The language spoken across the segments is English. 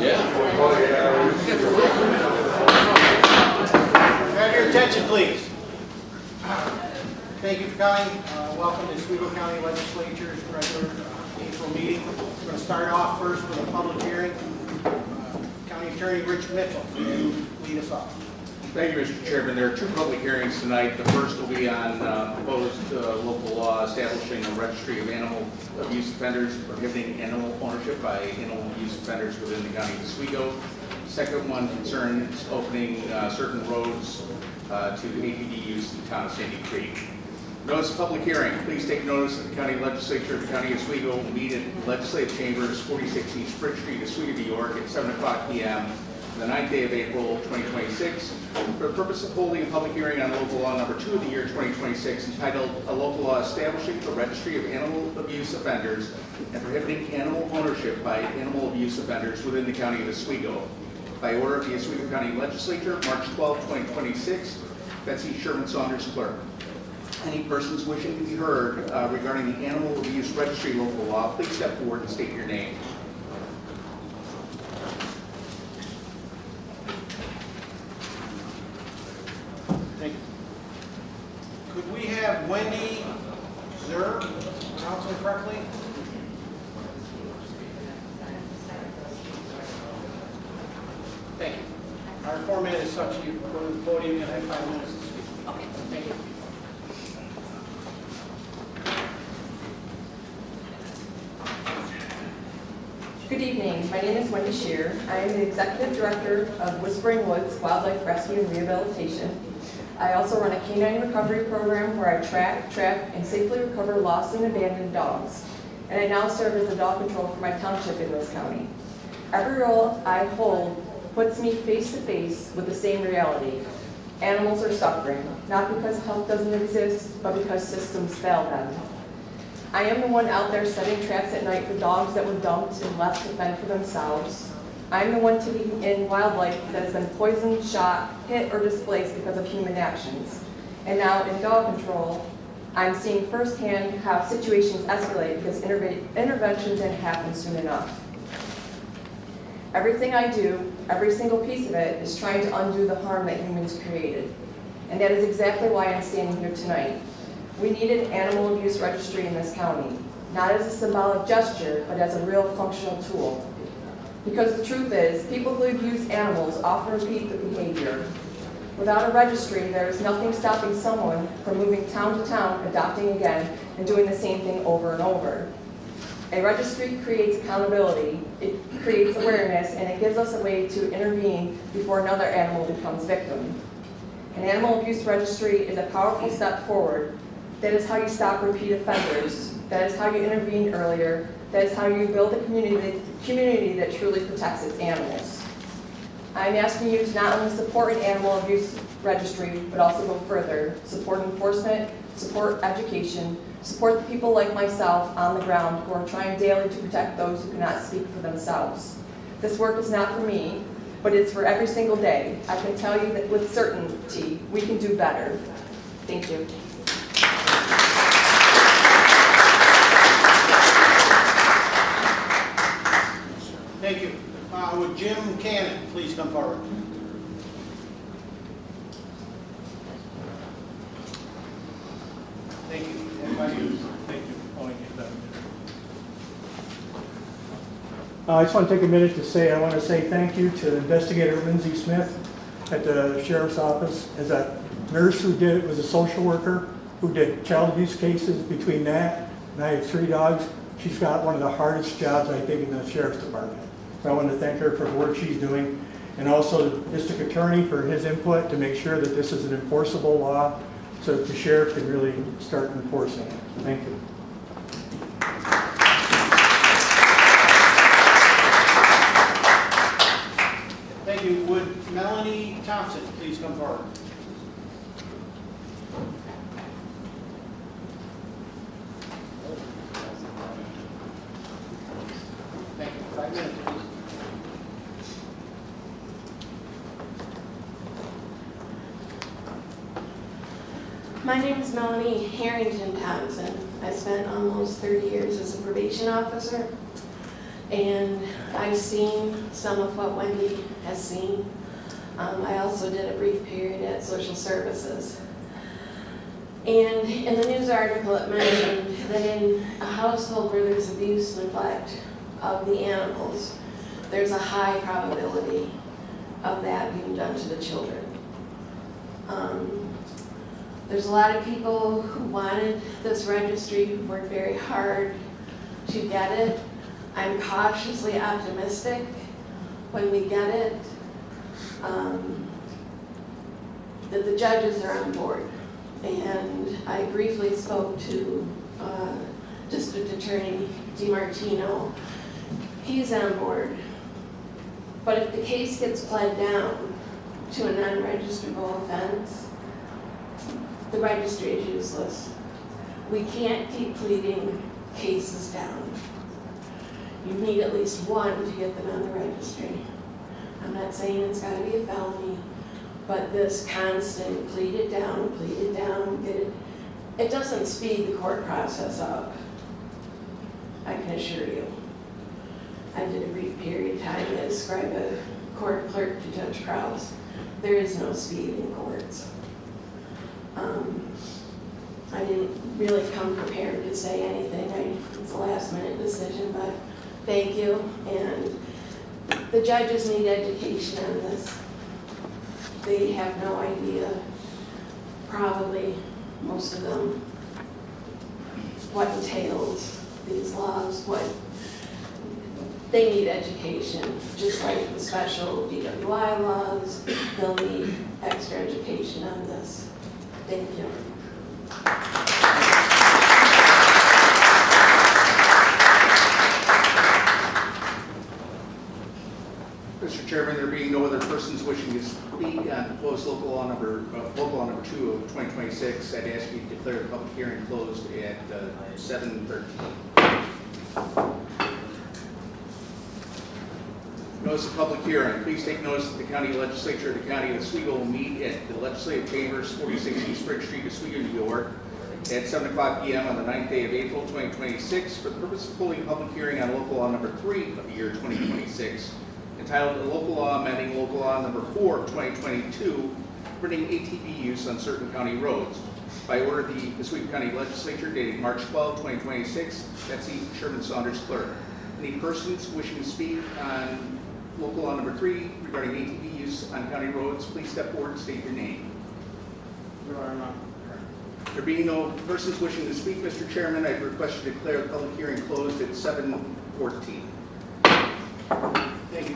Have your attention, please. Thank you for coming. Welcome to Oswego County Legislature's regular April meeting. We're going to start off first with a public hearing. County Attorney Rich Mitchell will lead us off. Thank you, Mr. Chairman. There are two public hearings tonight. The first will be on proposed local law establishing a registry of animal abuse offenders, prohibiting animal ownership by animal abuse offenders within the county of Oswego. Second one concerns opening certain roads to ATV use in the town of Sandy Creek. Notice of public hearing. Please take notice that the county legislature of the county of Oswego will meet at Legislative Chambers, 46 East Bridge Street, Oswego, New York, at 7 o'clock p.m. the 9th day of April 2026 for the purpose of holding a public hearing on local law number 2 of the year 2026 entitled A Local Law Establishing a Registry of Animal Abuse Offenders and Prohibiting Animal Ownership by Animal Abuse Offenders within the county of Oswego. By order of the Oswego County Legislature, March 12, 2026, Betsy Sherman Saunders, Clerk. Any persons wishing to be heard regarding the Animal Abuse Registry local law, please step forward and state your name. Thank you. Could we have Wendy Zer, pronounce it correctly? Thank you. Our format is such you go to the podium and have 5 minutes to speak. Okay. Thank you. Good evening. My name is Wendy Shear. I am the Executive Director of Whispering Woods Wildlife Rescue and Rehabilitation. I also run a canine recovery program where I track, trap, and safely recover lost and abandoned dogs. And I now serve as the dog control for my township in Lewis County. Every role I hold puts me face to face with the same reality. Animals are suffering, not because help doesn't exist, but because systems fail them. I am the one out there setting traps at night for dogs that were dumped and left to fend for themselves. I'm the one taking in wildlife that has been poisoned, shot, hit, or displaced because of human actions. And now in dog control, I'm seeing firsthand how situations escalate because intervention didn't happen soon enough. Everything I do, every single piece of it, is trying to undo the harm that humans created. And that is exactly why I'm standing here tonight. We needed an animal abuse registry in this county, not as a symbolic gesture, but as a real functional tool. Because the truth is, people who abuse animals often repeat the behavior. Without a registry, there is nothing stopping someone from moving town to town, adopting again, and doing the same thing over and over. A registry creates accountability, it creates awareness, and it gives us a way to intervene before another animal becomes victim. An animal abuse registry is a powerful step forward. That is how you stop repeat offenders. That is how you intervene earlier. That is how you build a community that truly protects its animals. I'm asking you to not only support an animal abuse registry, but also go further. Support enforcement, support education, support the people like myself on the ground who are trying daily to protect those who cannot speak for themselves. This work is not for me, but it's for every single day. I can tell you that with certainty, we can do better. Thank you. Thank you. Would Jim Cannon please come forward? Thank you. Thank you. I just want to take a minute to say, I want to say thank you to Investigator Lindsay Smith at the Sheriff's Office, as a nurse who was a social worker who did child abuse cases. Between that, and I have 3 dogs, she's got one of the hardest jobs, I think, in the Sheriff's Department. So I want to thank her for the work she's doing, and also the District Attorney for his input to make sure that this is an enforceable law so that the Sheriff can really start enforcing it. Thank you. Thank you. Would Melanie Thompson please come forward? Thank you. 5 minutes, please. My name is Melanie Harrington Thompson. I spent almost 30 years as a probation officer. And I've seen some of what Wendy has seen. I also did a brief period at social services. And in the news article, it mentioned that in a household where there's abuse, neglect of the animals, there's a high probability of that being done to the children. There's a lot of people who wanted this registry, who worked very hard to get it. I'm cautiously optimistic when we get it, that the judges are on board. And I briefly spoke to District Attorney DiMartino. He's on board. But if the case gets pled down to a non-registrable offense, the registry is useless. We can't keep pleading cases down. You need at least one to get them on the registry. I'm not saying it's gotta be a felony, but this constant plead it down, get it, it doesn't speed the court process up. I can assure you. I did a brief period of time as scribe court clerk to Judge Krause. There is no speed in courts. I didn't really come prepared to say anything. It's a last minute decision, but thank you. And the judges need education on this. They have no idea, probably most of them, what entails these laws, what they need education, just like the special DWI laws, they'll need extra education on this. Thank you. Mr. Chairman, there being no other persons wishing to speak on proposed local law number 2 of 2026, I'd ask you to declare the public hearing closed at 7:13. Notice of public hearing. Please take notice that the county legislature of the county of Oswego will meet at the Legislative Chambers, 46 East Bridge Street, Oswego, New York, at 7:00 p.m. on the 9th day of April, 2026, for the purpose of holding a public hearing on local law number 3 of the year 2026, entitled "A Local Law Amending Local Law number 4 of 2022, permitting ATV use on certain county roads." By order of the Oswego County Legislature dated March 12, 2026, Betsy Sherman Saunders, Clerk. Any persons wishing to speak on local law number 3 regarding ATV use on county roads, please step forward and state your name. There are none. There being no persons wishing to speak, Mr. Chairman, I request you to declare the public hearing closed at 7:14. Thank you.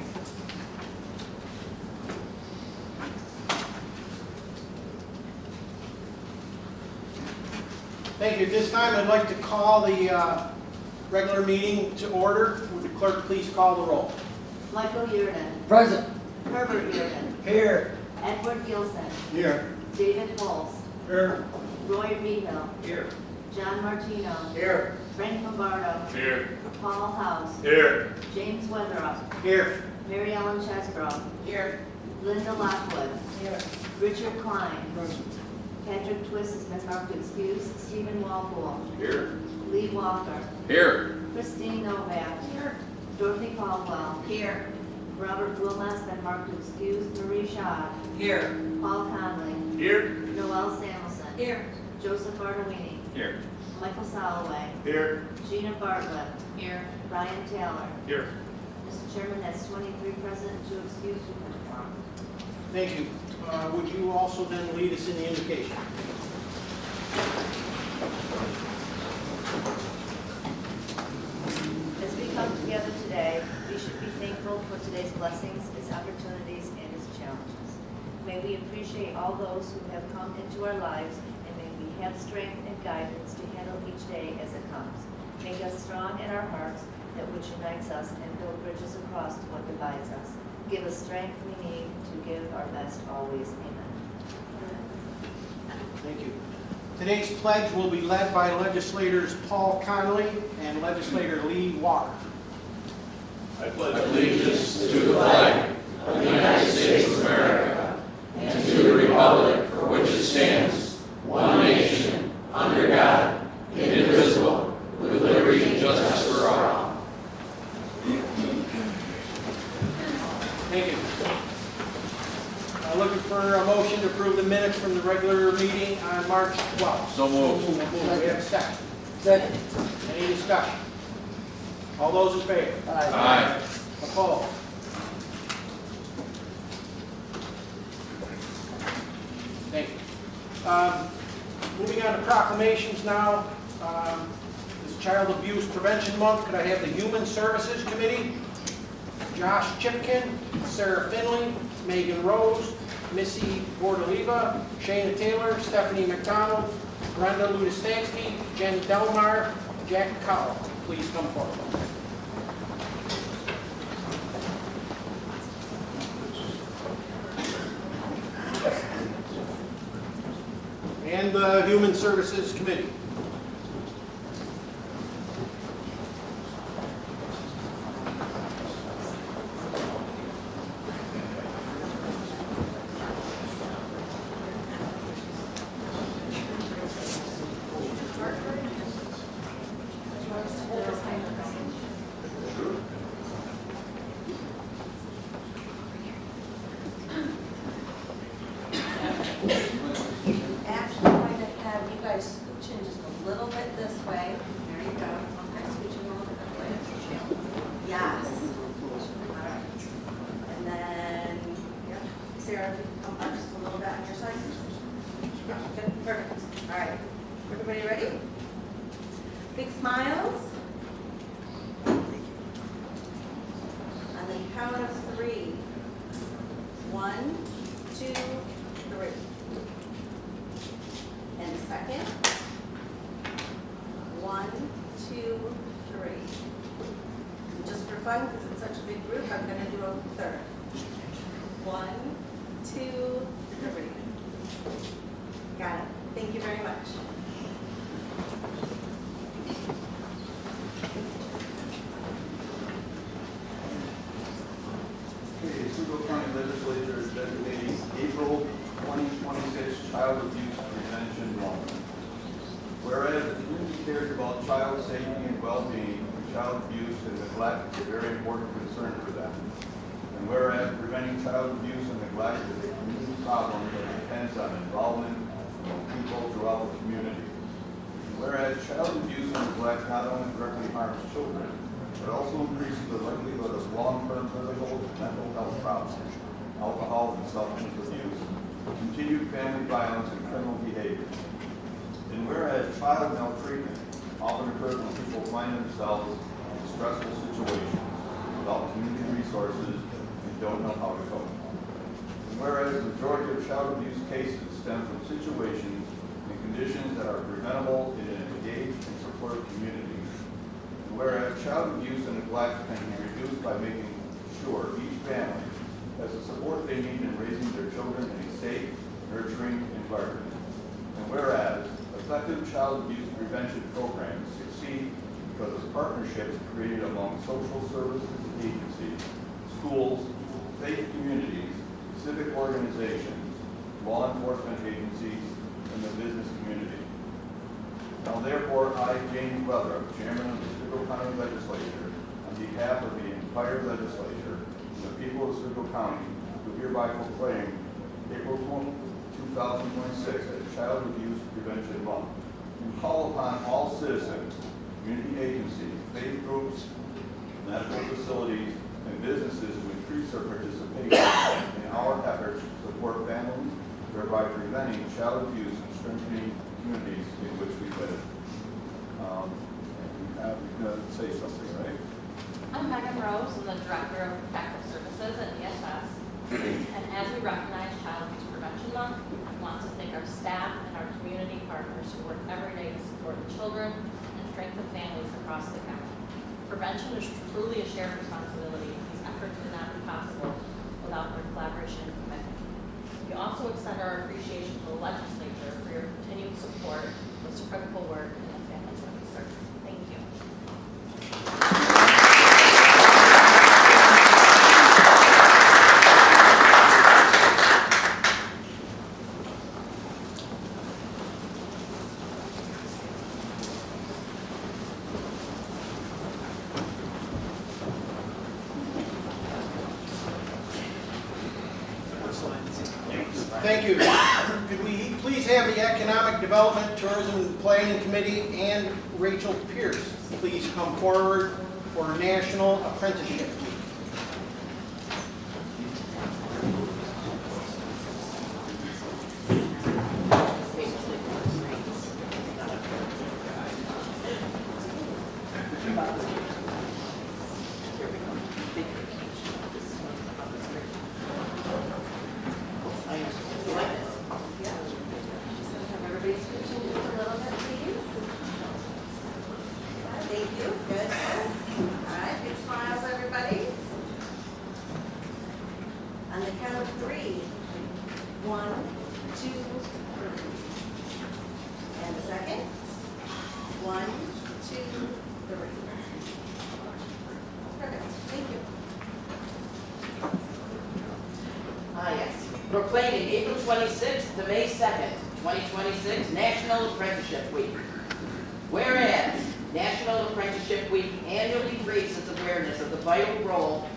Thank you. At this time, I'd like to call the regular meeting to order. Would the clerk please call the roll? Michael Yurden. Present. Herbert Yurden. Here. Edward Gilson. Here. David Holst. Here. Roy Rehill. Here. John Martino. Here. Frank Lombardo. Here. Paul House. Here. James Weatherup. Here. Mary Ellen Chesbro. Here. Linda Lockwood. Here. Richard Klein. Patrick Twist has been marked excused. Stephen Walpole. Here. Lee Walker. Here. Christine Novak. Here. Dorothy Caldwell. Here. Robert Wilmot's been marked excused. Marie Shaw. Here. Paul Conley. Here. Noel Samuelson. Here. Joseph Bartolini. Here. Michael Soloway. Here. Gina Bartlett. Here. Brian Taylor. Here. Mr. Chairman, that's 23 present, 2 excused, 2 confirmed. Thank you. Would you also then lead us in the invocation? As we come together today, we should be thankful for today's blessings, its opportunities, and its challenges. May we appreciate all those who have come into our lives, and may we have strength and guidance to handle each day as it comes. Make us strong in our hearts, that which unites us, and build bridges across what divides us. Give us strength we need to give our best always. Amen. Thank you. Today's pledge will be led by legislators Paul Conley and legislator Lee Walker. I pledge allegiance to the flag of the United States of America and to the republic for which it stands, one nation, under God, indivisible, with liberty and justice for all. motion to approve the minutes from the regular meeting on March 12th? So moved. Do we have a second? Second. Any discussion? All those in favor? Aye. Opposed? Thank you. Moving on to proclamations now. This is Child Abuse Prevention Month. Could I have the Human Services Committee? Josh Chipkin, Sarah Finley, Megan Rose, Missy Bordoliva, Shayna Taylor, Stephanie McDonald, Brenda Ludistansky, Jen Delmar, Jack Cowell. Please come forward. And the Human Services Committee. Actually, I'm going to have you guys scooch in just a little bit this way. There you go. Okay, scooching a little bit this way. Yes. All right. And then, yep. Sarah, if you can come up just a little bit on your side. Yeah, good. Perfect. All right. Everybody ready? Big smiles. On the count of 3. 1, 2, 3. And second. 1, 2, 3. And just for fun, because it's such a big group, I'm going to do a third. 1, 2, 3. Got it. Thank you very much. Okay, Oswego County Legislature is designating April 2026 Child Abuse Prevention Month. Whereas the community cares about child safety and well-being, child abuse and neglect is a very important concern for them. And whereas preventing child abuse and neglect is a community problem that depends on involvement of people throughout the community. And whereas child abuse and neglect not only directly harms children, but also increases the likelihood of long-term physical and mental health problems, alcohol and substance abuse, continued family violence, and criminal behavior. And whereas child maltreatment often occurs when people find themselves in stressful situations without community resources and don't know how to cope. And whereas the majority of child abuse cases stem from situations and conditions that are preventable in an engaged and supportive community. And whereas child abuse and neglect can be reduced by making sure each family has the support they need in raising their children in a safe, nurturing environment. And whereas effective child abuse prevention programs succeed because of partnerships created among social services agencies, schools, faith communities, civic organizations, law enforcement agencies, and the business community. Now therefore, I, James Wethrop, Chairman of the Oswego County Legislature, on behalf of the entire legislature and the people of Oswego County, do hereby proclaim April 2026 as Child Abuse Prevention Month, and call upon all citizens, community agencies, faith groups, medical facilities, and businesses to increase their participation in our efforts to support families, thereby preventing child abuse and strengthening communities in which we live. You're going to say something, right? I'm Megan Rose, I'm the Director of Protective Services at ESS. And as we recognize Child Abuse Prevention Month, I want to thank our staff and our community partners who work every day to support the children and strengthen families across the county. Prevention is truly a shared responsibility. These efforts could not be possible without their collaboration and commitment. We also extend our appreciation to the legislature for your continued support of this critical work in the families that we serve. Thank you. Thank Thank you. Could we please have the Economic Development, Tourism, and Planning Committee and Rachel Pierce please come forward for National Apprenticeship Week? Everybody switching just a little bit, please. Thank you, good. All right, big smiles, everybody. On the count of 3. 1, 2, 3. And a second. 1, 2, 3. Perfect, thank you. Yes. Proclaiming April 26th to May 2nd, 2026 National Apprenticeship Week. Whereas National Apprenticeship Week annually raises awareness of the vital role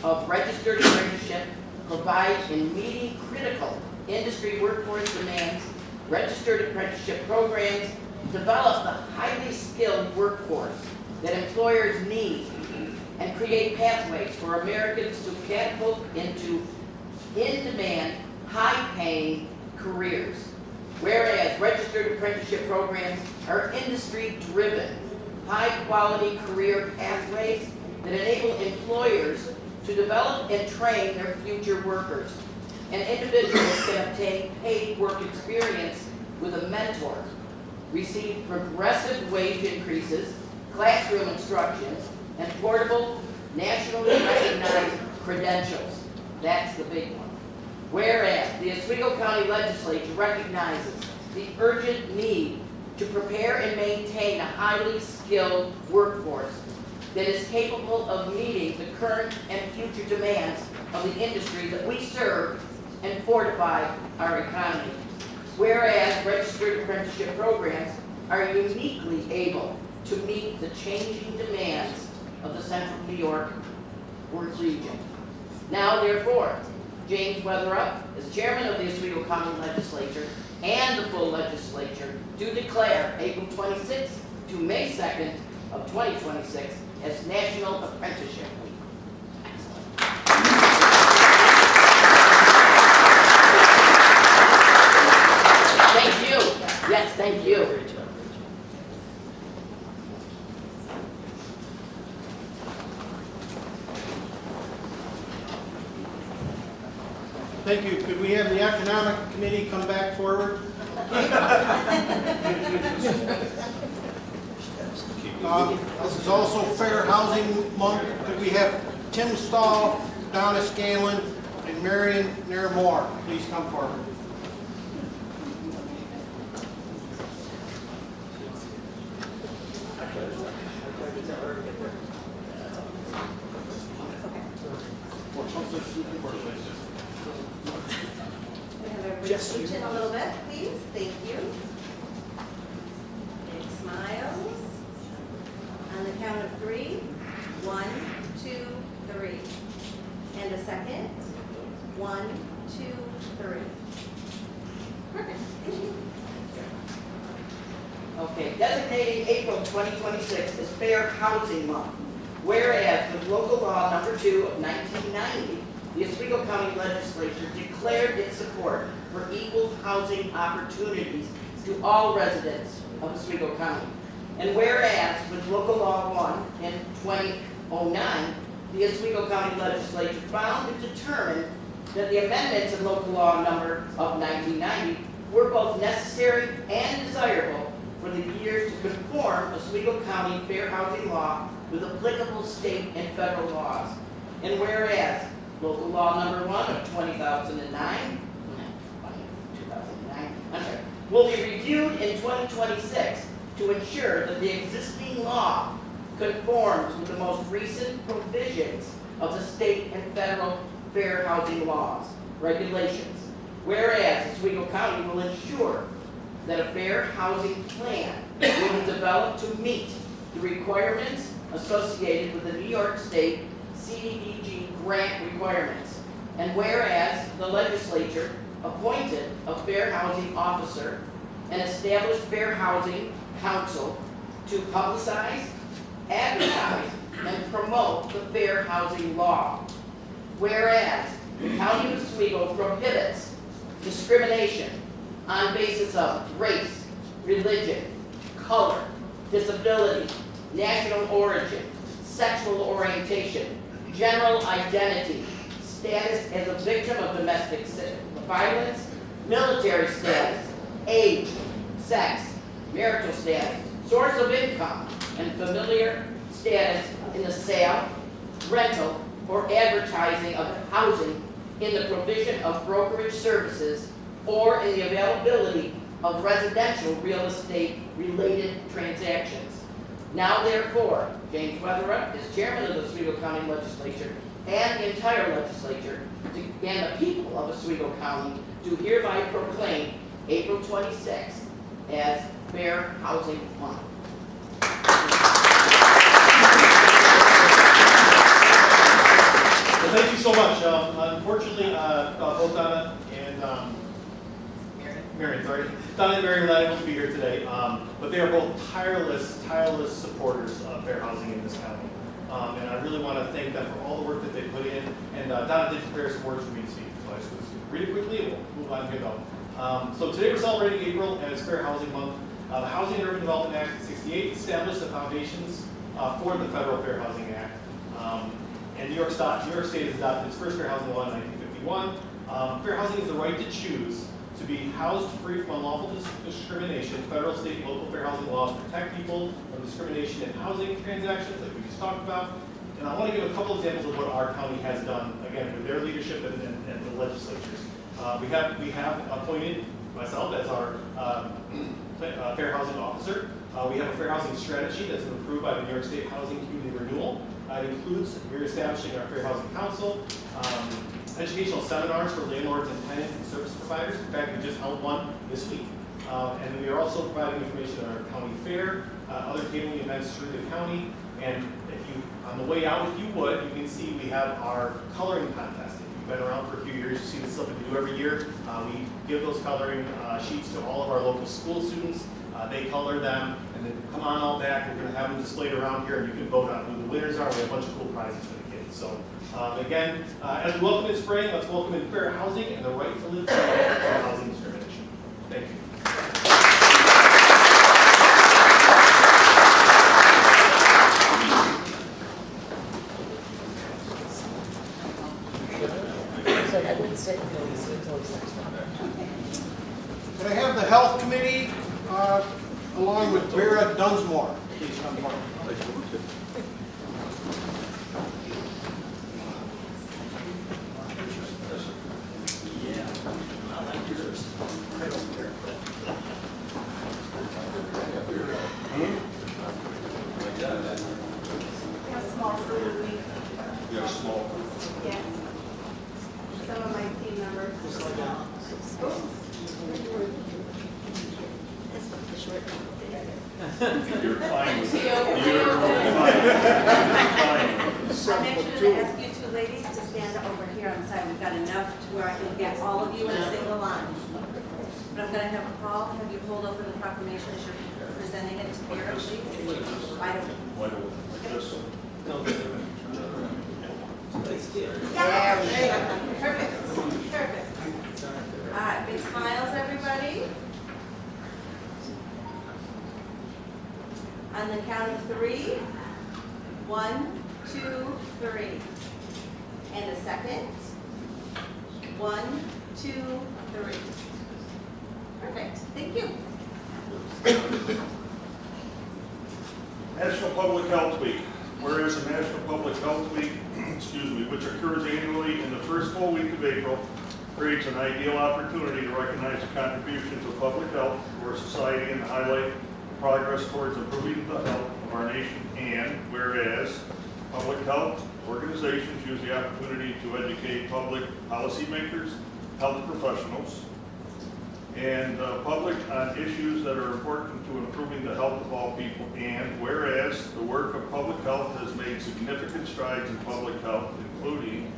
of registered apprenticeship provides in meeting critical industry workforce demands, registered apprenticeship programs develop the highly skilled workforce that employers need and create pathways for Americans to catapult into in-demand, high-paying careers. Whereas registered apprenticeship programs are industry-driven, high-quality career pathways that enable employers to develop and train their future workers. And individuals can obtain paid work experience with a mentor, receive progressive wage increases, classroom instruction, and portable, nationally recognized credentials. That's the big one. Whereas the Oswego County Legislature recognizes the urgent need to prepare and maintain a highly skilled workforce that is capable of meeting the current and future demands of the industry that we serve and fortify our economy. Whereas registered apprenticeship programs are uniquely able to meet the changing demands of the Central New York work region. Now, therefore, James Weatherup, as chairman of the Oswego County Legislature and the full legislature, do declare April 26th to May 2nd of 2026 as National Apprenticeship Week. Thank you. Yes, thank you. Thank you. Could we have the Economic Committee come back forward? This is also Fair Housing Month. Could we have Tim Stahl, Donna Scanlon, and Marion Nair-Moore please come forward? We have everybody scooch in a little bit, please. Thank you. Big smiles. On the count of 3. 1, 2, 3. And a second. 1, 2, 3. Perfect. Thank you. Okay, designating April 2026 as Fair Housing Month. Whereas with local law number 2 of 1990, the Oswego County Legislature declared its support for equal housing opportunities to all residents of Oswego County. And whereas with local law 1 in 2009, the Oswego County Legislature found and determined that the amendments in local law number of 1990 were both necessary and desirable for the years to conform Oswego County fair housing law with applicable state and federal laws. And whereas local law number 1 of 2009 will be reviewed in 2026 to ensure that the existing law conforms with the most recent provisions of the state and federal fair housing laws, regulations. Whereas Oswego County will ensure that a fair housing plan will be developed to meet the requirements associated with the New York State CDBG grant requirements. And whereas the legislature appointed a fair housing officer and established fair housing council to publicize, advertise, and promote the fair housing law. Whereas the County of Oswego prohibits discrimination on basis of race, religion, color, disability, national origin, sexual orientation, general identity, status as a victim of domestic violence, military status, age, sex, marital status, source of income, and familiar status in the sale, rental, or advertising of housing in the provision of brokerage services or in the availability of residential real estate related transactions. Now therefore, James Weatherup is chairman of the Oswego County Legislature and the entire legislature and the people of Oswego County do hereby proclaim April 26th as Fair Housing Month. Well, thank you so much. Unfortunately, both Donna and Marion, Donna and Marion were not able to be here today, but they are both tireless supporters of fair housing in this county. And I really want to thank them for all the work that they put in. And Donna did prepare some words for me to speak, so I just want to read it quickly and we'll move on to go. So today we're celebrating April as Fair Housing Month. The Housing and Urban Development Act of '68 established the foundations for the Federal Fair Housing Act. And New York State has adopted its first fair housing law in 1951. Fair housing is the right to choose to be housed free from unlawful discrimination. Federal, state, and local fair housing laws protect people from discrimination in housing transactions, like we just talked about. And I want to give a couple examples of what our county has done, again, with their leadership and the legislatures. We have appointed myself as our fair housing officer. We have a fair housing strategy that's been approved by the New York State Housing Community Renewal. It includes reestablishing our Fair Housing Council, educational seminars for landlords and tenants and service providers. In fact, we just held one this week. And we are also providing information on our county fair, other tabling events through the county. And if you, on the way out, if you would, you can see we have our coloring contest. If you've been around for a few years, you see this is something we do every year. We give those coloring sheets to all of our local school students. They color them, and then come on out back. We're going to have them displayed around here, and you can vote on who the winners are. We have a bunch of cool prizes for the kids. So again, as we welcome in spring, let's welcome in fair housing and the right to live free from housing discrimination. Thank you. Could I have the Health Committee along with Vera Dunsmore, please come forward. Yes. Some of my team members. You're fine with it. You're fine. I'm actually going to ask you two ladies to stand over here on the side. We've got enough to where I can get all of you in a single line. But I'm going to have Paul have you hold open the proclamation as you're presenting it to Vera, please. Why don't we just Yeah, perfect. All right, big smiles, everybody. On the count of 3. 1, 2, 3. And a second. 1, 2, 3. Perfect. Thank you. National Public Health Week. Whereas the National Public Health Week, which occurs annually in the first full week of April, creates an ideal opportunity to recognize the contributions of public health to our society and highlight progress towards improving the health of our nation. And whereas public health organizations use the opportunity to educate public policymakers, health professionals, and the public on issues that are important to improving the health of all people. And whereas the work of public health has made significant strides in public health, including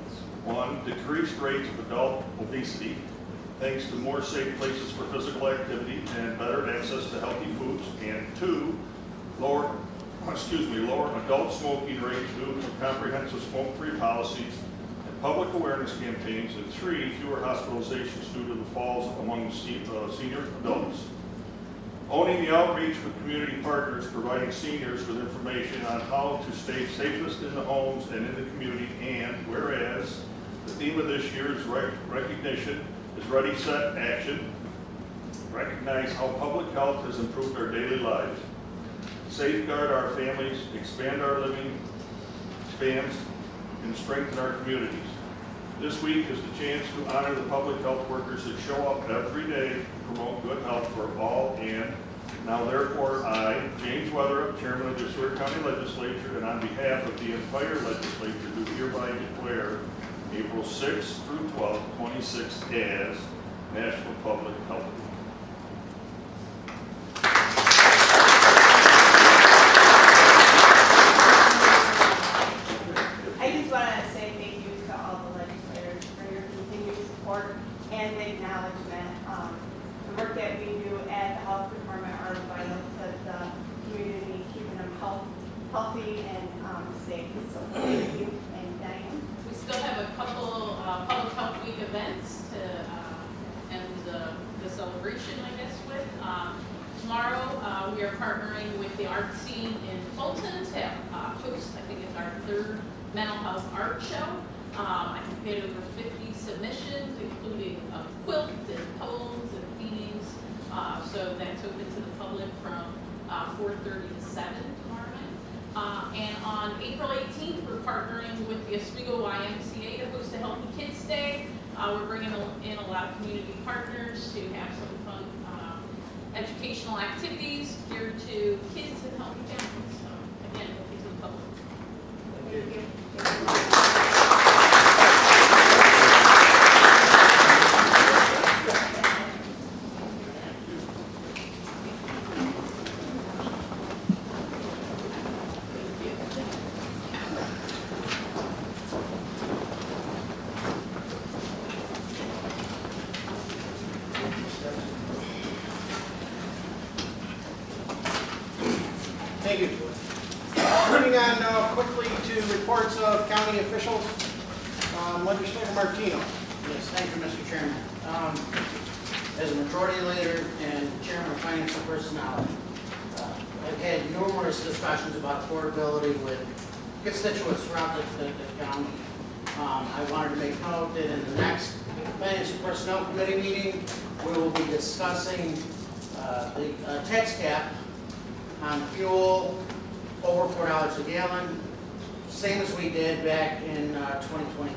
1, decreased rates of adult obesity, thanks to more safe places for physical activity and better access to healthy foods. And 2, lower adult smoking rates due to comprehensive smoke-free policies and public awareness campaigns. And 3, fewer hospitalizations due to the falls among senior adults. Owning the outreach with community partners, providing seniors with information on how to stay safest in the homes and in the community. And whereas the theme of this year's recognition is Ready, Set, Action. Recognize how public health has improved our daily lives. Safeguard our families, expand our living spans, and strengthen our communities. This week is the chance to honor the public health workers that show up every day to promote good health for all. And now therefore I, James Weatherup, Chairman of the Seward County Legislature, and on behalf of the entire legislature, do hereby declare April 6th through 12th, 26 as National Public Health Week. I just want to say thank you to all the legislators for your continued support and acknowledgement. The work that we do at the health department are vital to the community, keeping them healthy and safe. So thank you, and Diane. We still have a couple Public Health Week events to end the celebration, I guess, with. Tomorrow, we are partnering with the art scene in Fulton to host, I think it's our 3rd mental health art show. I think we had over 50 submissions, including a quilt and poems and paintings. So that's open to the public from 4:30 to 7 tomorrow night. And on April 18th, we're partnering with the Oswego YMCA to host a Healthy Kids Day. We're bringing in a lot of community partners to have some fun educational activities geared to kids and healthy families. So again, open to the public. Thank you. Thank you. Moving on now quickly to reports of county officials. Legislator Martino. Yes, thank you, Mr. Chairman. As a majority leader and chairman of finance and personnel, I've had numerous discussions about affordability with constituents throughout the county. I wanted to make note that in the next finance and personnel committee meeting, we will be discussing the tax cap on fuel over $4 a gallon, same as we did back in 2022.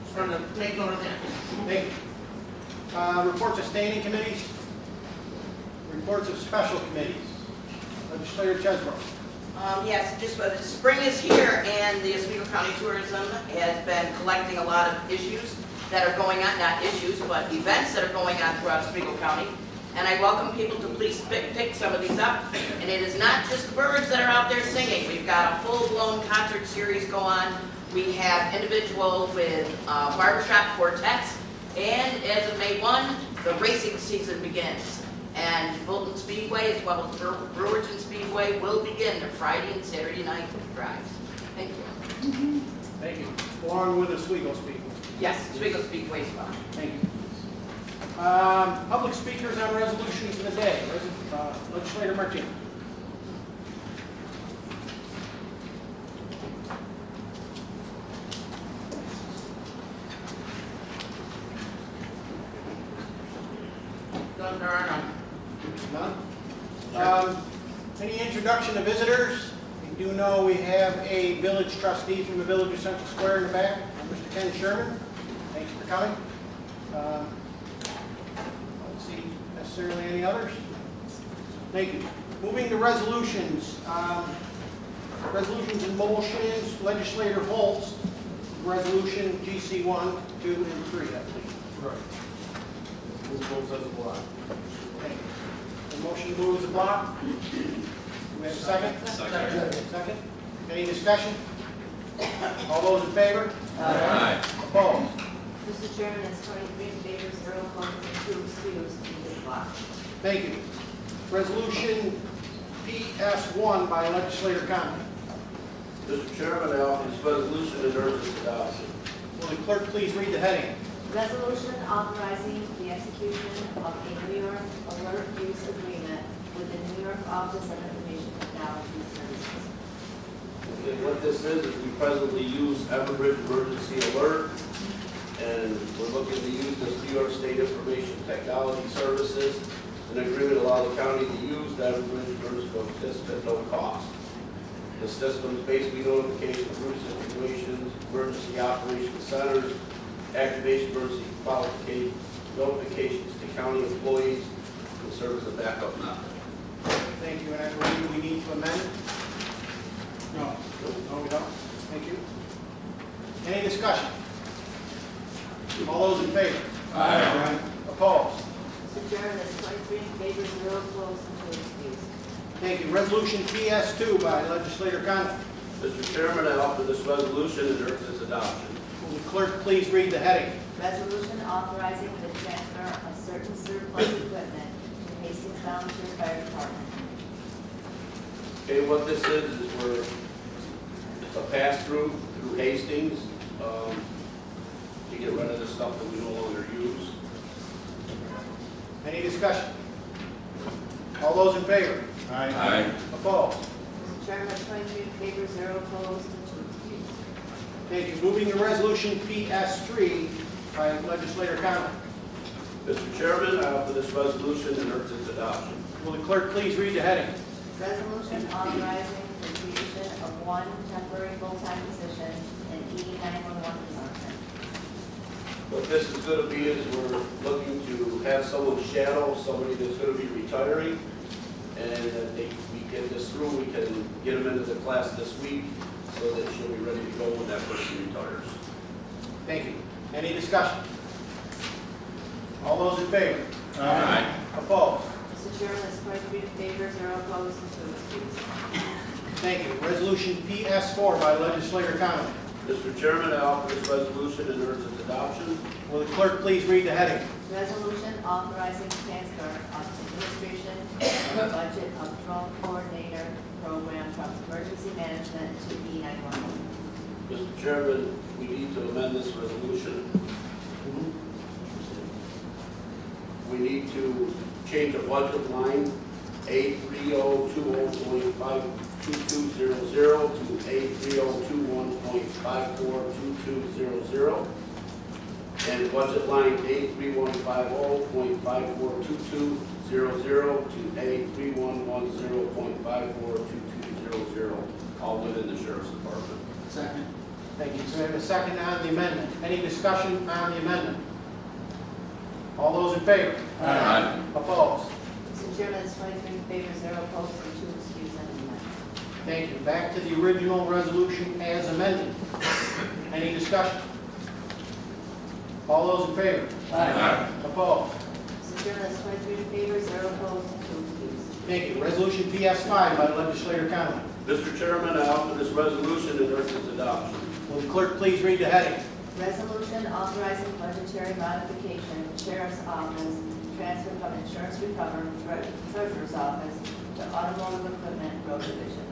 Just wanted to make note of that. Thank you. Reports of standing committees. Reports of special committees. Legislator Chesbro. Yes, just spring is here, and the Oswego County Tourism has been collecting a lot of issues that are going on, not issues, but events that are going on throughout Oswego County. And I welcome people to please pick some of these up. And it is not just the birds that are out there singing. We've got a full-blown concert series go on. We have individuals with barbershop quartets. And as of May 1, the racing season begins. And Fulton Speedway, as well as Brewerton Speedway, will begin their Friday and Saturday night drives. Thank you. Thank you. Along with Oswego Speedway. Yes, Oswego Speedway as well. Thank you. Public speakers on resolutions of the day. Legislator Martino. None? Any introduction to visitors? We do know we have a village trustee from the Village of Central Square in the back, Mr. Ken Sherman. Thanks for coming. Let's see, necessarily any others? Thank you. Moving to resolutions. Resolutions and motions, Legislator Holtz, resolution GC 1, 2, and 3, I believe. Right. Move those as a block. Thank you. The motion to move as a block. Do we have a second? Second. Any discussion? All those in favor? Aye. Opposed? Mr. Chairman, that's 23 in favor, 0 opposed, and 2 excused. Move to block. Thank you. Resolution PS1 by legislator Conley. Mr. Chairman, I offer this resolution and urge its adoption. Will the clerk please read the heading? Resolution authorizing the execution of a New York Alert Use Agreement with the New York Office of Information Technology Services. Okay, what this is we presently use Everbridge Emergency Alert, and we're looking to use this New York State Information Technology Services. An agreement allow the county to use the Everbridge Emergency System at no cost. The system is basically notification of group situations, emergency operations centers, activation emergency qualification, notifications to county employees, and serve as a backup method. Thank you, and I believe we need to amend. No, we don't. Thank you. Any discussion? All those in favor? Aye. Opposed? Mr. Chairman, that's 23 in favor, 0 opposed, and 2 excused. Thank you. Resolution PS2 by legislator Conley. Mr. Chairman, I offer this resolution and urge its adoption. Will the clerk please read the heading? Resolution authorizing the transfer of certain surplus equipment to Hastings Volunteer Fire Department. Okay, what this is it's a pass-through through Hastings, to get rid of the stuff that we no longer use. Any discussion? All those in favor? Aye. Opposed? Mr. Chairman, that's 23 in favor, 0 opposed, and 2 excused. Thank you. Moving to resolution PS3 by legislator Conley. Mr. Chairman, I offer this resolution and urge its adoption. Will the clerk please read the heading? Resolution authorizing the creation of 1 temporary full-time position in E911 department. What this is going to be is we're looking to have someone shadow somebody that's going to be retiring, and that we get this through, we can get them into the class this week so that she'll be ready to go when that person retires. Thank you. Any discussion? All those in favor? Aye. Opposed? Mr. Chairman, that's 23 in favor, 0 opposed, and 2 excused. Thank you. Resolution PS4 by legislator Conley. Mr. Chairman, I offer this resolution and urge its adoption. Will the clerk please read the heading? Resolution authorizing transfer of administration and budget of drone coordinator program from emergency management to E911. Mr. Chairman, we need to amend this resolution. We need to change a budget line, A3020.52200 to A3021.542200, and budget line A3150.542200 to A3110.542200, all within the Sheriff's Department. Second. Thank you. So we have a second on the amendment. Any discussion on the amendment? All those in favor? Aye. Opposed? Mr. Chairman, that's 23 in favor, 0 opposed, and 2 excused on the amendment. Thank you. Back to the original resolution as amended. Any discussion? All those in favor? Aye. Opposed? Mr. Chairman, that's 23 in favor, 0 opposed, and 2 excused. Thank you. Resolution PS5 by legislator Conley. Mr. Chairman, I offer this resolution and urge its adoption. Will the clerk please read the heading? Resolution authorizing budgetary modification, Sheriff's Office, transfer from Insurance Recovery, Treasurer's Office to Automotive Equipment Road Division.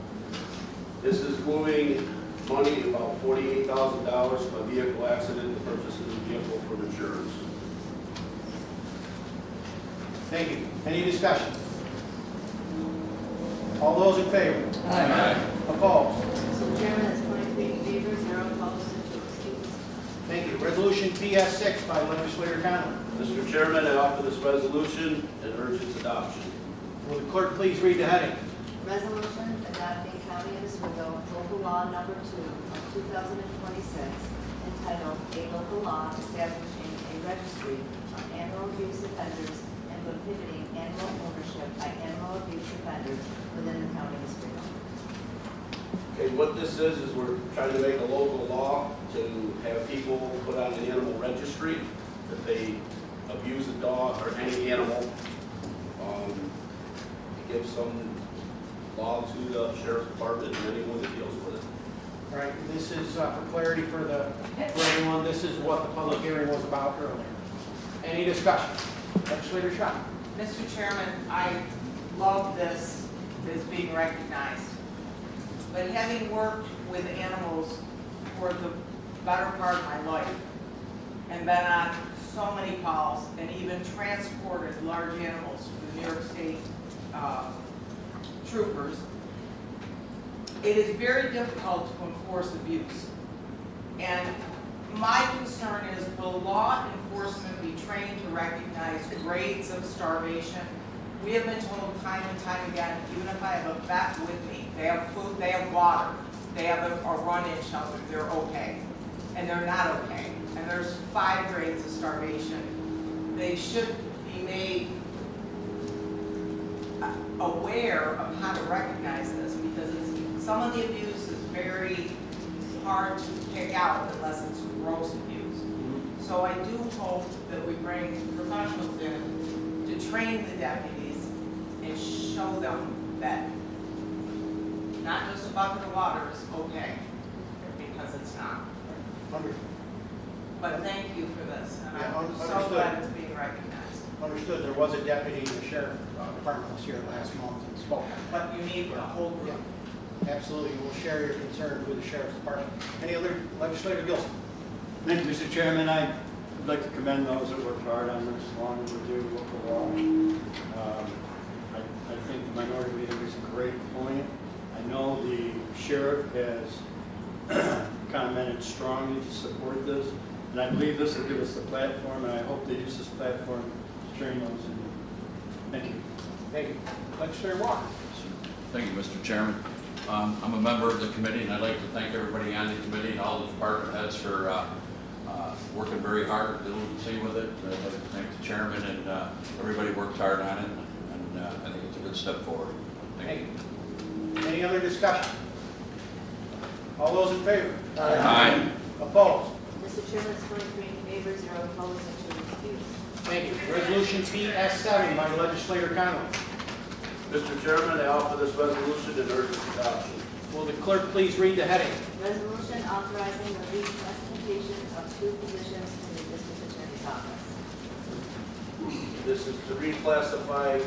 This is moving money, about $48,000 for a vehicle accident, to purchase a new vehicle from insurance. Thank you. Any discussion? All those in favor? Aye. Opposed? Mr. Chairman, that's 23 in favor, 0 opposed, and 2 excused. Thank you. Resolution PS6 by legislator Conley. Mr. Chairman, I offer this resolution and urge its adoption. Will the clerk please read the heading? Resolution adopting County of Oswego Local Law Number 2 of 2026, entitled A Local Law Establishing a Registry of Animal Abuse Offenders and Prohibiting Animal Ownership by Animal Abuse Offenders within the County of Oswego. Okay, what this is we're trying to make a local law to have people put on an animal registry if they abuse a dog or any animal. To give some law to the Sheriff's Department and anyone that deals with it. Right, this is, for clarity for everyone, this is what the public hearing was about earlier. Any discussion? Legislator Shaw. Mr. Chairman, I love this as being recognized. But having worked with animals for the better part of my life and been on so many calls and even transported large animals for the New York State troopers, it is very difficult to enforce abuse. And my concern is, will law enforcement be trained to recognize grades of starvation? We have been told time and time again, even if I have a vet with me, they have food, they have water, they have a run-in shelter, they're okay. And they're not okay. And there's 5 grades of starvation. They should be made aware of how to recognize this, because some of the abuse is very hard to pick out unless it's gross abuse. So I do hope that we bring professionals in to train the deputies and show them that not just a bucket of water is okay, because it's not. But thank you for this, and Yeah, I'm so understood. glad it's being recognized. Understood, there was a deputy in the sheriff department was here last month and spoke. But you need the whole group. Yeah, absolutely, we'll share your concern with the sheriff's department. Any other, Legislator Gilson? Thank you, Mr. Chairman. I'd like to commend those that worked hard on this long overdue local law. I think the minority leader makes a great point. I know the sheriff has commented strongly to support this, and I believe this will give us the platform, and I hope they use this platform to train those in. Thank you. Thank you. Legislator Walker? Thank you, Mr. Chairman. I'm a member of the committee, and I'd like to thank everybody on the committee and all the department heads for working very hard, diligently with it. I'd like to thank the chairman, and everybody worked hard on it, and I think it's a good step forward. Thank you. Any other discussion? All those in favor? Aye. Opposed? Mr. Chairman, it's 23 in favor, 0 opposed, and 2 excused. Thank you. Resolution PS7 by Legislator Conley. Mr. Chairman, I offer this resolution in urgent adoption. Will the clerk please read the heading? Resolution authorizing the reclassification of 2 positions in the district attorney's office. This is to reclassify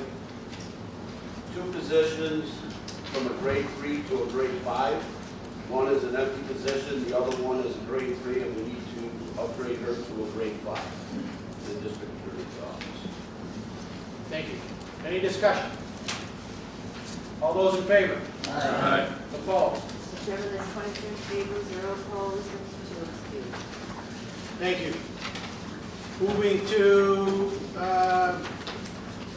2 positions from a grade 3 to a grade 5. One is an empty position, the other one is a grade 3, and we need to upgrade her to a grade 5 in the district attorney's office. Thank you. Any discussion? All those in favor? Aye. Opposed? Mr. Chairman, that's 23 in favor, 0 opposed, and 2 excused. Thank you. Moving to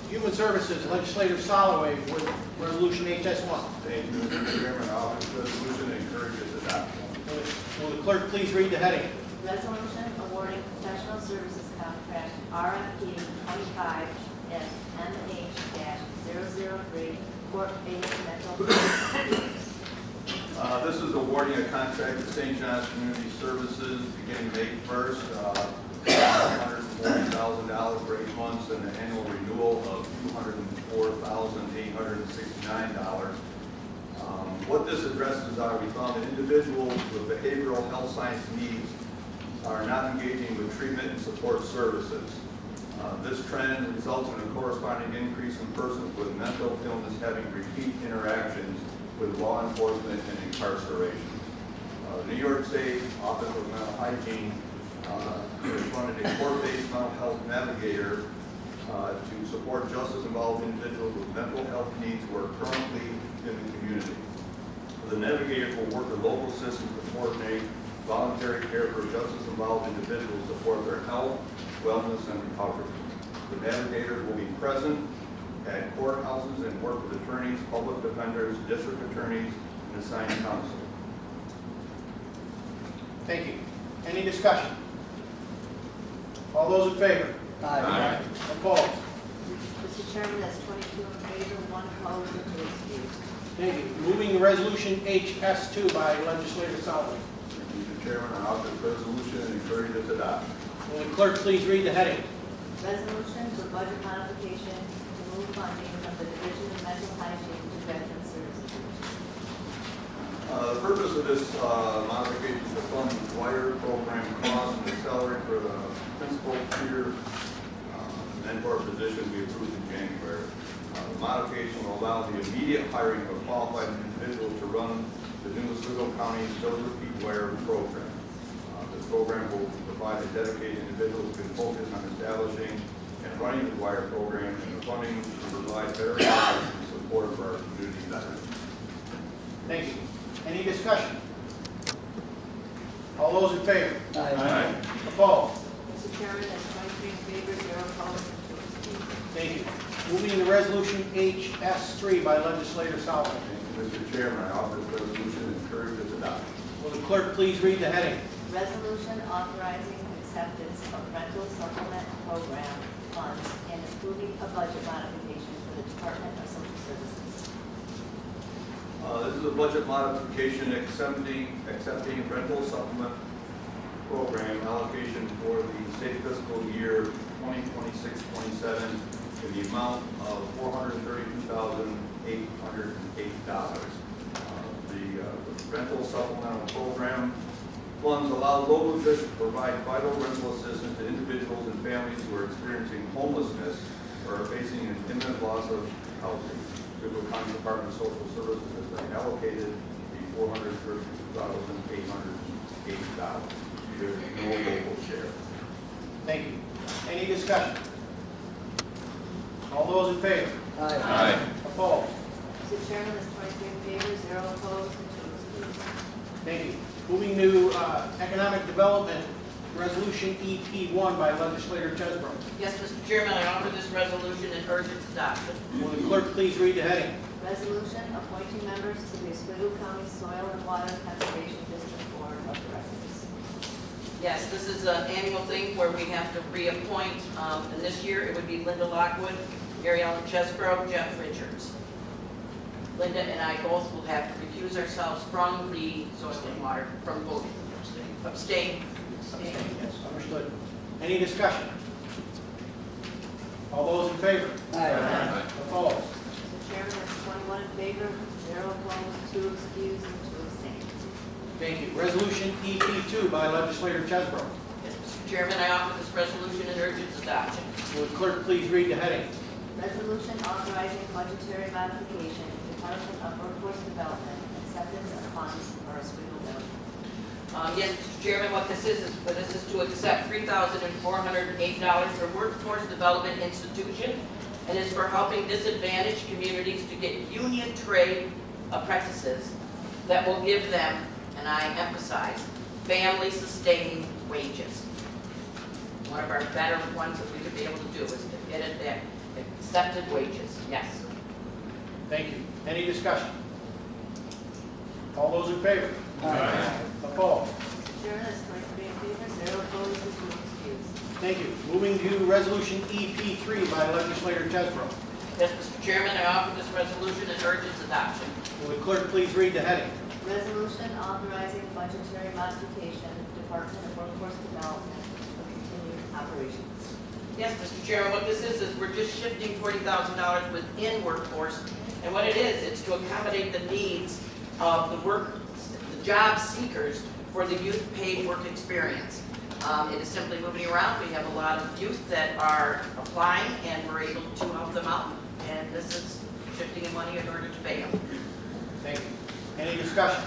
Human Services, Legislator Soloway with Resolution HS1. Thank you, Mr. Chairman. I offer this resolution and encourage its adoption. Will the clerk please read the heading? Resolution awarding professional services contract RFP 25 MH-003 court-based mental health. This is awarding a contract to St. John's Community Services beginning May 1st, $140,000 for 8 months, and an annual renewal of $204,869. What this addresses are, we found that individuals with behavioral health science needs are not engaging with treatment and support services. This trend results in a corresponding increase in persons with mental illness having repeat interactions with law enforcement and incarceration. New York State Office of Mental Hygiene funded a court-based mental health navigator to support justice-involved individuals with mental health needs who are currently in the community. The navigator will work with local systems to coordinate voluntary care for justice-involved individuals to support their health, wellness, and recovery. The navigator will be present at courthouses and work with attorneys, public defenders, district attorneys, and assigned counsel. Thank you. Any discussion? All those in favor? Aye. Opposed? Mr. Chairman, that's 22 in favor, 1 opposed, and 2 excused. Thank you. Moving to Resolution HS2 by Legislator Soloway. Mr. Chairman, I offer this resolution and encourage its adoption. Will the clerk please read the heading? Resolution for budget modification to move funding from the Division of Mental Hygiene to Veteran Services. The purpose of this modification is to fund the wire program costs and the salary for the principal, tutor, mentor position we approved in January. The modification will allow the immediate hiring of a qualified individual to run the new Oswego County Silver Peak Wire program. This program will provide a dedicated individual who can focus on establishing and running the wire program, and the funding to provide better support for our community veterans. Thank you. Any discussion? All those in favor? Aye. Opposed? Mr. Chairman, that's 23 in favor, 0 opposed, and 2 abstentions. Thank you. Moving to resolution HS3 by legislator Solomon. Mr. Chairman, I offer this resolution and encourage its adoption. Will the clerk please read the heading? Resolution authorizing acceptance of rental supplement program funds and approving a budget modification for the Department of Social Services. This is a budget modification accepting rental supplement program allocation for the state fiscal year 2026-27 in the amount of $432,808. The rental supplemental program funds allow local districts to provide vital rental assistance to individuals and families who are experiencing homelessness or are facing an imminent loss of housing. Oswego County Department of Social Services has been allocated the $432,808. There's no local share. Thank you. Any discussion? All those in favor? Aye. Opposed? Mr. Chairman, that's 23 in favor, 0 opposed, and 2 abstentions. Thank you. Moving to economic development, resolution EP1 by legislator Chesbro. Yes, Mr. Chairman, I offer this resolution and urge its adoption. Will the clerk please read the heading? Resolution appointing members to the Oswego County Soil and Water Conservation District Board of Directors. Yes, this is an annual thing where we have to reappoint, and this year it would be Linda Lockwood, Mary Ellen Chesbro, Jeff Richards. Linda and I both will have to recuse ourselves from the soil and water, from voting. Abstain. Yes, understood. Any discussion? All those in favor? Aye. Opposed? Mr. Chairman, that's 21 in favor, 0 opposed, 2 excused, and 2 abstained. Thank you. Resolution EP2 by legislator Chesbro. Yes, Mr. Chairman, I offer this resolution and urge its adoption. Will the clerk please read the heading? Resolution authorizing budgetary modification in Department of Workforce Development, acceptance of funds for Oswego Village. Yes, Mr. Chairman, what this is to accept $3,408 for Workforce Development Institution, and is for helping disadvantaged communities to get union trade apprentices that will give them, and I emphasize, family-sustaining wages. One of our better ones that we could be able to do is to get it there, accepted wages, yes. Thank you. Any discussion? All those in favor? Aye. Opposed? Mr. Chairman, that's 23 in favor, 0 opposed, and 2 excused. Thank you. Moving to resolution EP3 by legislator Chesbro. Yes, Mr. Chairman, I offer this resolution and urge its adoption. Will the clerk please read the heading? Resolution authorizing budgetary modification, Department of Workforce Development for continued operations. Yes, Mr. Chairman, what this is we're just shifting $40,000 within workforce. And what it is, it's to accommodate the needs of the job seekers for the youth paid work experience. It is simply moving around. We have a lot of youth that are applying, and we're able to help them out. And this is shifting the money in order to pay them. Thank you. Any discussion?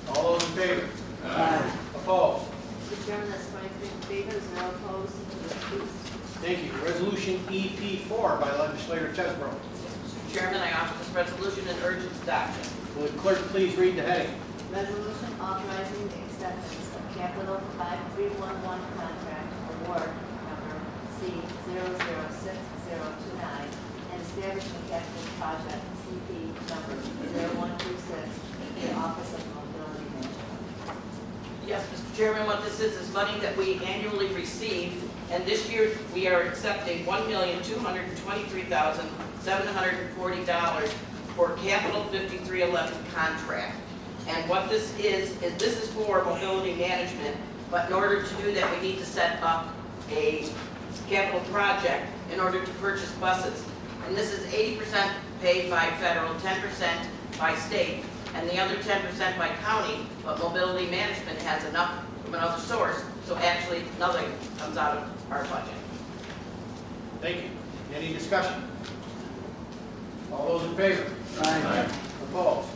All those in favor? Aye. Opposed? Mr. Chairman, that's 23 in favor, 0 opposed, and 2 excused. Thank you. Resolution EP4 by legislator Chesbro. Mr. Chairman, I offer this resolution and urge its adoption. Will the clerk please read the heading? Resolution authorizing the acceptance of capital 5311 contract award number C006029 and establishing capital project CP number 0126 in the Office of Mobility Management. Yes, Mr. Chairman, what this is money that we annually receive, and this year we are accepting $1,223,740 for Capital 5311 contract. And what this is this is for mobility management, but in order to do that, we need to set up a capital project in order to purchase buses. And this is 80% paid by federal, 10% by state. and the other 10% by county, but mobility management has enough from another source, so actually nothing comes out of our budget. Thank you. Any discussion? All those in favor? Aye. Opposed?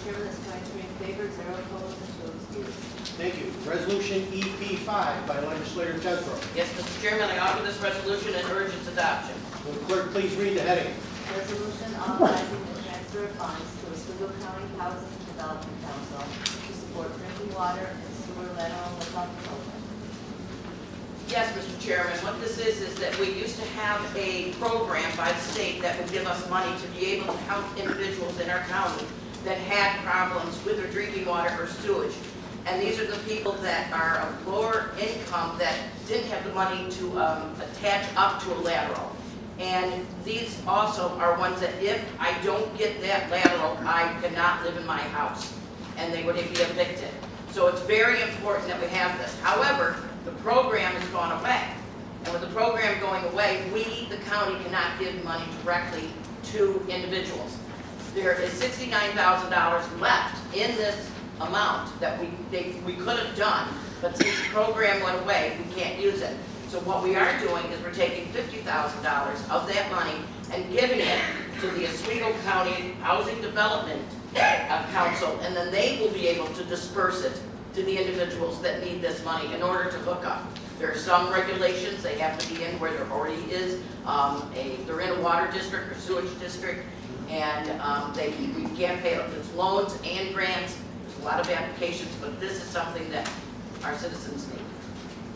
Chairman, that's 23 in favor, 0 opposed, and 2 excused. Thank you. Resolution EP5 by legislator Jethro. Yes, Mr. Chairman, I offer this resolution and urge its adoption. Will the clerk please read the heading? Resolution authorizing the transfer of funds to Oswego County Housing Development Council to support drinking water and sewer lateral hookup program. Yes, Mr. Chairman, what this is that we used to have a program by the state that would give us money to be able to help individuals in our county that had problems with their drinking water or sewage. And these are the people that are of lower income that didn't have the money to attach up to a lateral. And these also are ones that if I don't get that lateral, I cannot live in my house, and they would be evicted. So it's very important that we have this. However, the program has gone away. And with the program going away, we, the county, cannot give money directly to individuals. There is $69,000 left in this amount that we could have done, but since the program went away, we can't use it. So what we are doing is we're taking $50,000 of that money and giving it to the Oswego County Housing Development Council, and then they will be able to disperse it to the individuals that need this money in order to hook up. There are some regulations, they have to be in where there already is they're in a water district or sewage district, and we can't pay it. It's loans and grants. There's a lot of applications, but this is something that our citizens need.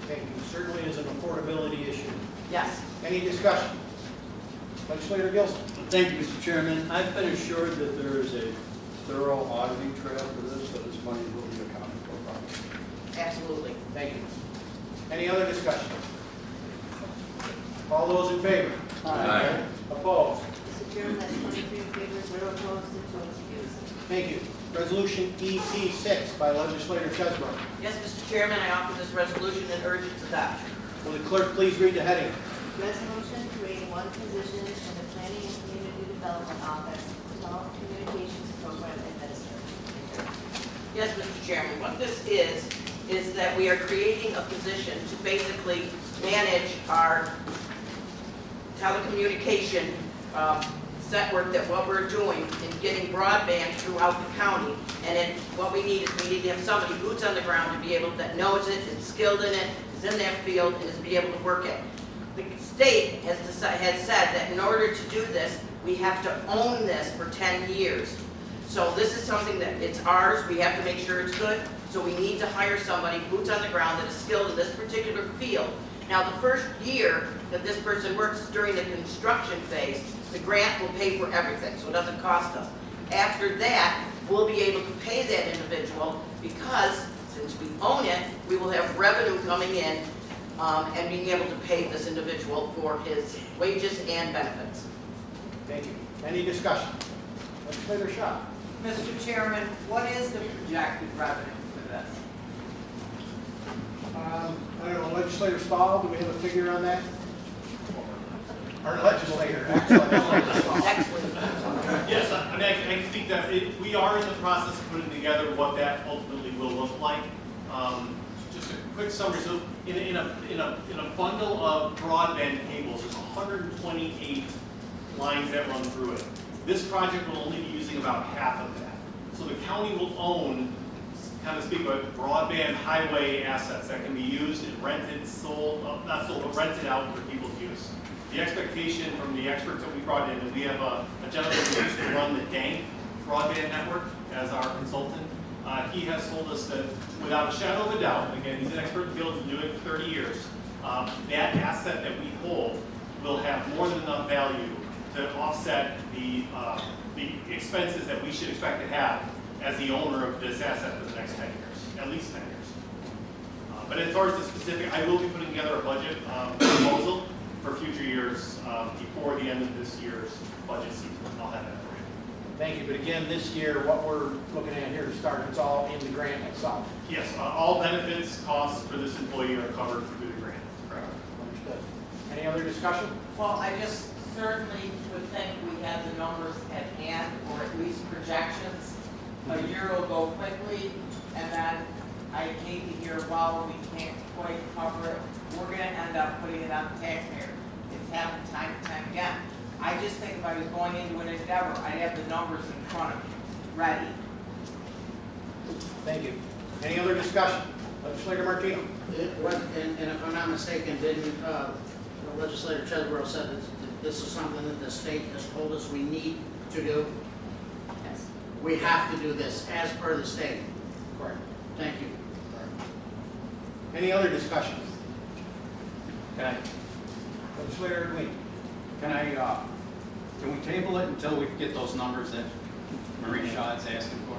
Thank you. Certainly is an affordability issue. Yes. Any discussion? Legislator Gilson. Thank you, Mr. Chairman. I've been assured that there is a thorough auditing trail for this, so this money will be accounted for properly. Absolutely. Thank you. Any other discussion? All those in favor? Aye. Opposed? Mr. Chairman, that's 23 in favor, 0 opposed, and 2 excused. Thank you. Resolution EP6 by legislator Jethro. Yes, Mr. Chairman, I offer this resolution and urge its adoption. Will the clerk please read the heading? Resolution creating one position in the Planning and Community Development Office, Telecommunications Program Administrator. Yes, Mr. Chairman, what this is that we are creating a position to basically manage our telecommunication network, that what we're doing in getting broadband throughout the county. And then what we need is we need to have somebody boots on the ground to be able, that knows it, is skilled in it, is in that field, and is be able to work it. The state has said that in order to do this, we have to own this for 10 years. So this is something that it's ours, we have to make sure it's good, so we need to hire somebody, boots on the ground, that is skilled in this particular field. Now, the first year that this person works during the construction phase, the grant will pay for everything, so it doesn't cost us. After that, we'll be able to pay that individual because since we own it, we will have revenue coming in and being able to pay this individual for his wages and benefits. Thank you. Any discussion? Legislator Shaw. Mr. Chairman, what is the projected revenue for this? I don't know, Legislator Stahl, do we have a figure on that? Or legislator, excellent. Yes, I mean, I can speak that we are in the process of putting together what that ultimately will look like. Just a quick summary. So in a bundle of broadband cables, there's 128 lines that run through it. This project will only be using about half of that. So the county will own, kind of speak about broadband highway assets that can be used and rented, sold, not sold, but rented out for people's use. The expectation from the experts that we brought in, and we have a gentleman who used to run the DANK broadband network as our consultant. He has told us that without a shadow of a doubt, again, he's an expert in the field, been doing it for 30 years, that asset that we hold will have more than enough value to offset the expenses that we should expect to have as the owner of this asset for the next 10 years, at least 10 years. But as far as the specific, I will be putting together a budget proposal for future years before the end of this year's budget season. I'll have that for you. Thank you, but again, this year, what we're looking at here to start, it's all in the grant itself. Yes, all benefits, costs for this employee are covered through the grant. Correct. Understood. Any other discussion? Well, I just certainly would think we had the numbers at hand, or at least projections, a year will go quickly, and then I hate to hear, well, we can't quite cover it. We're gonna end up putting it on the taxpayer. It's happened time and time again. I just think if I was going into an endeavor, I'd have the numbers in front of me, ready. Thank you. Any other discussion? Legislator Martino? It was, and if I'm not mistaken, didn't Legislator Chesborough said that this is something that the state has told us we need to do? Yes. We have to do this as per the state. Correct. Thank you. Any other discussion? Okay. Legislator Green? Can we table it until we get those numbers that Marie Shaw's asking for?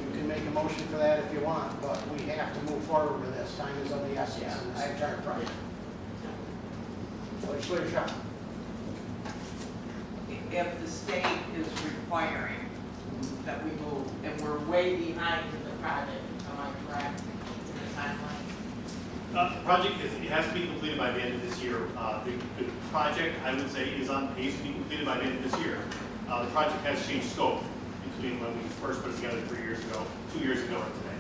You can make a motion for that if you want, but we have to move forward with this. Time is of the essence in this entire project. Legislator Shaw? If the state is requiring that we move, and we're way behind in the project, am I correct in the timeline? The project it has to be completed by the end of this year. The project, I would say, is on pace to be completed by the end of this year. The project has changed scope between when we first put it together 3 years ago, 2 years ago, and today.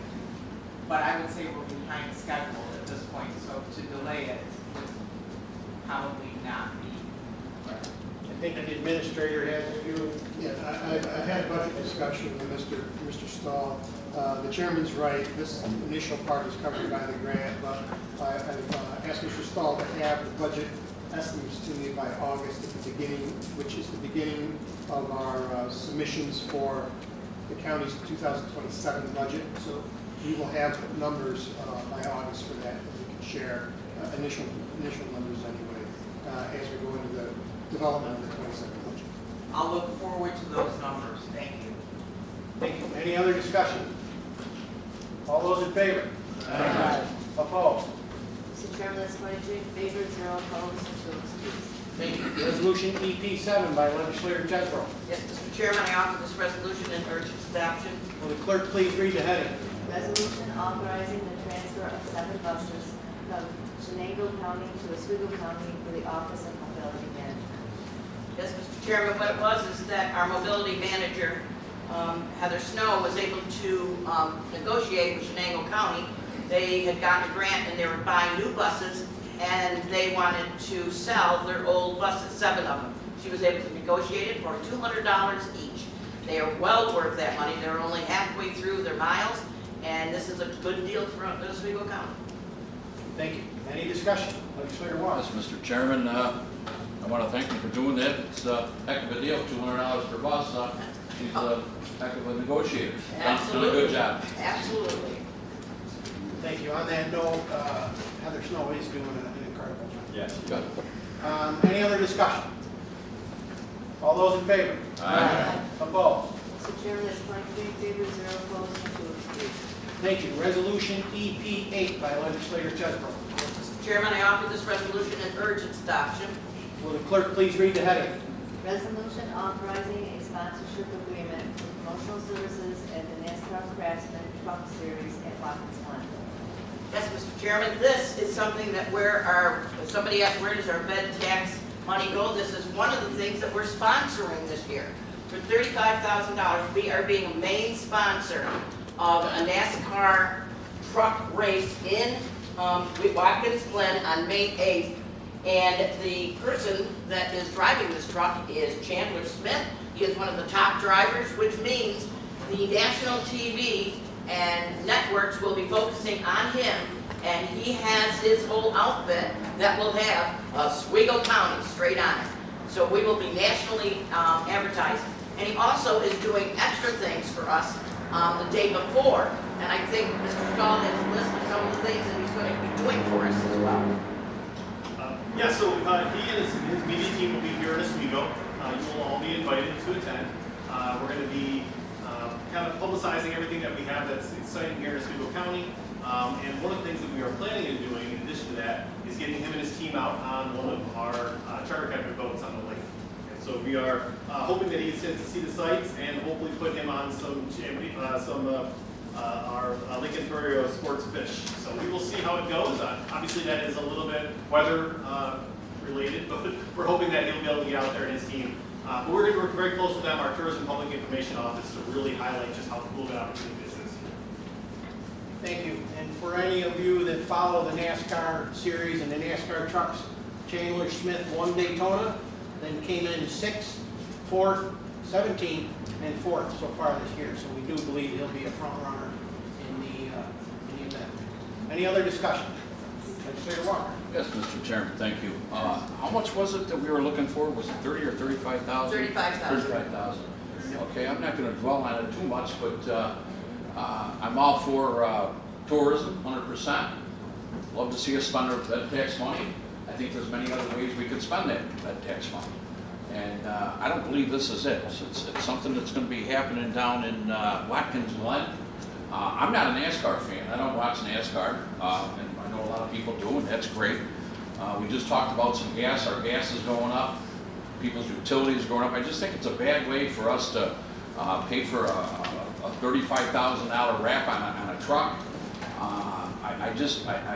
But I would say we're behind schedule at this point, so to delay it would probably not be. I think the administrator has a few. Yeah, I've had a budget discussion with Mr. Stahl. The chairman's right, this initial part is covered by the grant, but I've asked Mr. Stahl to have the budget estimates to me by August at the beginning, which is the beginning of our submissions for the county's 2027 budget. So we will have numbers by August for that we can share, initial numbers anyway, as we go into the development of the 27 budget. I'll look forward to those numbers. Thank you. Thank you. Any other discussion? All those in favor? Aye. Opposed? Mr. Chairman, that's 22 in favor, 0 opposed, 2 excused. Thank you. Resolution EP7 by Legislator Chesborough. Yes, Mr. Chairman, I offer this resolution and urge its adoption. Will the clerk please read the heading? Resolution authorizing the transfer of 7 buses from Shenango County to Oswego County for the Office of Mobility Management. Yes, Mr. Chairman, what it was is that our mobility manager, Heather Snow, was able to negotiate with Shenango County. They had gotten a grant and they were buying new buses, and they wanted to sell their old buses, 7 of them. She was able to negotiate it for $200 each. They are well worth that money. They're only halfway through their miles, and this is a good deal for Oswego County. Thank you. Any discussion? Legislator Wallace. Yes, Mr. Chairman, I want to thank you for doing that. It's a heck of a deal, $200 per bus. She's a heck of a negotiator. Done a good job. Absolutely. Thank you. On that note, Heather Snow is doing an incredible job. Yes. Good. Any other discussion? All those in favor? Aye. Opposed? Mr. Chairman, that's 23 in favor, 0 opposed, 2 excused. Thank you. Resolution EP8 by Legislator Chesborough. Mr. Chairman, I offer this resolution and urge its adoption. Will the clerk please read the heading? Resolution authorizing a sponsorship agreement for promotional services at the NASCAR Craftsman Truck Series at Watkins Glen. Yes, Mr. Chairman, this is something that if somebody asked where does our bed tax money go, this is one of the things that we're sponsoring this year. For $35,000, we are being a main sponsor of a NASCAR truck race in Watkins Glen on May 8th. And the person that is driving this truck is Chandler Smith. He is one of the top drivers, which means the national TV and networks will be focusing on him, and he has his whole outfit that will have Oswego County straight on it. So we will be nationally advertised. And he also is doing extra things for us the day before. And I think Mr. Stahl has listed some of the things that he's going to be doing for us as well. Yeah, so he and his media team will be here in Oswego. You will all be invited to attend. We're going to be kind of publicizing everything that we have that's exciting here in Oswego County. And one of the things that we are planning on doing, in addition to that, is getting him and his team out on one of our charter captain boats on the lake. And so we are hoping that he gets to see the sights and hopefully put him on our Lincoln Prairie sports fish. So we will see how it goes. Obviously, that is a little bit weather related, but we're hoping that he'll be able to get out there and his team. But we're going to work very close with them, our Tourism Public Information Office, to really highlight just how cool the opportunity this is. Thank you. And for any of you that follow the NASCAR series and the NASCAR trucks, Chandler Smith won Daytona, then came in 6th, 4th, 17th, and 4th so far this year. So we do believe he'll be a front runner in the event. Any other discussion? Legislator Walker. Yes, Mr. Chairman, thank you. How much was it that we were looking for? Was it 30 or 35,000? 35,000. 35,000. Okay, I'm not going to dwell on it too much, but I'm all for tourism, 100%. Love to see us spend our vet tax money. I think there's many other ways we could spend that vet tax money. And I don't believe this is it. It's something that's going to be happening down in Watkins Glen. I'm not a NASCAR fan. I don't watch NASCAR, and I know a lot of people do, and that's great. We just talked about some gas. Our gas is going up. People's utilities are going up. I just think it's a bad way for us to pay for a $35,000 wrap on a truck. I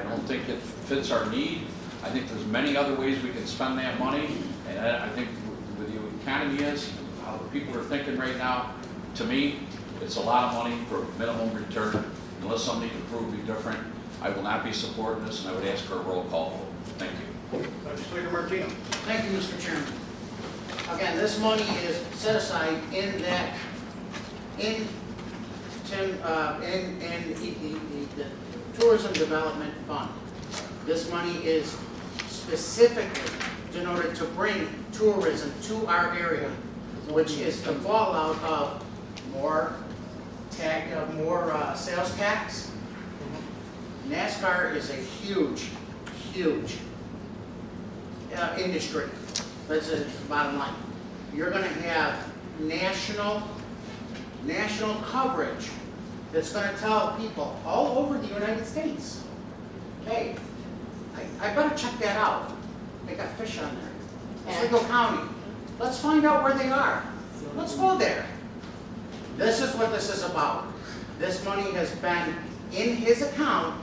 don't think it fits our need. I think there's many other ways we can spend that money, and I think with the economy is, how the people are thinking right now, to me, it's a lot of money for minimum return. Unless somebody can prove me different, I will not be supporting this, and I would ask for a roll call vote. Thank you. Legislator Martino. Thank you, Mr. Chairman. Again, this money is set aside in that, in the Tourism Development Fund. This money is specifically in order to bring tourism to our area, which is the fallout of more sales tax. NASCAR is a huge industry. That's the bottom line. You're going to have national coverage that's going to tell people all over the United States, hey, I better check that out. They got fish on there. Oswego County. Let's find out where they are. Let's go there. This is what this is about. This money has been in his account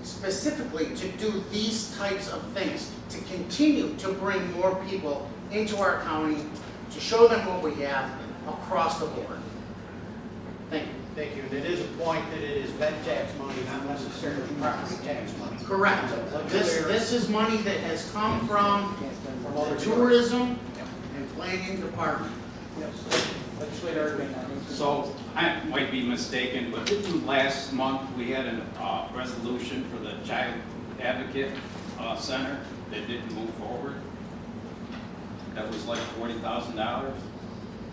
specifically to do these types of things, to continue to bring more people into our county, to show them what we have across the board. Thank you. Thank you. And it is a point that it is vet tax money, not necessarily property tax money. Correct. This is money that has come from the tourism and planning department. Yes. Legislator Irving. So I might be mistaken, but last month we had a resolution for the Child Advocate Center that didn't move forward. That was like $40,000.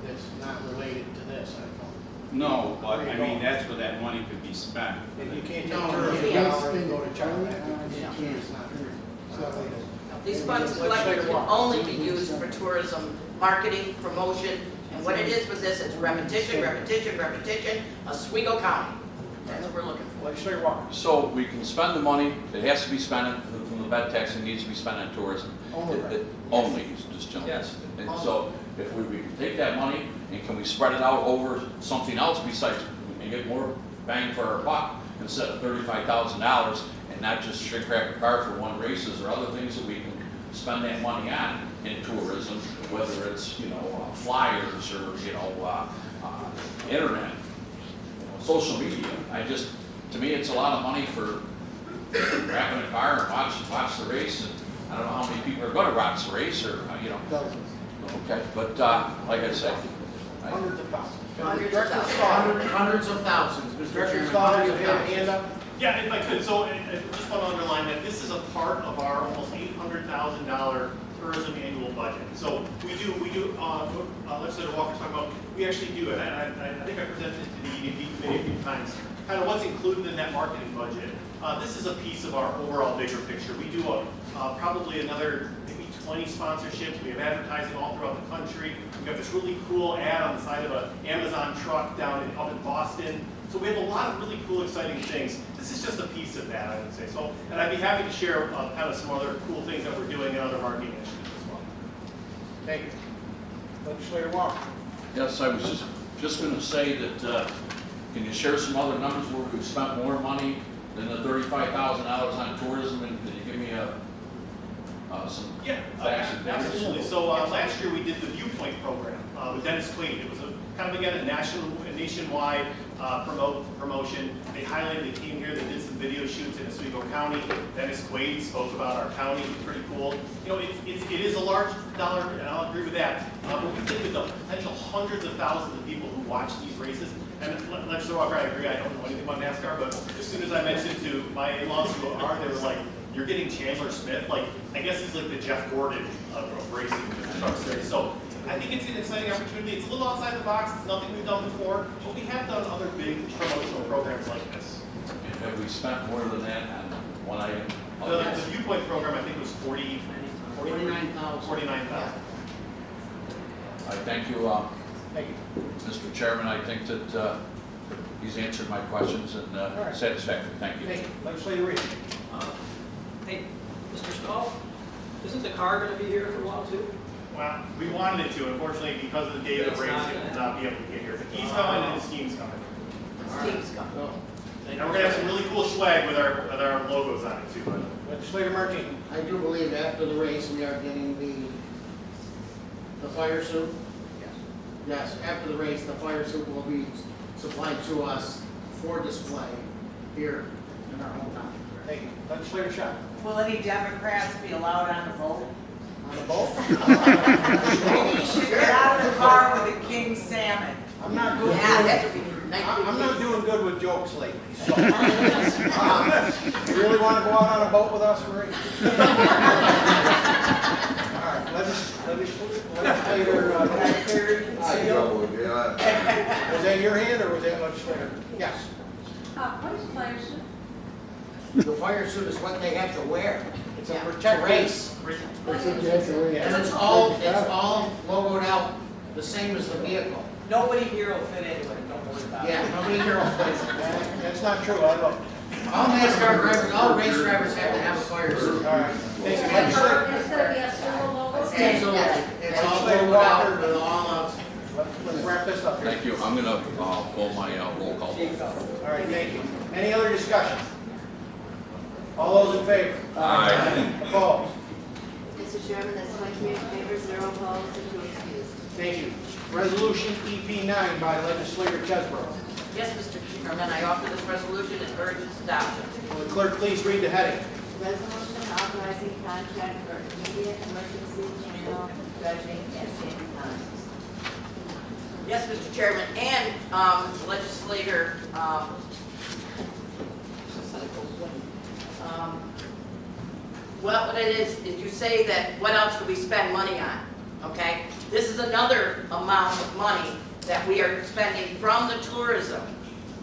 That's not related to this, I don't. No, but I mean, that's where that money could be spent. And you can't take No, tourism you dollars and go to child advocacy. It's not related. These funds collected can only be used for tourism, marketing, promotion, and what it is with this, it's repetition, Oswego County. That's what we're looking for. Legislator Walker. So we can spend the money, it has to be spent from the vet tax, it needs to be spent on tourism. Only, just gentlemen. Yes. And so if we can take that money and can we spread it out over something else besides, and get more bang for our buck instead of $35,000 and not just shrink wrap a car for one races or other things that we can spend that money on in tourism, whether it's, flyers or, internet, social media. To me, it's a lot of money for wrapping a car and watch the race. And I don't know how many people are going to watch the race or, Okay, but like I said, Hundreds of thousands. Hundreds of thousands, Mr. Director Chairman. Stahl, you have a hand up? Yeah, if I could, so I just want to underline that this is a part of our almost $800,000 tourism annual budget. So we do, Legislator Walker's talking about, we actually do it, and I think I presented it to the EDP committee a few times, kind of what's included in that marketing budget. This is a piece of our overall bigger picture. We do probably another maybe 20 sponsorships. We have advertising all throughout the country. We have this really cool ad on the side of an Amazon truck up in Boston. So we have a lot of really cool, exciting things. This is just a piece of that, I would say. So, and I'd be happy to share kind of some other cool things that we're doing in other marketing initiatives as well. Thank you. Legislator Walker. yes, I was just going to say that, can you share some other numbers where we've spent more money than the $35,000 on tourism, and can you give me some Yeah, facts and figures? absolutely. So last year we did the Viewpoint program with Dennis Quaid. It was kind of, again, a nationwide promotion. They highlighted, they came here, they did some video shoots in Oswego County. Dennis Quaid spoke about our county, it was pretty cool. You know, it is a large dollar, and I'll agree with that. But we think with the potential hundreds of thousands of people who watch these races, and Legislator Walker, I agree, I don't know anything about NASCAR, but as soon as I mentioned to my in-laws who are, they were like, you're getting Chandler Smith, like, I guess he's like the Jeff Gordon of racing, the truck series. So I think it's an exciting opportunity. It's a little outside the box. It's nothing we've done before, but we have done other big promotional programs like this. And have we spent more than that on one item? The Viewpoint program, I think, was 49,000. I thank you, Mr. Chairman. I think that he's answered my questions and satisfactory. Thank you. Thank you. Legislator Reed. Hey, Mr. Stahl, isn't the car going to be here for a while too? Well, we wanted it to. Unfortunately, because of the day of the race, it will not be able to get here. But he's coming and his team's coming. Steve's coming. And we're going to have some really cool swag with our logos on it, too. Legislator Martine. I do believe after the race, we are getting the fire suit. Yes, after the race, the fire suit will be supplied to us for display here in our hometown. Thank you. Legislator Shaw. Will any Democrats be allowed on the boat? On the boat? Maybe you should get out of the car with a king salmon. I'm not good. I'm not doing good with jokes lately. So. You really want to go out on a boat with us, Marie? All right. Legislator Perry. Was that your hand or was that legislator? Yes. What is fire suit? The fire suit is what they have to wear. It's a To protective race. And it's all logoed out the same as the vehicle. Nobody here will fit into it, don't worry about it. Yeah, nobody here will fit. That's not true. I look. All NASCAR drivers, all race drivers have to have a fire suit. All right. Thank you. It's going to be a single logo? Absolutely. It's all logoed out with all of. Let's wrap this up here. Thank you. I'm going to pull my roll call. All right, thank you. Any other discussion? All those in favor? Aye. Opposed? Mr. Chairman, that's 23 in favor, 0 opposed, and 2 excused. Thank you. Resolution EP9 by Legislator Chesbro. Yes, Mr. Chairman, I offer this resolution and urge its adoption. Will the clerk please read the heading? Resolution authorizing contract for immediate emergency channel dredging at Sandy Pond. Yes, Mr. Chairman, and legislator, well, what it is you say that what else do we spend money on, okay? This is another amount of money that we are spending from the tourism.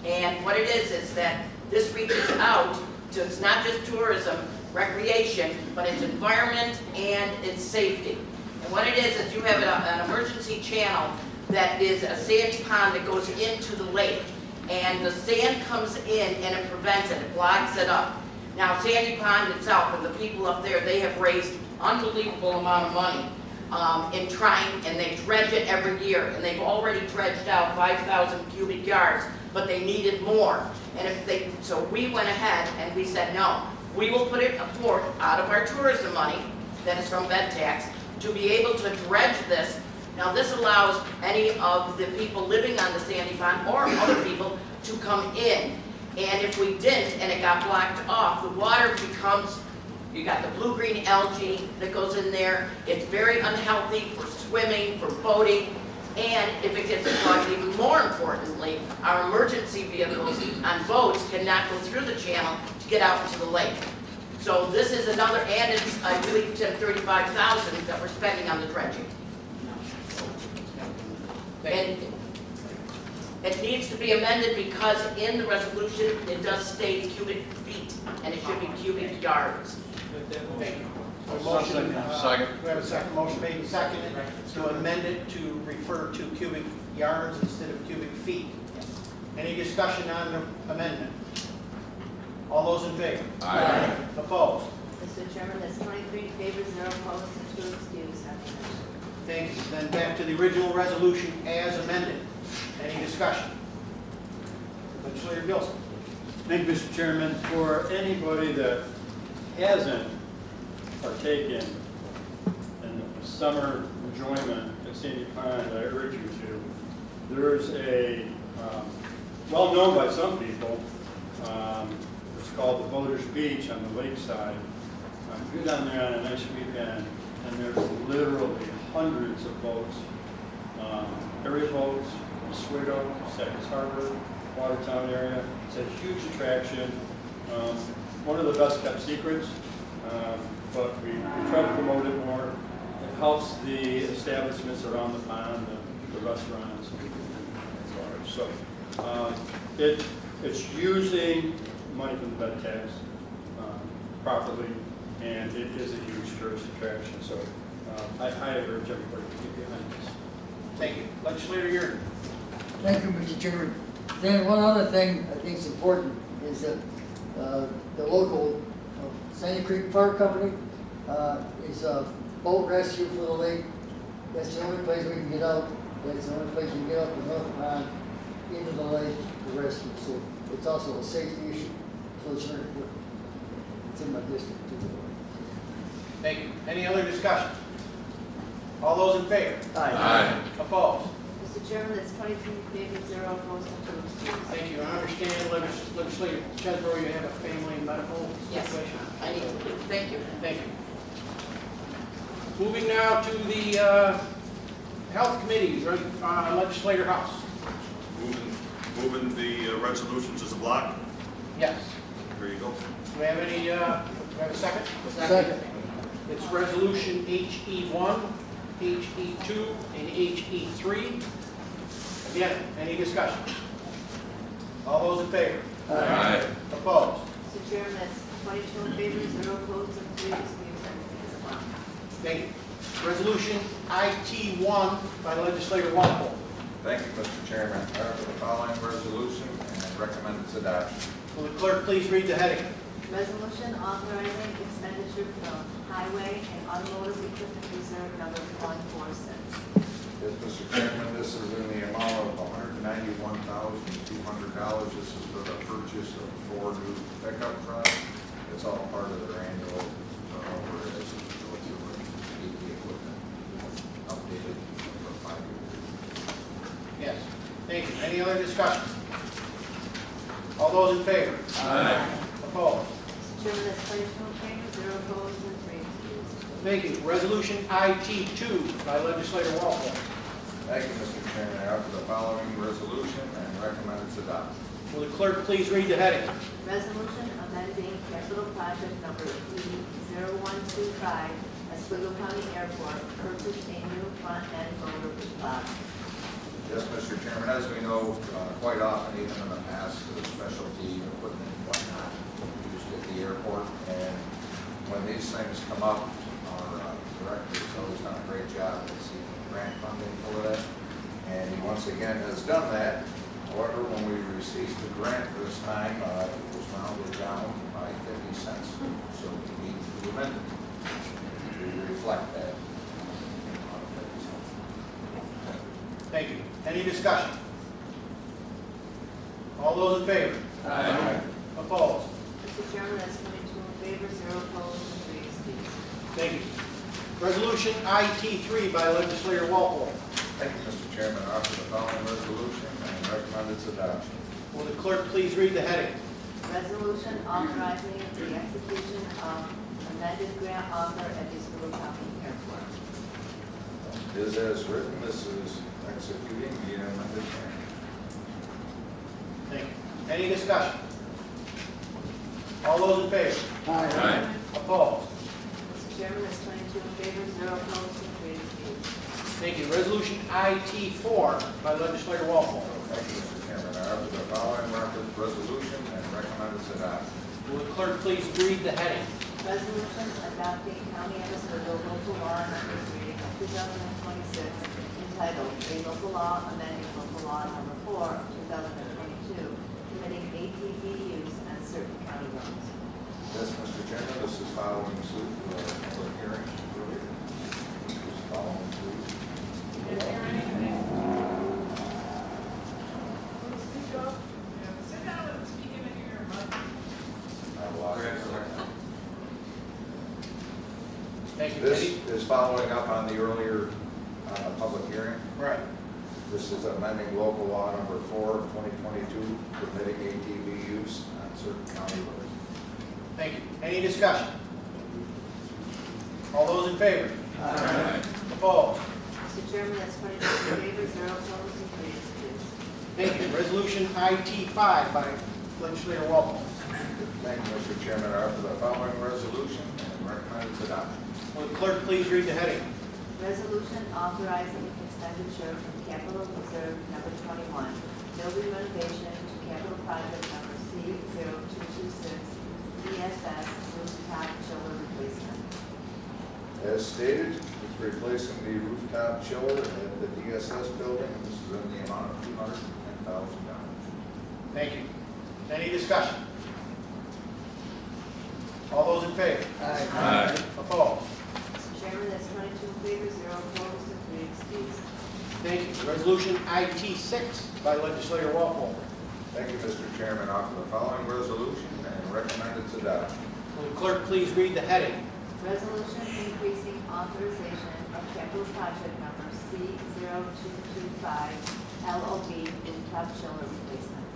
And what it is that this reaches out to, it's not just tourism, recreation, but it's environment and it's safety. And what it is you have an emergency channel that is a sandy pond that goes into the lake. And the sand comes in and it prevents it blocks it up. Now, Sandy Pond itself and the people up there, they have raised unbelievable amount of money in trying, and they dredge it every year. And they've already dredged out 5,000 cubic yards, but they needed more. And so we went ahead and we said, no, we will put it forth out of our tourism money that is from bed tax to be able to dredge this. Now, this allows any of the people living on the Sandy Pond or other people to come in. And if we didn't and it got blocked off, the water becomes, you got the blue-green algae that goes in there. It's very unhealthy for swimming, for boating, and if it gets plugged, even more importantly, our emergency vehicles on boats cannot go through the channel to get out into the lake. So this is another, and it's, I believe, $35,000 that we're spending on the dredging. And it needs to be amended because in the resolution, it does state cubic feet, and it should be cubic yards. Thank you. A motion, Second. we have a second motion made and seconded to amend it to refer to cubic yards instead of cubic feet. Any discussion on the amendment? All those in favor? Aye. Opposed? Mr. Chairman, that's 23 in favor, 0 opposed, and 2 excused. Thank you. Then back to the original resolution as amended. Any discussion? Legislator Gilson. Thank you, Mr. Chairman. For anybody that hasn't partaken summer enjoyment at Sandy Pond, I urge you to. There's a, well known by some people, it's called the Voters Beach on the lakeside. Go down there on a nice weekend, and there's literally hundreds of boats, area boats, Oswego, Sackus Harbor, Watertown area. It's a huge attraction. One of the best kept secrets, but we try to promote it more. It helps the establishments around the pond, the restaurants, and bars. So it's using money from the bed tax properly, and it is a huge tourist attraction. So I highly urge everybody to get behind this. Thank you. Legislator Yurden. Thank you, Mr. Chairman. Then one other thing I think is important is that the local Sandy Creek Park Company is a boat rescue for the lake. That's the only place we can get out. That's the only place you can get out the North Pond into the lake to rescue. So it's also a safety issue. So it's in my district too. Thank you. Any other discussion? All those in favor? Aye. Opposed? Mr. Chairman, that's 22 in favor, 0 opposed, and 2 abstentions. Thank you. I understand, Legislator Chesbro, you have a family and medical Yes, situation. I need to, thank you. Thank you. Moving now to the Health Committee, Legislator House. Moving the resolutions as a block. Yes. There you go. Do we have any, do we have a second? Second. It's Resolution HE1, HE2, and HE3. Again, any discussion? All those in favor? Aye. Opposed? Mr. Chairman, that's 22 in favor, 0 opposed, and 3 abstentions. Thank you. Resolution IT1 by Legislator Walpole. Thank you, Mr. Chairman. I offer the following resolution and recommend its adoption. Will the clerk please read the heading? Resolution authorizing expenditure from Highway and Automotive Equipment Reserve number 146. Yes, Mr. Chairman, this is in the amount of $191,200. This is for the purchase of 4 new pickup trucks. It's all part of their annual turnover as we go through and keep the equipment updated for 5 years. Yes. Thank you. Any other discussion? All those in favor? Aye. Opposed? Mr. Chairman, that's 22 in favor, 0 opposed, and 3 abstentions. Thank you. Resolution IT2 by Legislator Walpole. Thank you, Mr. Chairman. I offer the following resolution and recommend its adoption. Will the clerk please read the heading? Resolution amending capital project number E0125, Oswego County Airport, purchase a new front-end loader block. Yes, Mr. Chairman, as we know, quite often, even in the past, the specialty equipment and whatnot used at the airport. And when these things come up, our director's always done a great job at seeking grant funding for that. And he once again has done that. However, when we received the grant this time, it was rounded down by 50 cents. So we need to amend it to reflect that. Thank you. Any discussion? All those in favor? Aye. Opposed? Mr. Chairman, that's 22 in favor, 0 opposed, and 3 abstentions. Thank you. Resolution IT3 by Legislator Walpole. Thank you, Mr. Chairman. I offer the following resolution and recommend its adoption. Will the clerk please read the heading? Resolution authorizing the execution of amended grant offer at the Oswego County Airport. Is as written, this is executing the amended grant. Thank you. Any discussion? All those in favor? Aye. Opposed? Mr. Chairman, that's 22 in favor, 0 opposed, and 3 abstentions. Thank you. Resolution IT4 by Legislator Walpole. Thank you, Mr. Chairman. I offer the following resolution and recommend its adoption. Will the clerk please read the heading? Resolution adopting County of Oswego local law number 3 of 2026 entitled A Local Law Amending Local Law number 4 of 2022 permitting ATV use on certain county roads. Yes, Mr. Chairman, this is following suit of public hearing earlier. This is following suit. Is there anything? Speak up. Sit down and speak into your mic. I will ask. Thank you. This is following up on the earlier public hearing. Right. This is amending local law number 4 of 2022, permitting ATV use on certain county roads. Thank you. Any discussion? All those in favor? Aye. Opposed? Mr. Chairman, that's 22 in favor, 0 opposed, and 3 excused. Thank you. Resolution IT-5 by legislator Walpole. Thank you, Mr. Chairman. I offer the following resolution and recommend its adoption. Will the clerk please read the heading? Resolution authorizing expenditure from capital reserve number 21, building renovation to capital project number C0226, DSS rooftop chiller replacement. As stated, it's replacing the rooftop chiller at the DSS building. This is in the amount of $210,000. Thank you. Any discussion? All those in favor? Aye. Opposed? Mr. Chairman, that's 22 in favor, 0 opposed, and 3 excused. Thank you. Resolution IT-6 by legislator Walpole. Thank you, Mr. Chairman. I offer the following resolution and recommend its adoption. Will the clerk please read the heading? Resolution increasing authorization of capital project number C0225, LOB rooftop chiller replacement.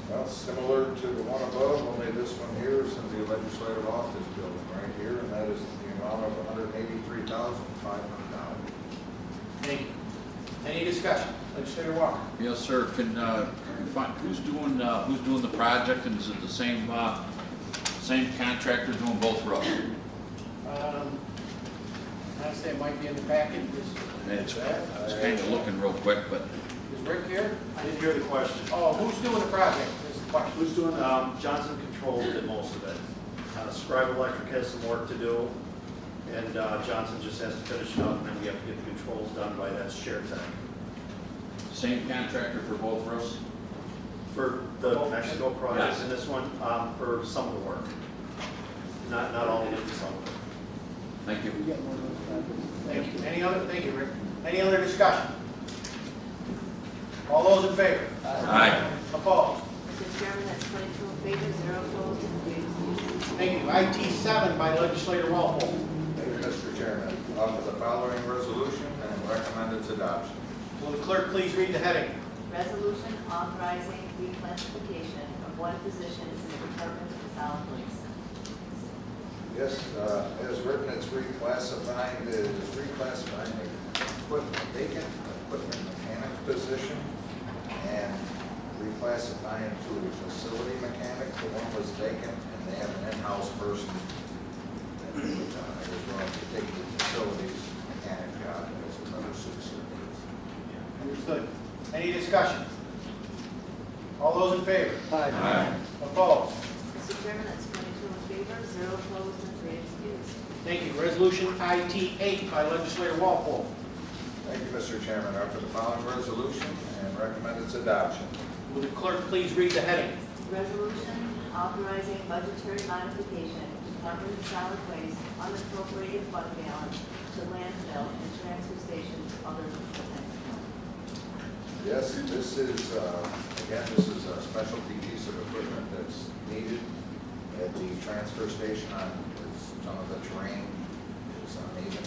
Well, similar to the one above, only this one here is in the legislative office building right here, and that is the amount of $183,500. Thank you. Any discussion? Legislator Walker. Yes, sir. Can you find who's doing the project, and is it the same contractor doing both roads? Honestly, it might be in the packet. It's kind of looking real quick, but Is Rick here? I didn't hear the question. Oh, who's doing the project? Is the question. Who's doing, Johnson Controls did most of it. Scribe Electric has some work to do, and Johnson just has to finish it up, and then we have to get the controls done by that shared tech. same contractor for both roads? For the Mexico project and this one, for some of the work. Not all of it, some of it. Thank you. Thank you. Thank you, Rick. Any other discussion? All those in favor? Aye. Opposed? Mr. Chairman, that's 22 in favor, 0 opposed, and 3 excused. Thank you. IT-7 by legislator Walpole. Thank you, Mr. Chairman. I offer the following resolution and recommend its adoption. Will the clerk please read the heading? Resolution authorizing reclassification of one position in the Department of Solid Waste. Yes, as written, it's reclassifying the vacant equipment mechanic position and reclassifying to a facility mechanic. The one was vacant, and they have an in-house person that is going to take the facilities mechanic job as another subservience. Understood. Any discussion? All those in favor? Aye. Opposed? Mr. Chairman, that's 22 in favor, 0 opposed, and 3 excused. Thank you. Resolution IT-8 by legislator Walpole. Thank you, Mr. Chairman. I offer the following resolution and recommend its adoption. Will the clerk please read the heading? Resolution authorizing budgetary modification of Department of Solid Waste unappropriated fund balance to landfill and transfer stations other than Pennsylvania. Yes, this is, again, this is a specialty piece of equipment that's needed at the transfer station on some of the terrain is uneven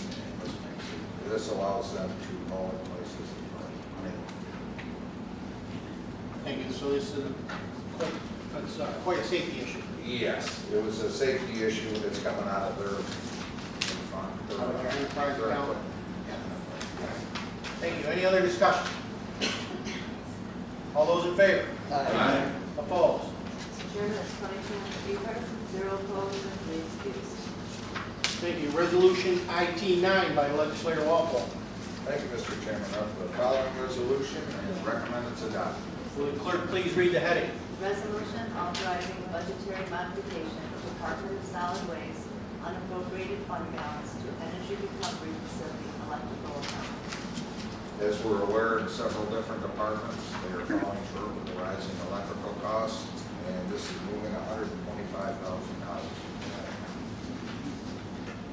and this allows them to mow in places. Thank you. So this is quite a safety issue. Yes, it was a safety issue that's coming out of their fund. Enterprise account. Thank you. Any other discussion? All those in favor? Aye. Opposed? Mr. Chairman, that's 22 in favor, 0 opposed, and 3 excused. Thank you. Resolution IT-9 by legislator Walpole. Thank you, Mr. Chairman. I offer the following resolution and recommend its adoption. Will the clerk please read the heading? Resolution authorizing budgetary modification of Department of Solid Waste unappropriated fund balance to Energy Recovery Facility electrical account. As we're aware, in several different departments, they are falling short with the rising electrical costs, and this is moving $125,000.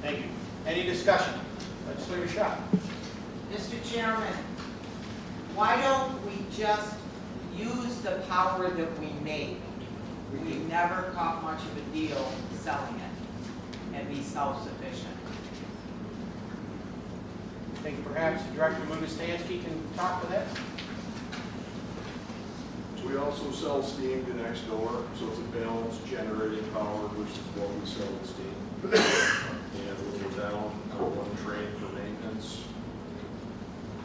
Thank you. Any discussion? Legislator Shaw. Mr. Chairman, why don't we just use the power that we make? We never caught much of a deal selling it and be self-sufficient. think perhaps Director Mugastansky can talk to that. We also sell steam to next door, so it's a balanced generating power versus what we sell with steam. And when we're down on one train for maintenance,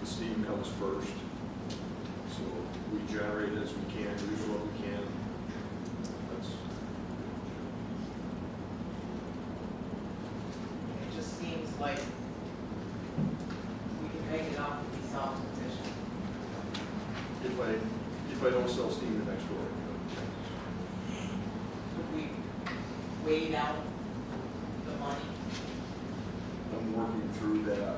the steam comes first. So we generate as we can, use what we can. It just seems like we can make it up and be self-sufficient. If I don't sell steam to next door. Could we wait out the money? I'm working through that.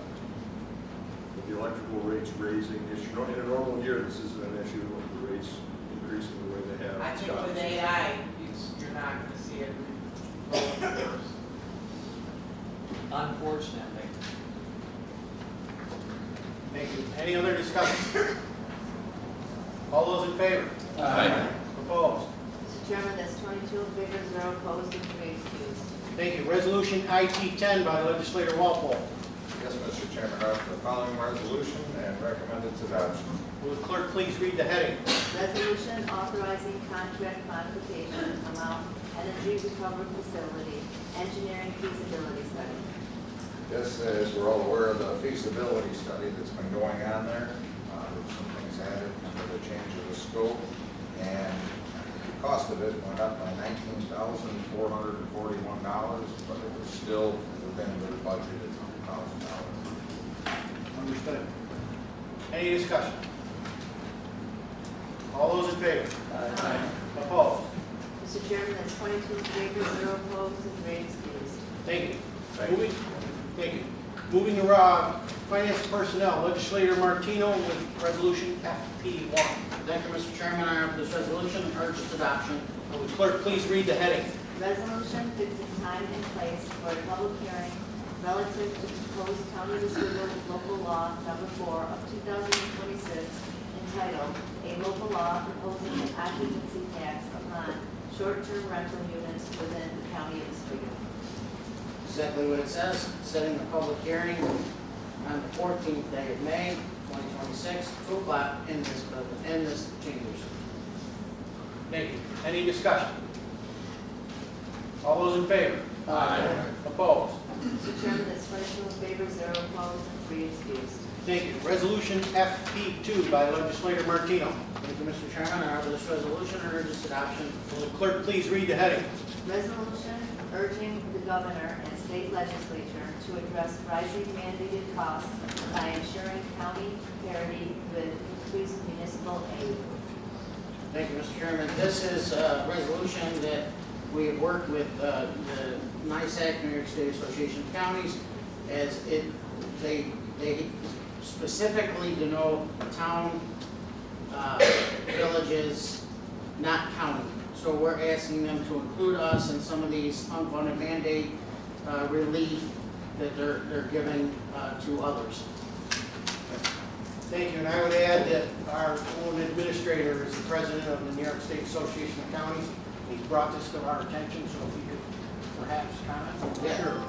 With the electrical rates raising issue, in a normal year, this isn't an issue with the rates increasing the way they have. I think with AI, you're not gonna see it go in reverse. Unfortunately. Thank you. Any other discussion? All those in favor? Aye. Opposed? Mr. Chairman, that's 22 in favor, 0 opposed, and 3 excused. Thank you. Resolution IT 10 by Legislator Walpole. Yes, Mr. Chairman, I offer the following resolution and recommend its adoption. Will the clerk please read the heading? Resolution authorizing contract modification amount energy recovery facility engineering feasibility study. This is, we're all aware of the feasibility study that's been going on there. Some things added under the change of the scope, and the cost of it went up by $19,441, but it was still within the budgeted $1,000. Understood. Any discussion? All those in favor? Aye. Opposed? Mr. Chairman, that's 22 in favor, 0 opposed, and 3 excused. Thank you. Thank you. Thank you. Moving to Finance Personnel, Legislator Martino with Resolution FP1. Thank you, Mr. Chairman. I offer this resolution and urge its adoption. Will the clerk please read the heading? Resolution fixing time and place for a public hearing relative to proposed County of Oswego local law number 4 of 2026 entitled, "A Local Law Proposing an Occupancy Tax Upon Short-Term Rental Units Within the County of Oswego." Exactly what it says, setting the public hearing on the 14th day of May, 2026, 2 o'clock in this building, in this chambers. Thank you. Any discussion? All those in favor? Aye. Opposed? Mr. Chairman, that's 22 in favor, 0 opposed, and 3 excused. Thank you. Resolution FP2 by Legislator Martino. Thank you, Mr. Chairman. I offer this resolution and urge its adoption. Will the clerk please read the heading? Resolution urging the governor and state legislature to address rising mandated costs by ensuring county parity with increased municipal aid. Thank you, Mr. Chairman. This is a resolution that we have worked with the NISAC, New York State Association of Counties, as they specifically denote town, villages, not county. So we're asking them to include us in some of these unfunded mandate relief that they're giving to others. Thank you. And I would add that our own administrator is the president of the New York State Association of Counties. He's brought this to our attention, so if you could perhaps comment. Yeah. Sure.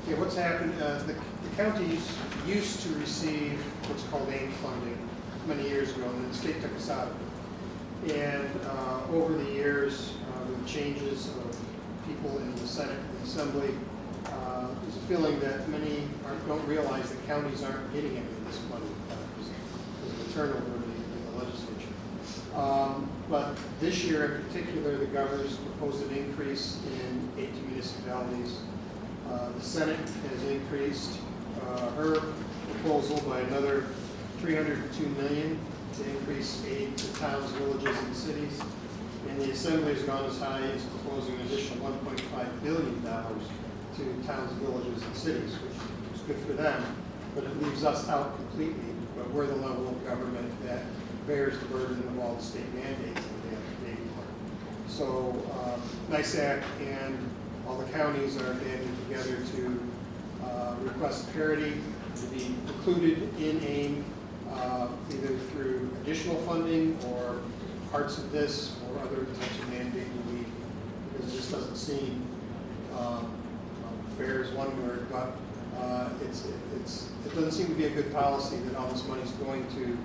Yeah, what's happened, the counties used to receive what's called AIM funding many years ago, and then the state took us out of it. And over the years, with changes of people in the Senate and the Assembly, there's a feeling that many don't realize that counties aren't getting any of this money because of the turnover in the legislature. But this year in particular, the governor's proposed an increase in aid to municipalities. The Senate has increased her proposal by another $302 million to increase aid to towns, villages, and cities. And the Assembly has gone as high as proposing an additional $1.5 billion to towns, villages, and cities, which is good for them, but it leaves us out completely. But we're the level of government that bears the burden of all the state mandates that they have to pay for. So NISAC and all the counties are banding together to request parity to be included in AIM, either through additional funding or parts of this or other types of mandate relief, because it just doesn't seem fair as one where it got it doesn't seem to be a good policy that all this money is going to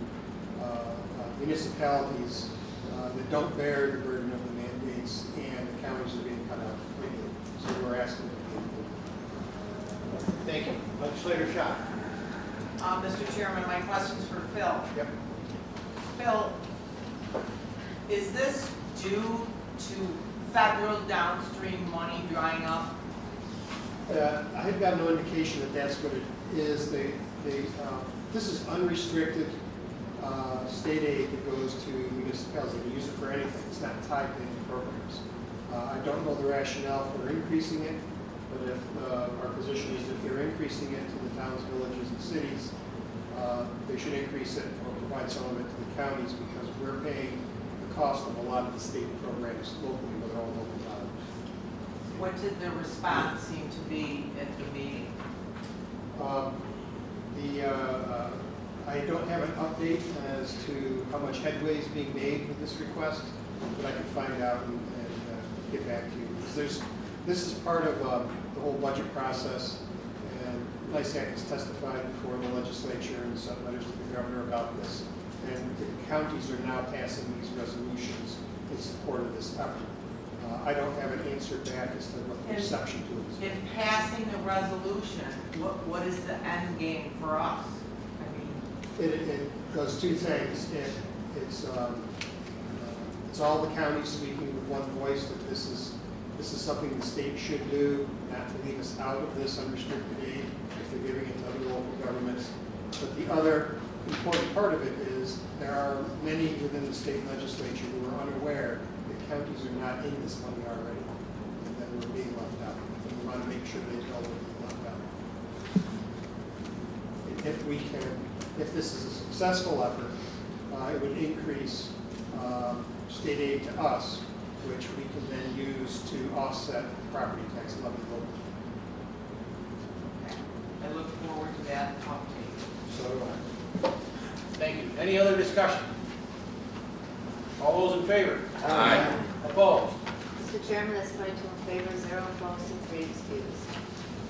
municipalities that don't bear the burden of the mandates, and the counties are being cut out completely. So we're asking to be included. Thank you. Legislator Shaw. Mr. Chairman, my question's for Phil. Yep. Phil, is this due to federal downstream money drying up? I have got no indication that that's what it is. This is unrestricted state aid that goes to municipalities. They can use it for anything. It's not tied to any programs. I don't know the rationale for increasing it, but if our position is if they're increasing it to the towns, villages, and cities, they should increase it or provide some of it to the counties, because we're paying the cost of a lot of the state programs locally with our own local dollars. What did the response seem to be at the meeting? I don't have an update as to how much headway is being made with this request, but I can find out and get back to you. Because this is part of the whole budget process, and NISAC has testified before the legislature and sent letters to the governor about this, and the counties are now passing these resolutions in support of this effort. I don't have an answer back as to what the reception to it is. In passing the resolution, what is the end game for us? It does two things. It's all the counties speaking with one voice that this is something the state should do, not to leave us out of this unrestricted aid if they're giving it to other local governments. But the other important part of it is there are many within the state legislature who are unaware that counties are not in this money already, and that we're being left out. And we want to make sure they know we're being left out. If this is a successful effort, it would increase state aid to us, which we can then use to offset property tax levy locally. I look forward to that update. So do I. Thank you. Any other discussion? All those in favor? Aye. Opposed? Mr. Chairman, that's 22 in favor, 0 opposed, and 3 excused.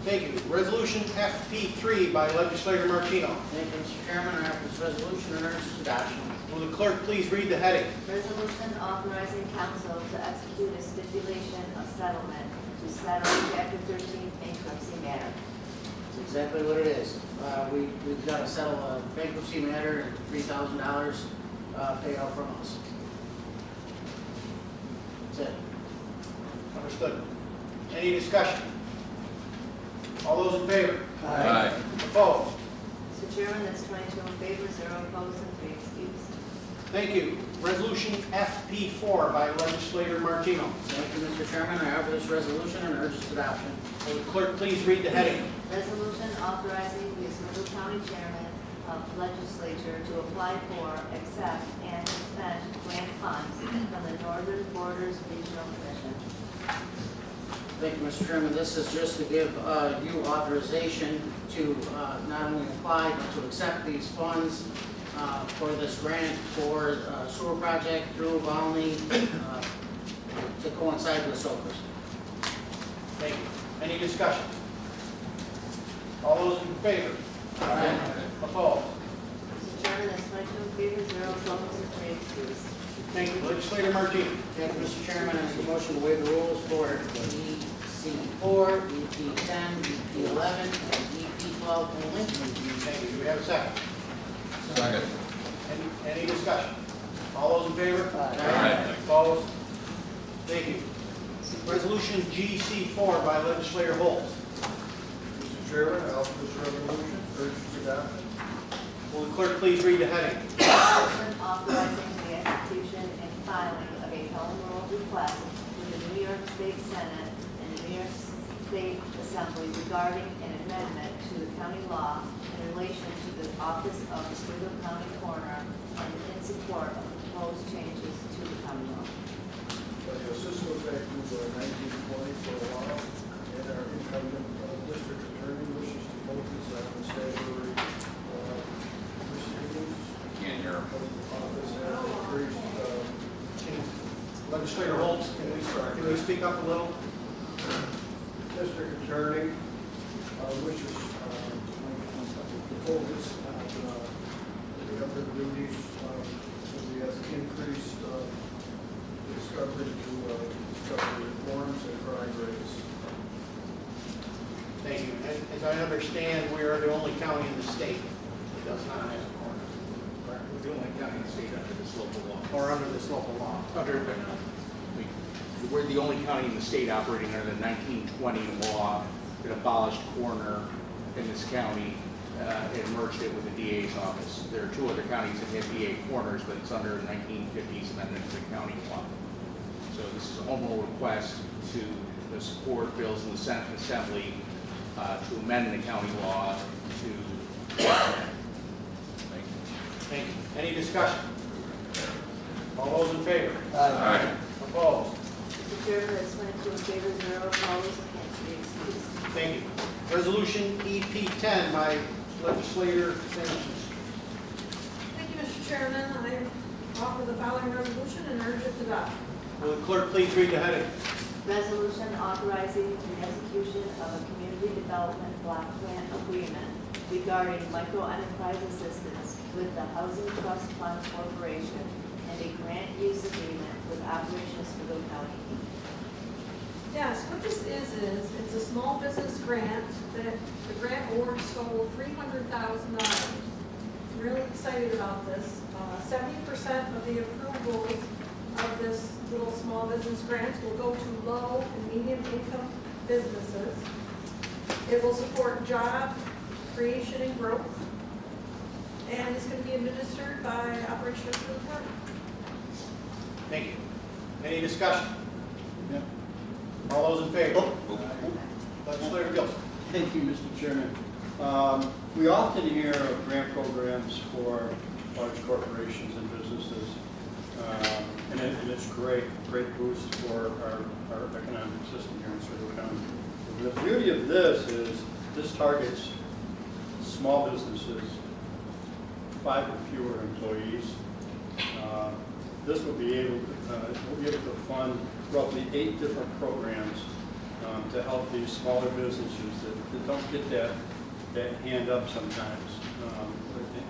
Thank you. Resolution FP3 by Legislator Martino. Thank you, Mr. Chairman. I have this resolution and urge its adoption. Will the clerk please read the heading? Resolution authorizing council to execute a stipulation of settlement to settle Chapter 13 bankruptcy matter. That's exactly what it is. We've got to settle a bankruptcy matter and $3,000 payout from us. That's it. Understood. Any discussion? All those in favor? Aye. Opposed? Mr. Chairman, that's 22 in favor, 0 opposed, and 3 excused. Thank you. Resolution FP4 by Legislator Martino. Thank you, Mr. Chairman. I offer this resolution and urge its adoption. Will the clerk please read the heading? Resolution authorizing the Oswego County Chairman of Legislature to apply for, accept, and expend grant funds from the Northern Borders Regional Commission. Thank you, Mr. Chairman. This is just to give you authorization to not only apply, but to accept these funds for this grant for sewer project through Volney to coincide with Soakers. Thank you. Any discussion? All those in favor? Aye. Opposed? Mr. Chairman, that's 22 in favor, 0 opposed, and 3 excused. Thank you. Legislator Martino. Thank you, Mr. Chairman. I make a motion to waive the rules for EC4, EP10, EP11, and EP12 only. Thank you. Do we have a second? Second. Any discussion? All those in favor? Aye. Opposed? Thank you. Resolution GC4 by Legislator Holtz. Mr. Chairman, I offer this resolution, urge its adoption. Will the clerk please read the heading? Resolution authorizing the execution and filing of a home rule request with the New York State Senate and the New York State Assembly regarding an amendment to the county law in relation to the office of Oswego County Coroner and in support of proposed changes to the county law. This goes back to 1920 for a while, and our incumbent district attorney wishes to focus on the statutory proceedings. Can't hear him. Office has increased. Legislator Holtz, can we speak up a little? District attorney wishes focus on the other duties, as he has increased discovery reforms and crime rates. Thank you. As I understand, we are the only county in the state that does not have a coroner. Correct? We're the only county in the state under this local law. Or under this local law. We're the only county in the state operating under the 1920 law that abolished coroner in this county and merged it with the DA's office. There are two other counties that have DA coroners, but it's under 1950s amendment to the county law. So this is a home rule request to support bills in the Senate and Assembly to amend the county law to. Thank you. Any discussion? All those in favor? Aye. Opposed? Mr. Chairman, that's 22 in favor, 0 opposed, and can't be excused. Thank you. Resolution EP 10 by legislator Sampson. Thank you, Mr. Chairman. I offer the following resolution and urge its adoption. Will the clerk please read the heading? Resolution authorizing the execution of a community development block grant agreement regarding micro-enterprise assistance with the Housing Trust Fund Corporation and a grant use agreement with Operation Oswego County. Yes, what this is it's a small business grant that the grant award totaled $300,000. I'm really excited about this. 70% of the approvals of this little small business grant will go to low and medium income businesses. It will support job creation and growth. And it's going to be administered by Operation Oswego County. Thank you. Any discussion? All those in favor? Legislator Gilson. Thank you, Mr. Chairman. We often hear of grant programs for large corporations and businesses, and it's great boost for our economic system here in Oswego County. The beauty of this is this targets small businesses, 5 or fewer employees. This will be able to fund roughly 8 different programs to help these smaller businesses that don't get that hand up sometimes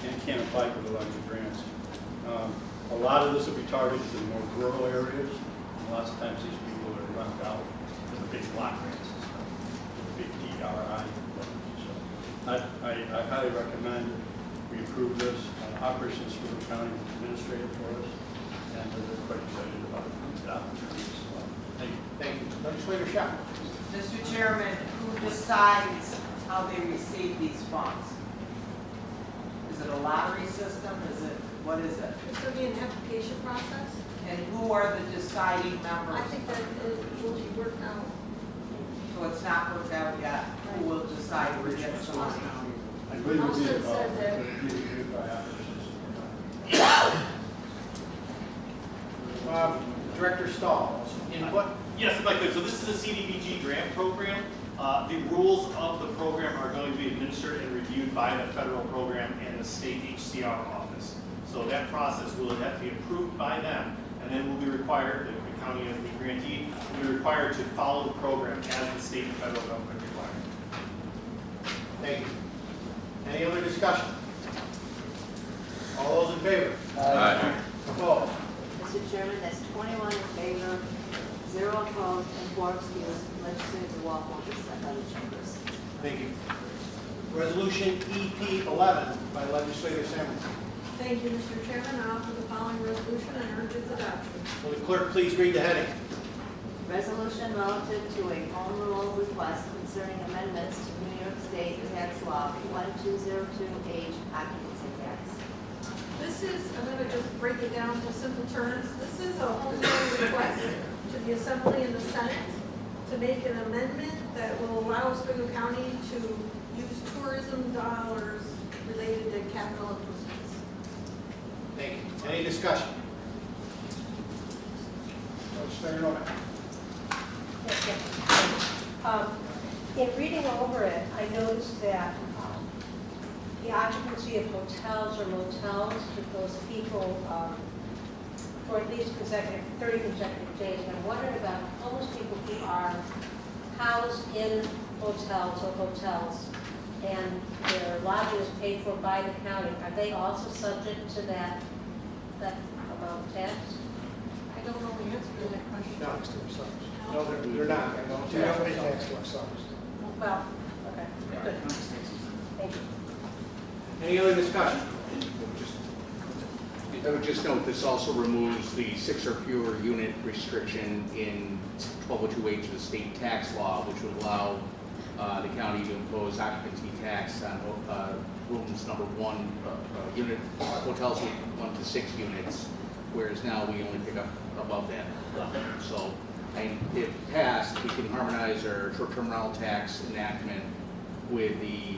and can't apply for the larger grants. A lot of this will be targeted to more rural areas. And lots of times these people are run out with the big block grants and stuff, with the big DRI. So I highly recommend we approve this. Operation Oswego County administrator for us, and they're quite excited about the opportunities. Thank you. Thank you. Legislator Shaw. Mr. Chairman, who decides how they receive these funds? Is it a lottery system? What is it? It's going to be an application process. And who are the deciding members? I think that it will be worked out. So it's not worked out yet. Who will decide who gets the money? I believe Also it said that- reviewed by Operations. Director Stahl, input? Yes, if I could. So this is a CDBG grant program. The rules of the program are going to be administered and reviewed by the federal program and the state HCR office. So that process will have to be approved by them, and then we'll be required, the county as the grantee, will be required to follow the program as the state and federal government require. Thank you. Any other discussion? All those in favor? Aye. Opposed? Mr. Chairman, that's 21 in favor, 0 opposed, and 4 excused. Legislator Walpole is sent by the chambers. Thank you. Resolution EP 11 by legislator Samuelson. Thank you, Mr. Chairman. I offer the following resolution and urge its adoption. Will the clerk please read the heading? Resolution relative to a home rule request concerning amendments to New York State Tax Law 1202 age occupancy tax. This is, I'm going to just break it down to simple terms. This is a home rule request to the Assembly and the Senate to make an amendment that will allow Oswego County to use tourism dollars related to capital improvements. Thank you. Any discussion? Legislator Novak. In reading over it, I noticed that the occupancy of hotels or motels to those people for at least 30 consecutive days. And I'm wondering about homeless people who are housed in hotels or hotels and their lodging is paid for by the county, are they also subject to that amount of tax? I don't know the answer to that question. No, they're not. I don't You don't pay tax to ourselves. Well, okay, good. Thank you. Any other discussion? I would just note, this also removes the 6 or fewer unit restriction in 1202H of the state tax law, which would allow the county to impose occupancy tax on rooms number 1, unit, hotels with 1 to 6 units, whereas now we only pick up above that. So, if passed, we can harmonize our short-term rental tax enactment with the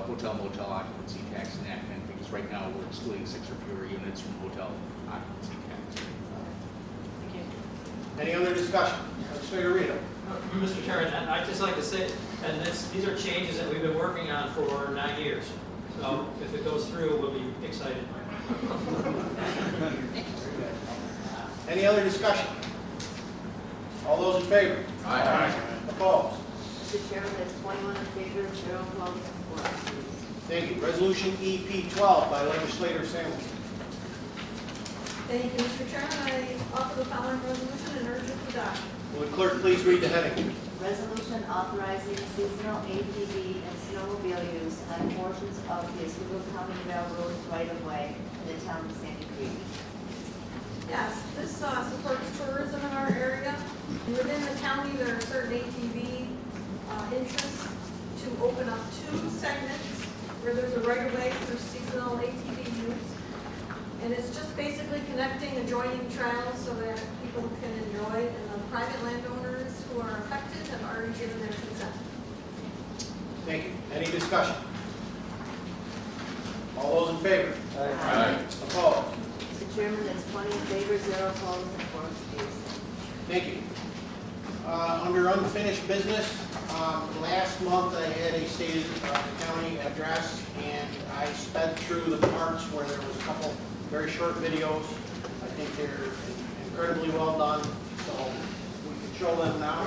hotel motel occupancy tax enactment, because right now we're excluding 6 or fewer units from hotel occupancy tax. Any other discussion? Legislator Rito. Mr. Chairman, I'd just like to say, and these are changes that we've been working on for 9 years. So if it goes through, we'll be excited. Any other discussion? All those in favor? Aye. Opposed? Mr. Chairman, that's 21 in favor, 0 opposed, and 4 abstentions. Thank you. Resolution EP 12 by Legislator Samuelson. Thank you, Mr. Chairman. I offer the following resolution and urge its adoption. Will the clerk please read the heading? Resolution authorizing seasonal ATV and snowmobile use on portions of the Oswego County Railroad right-of-way in the town of Sandy Creek. Yes, this supports tourism in our area. Within the county, there are certain ATV interests to open up 2 segments where there's a right-of-way for seasonal ATV use. And it's just basically connecting adjoining trails so that people can enjoy, and the private landowners who are affected have already given their consent. Thank you. Any discussion? All those in favor? Aye. Opposed? Mr. Chairman, that's 20 in favor, 0 opposed, and 4 abstentions. Thank you. Under unfinished business, last month I had a State of the County address, and I sped through the parts where there was a couple very short videos. I think they're incredibly well done, so we can show them now.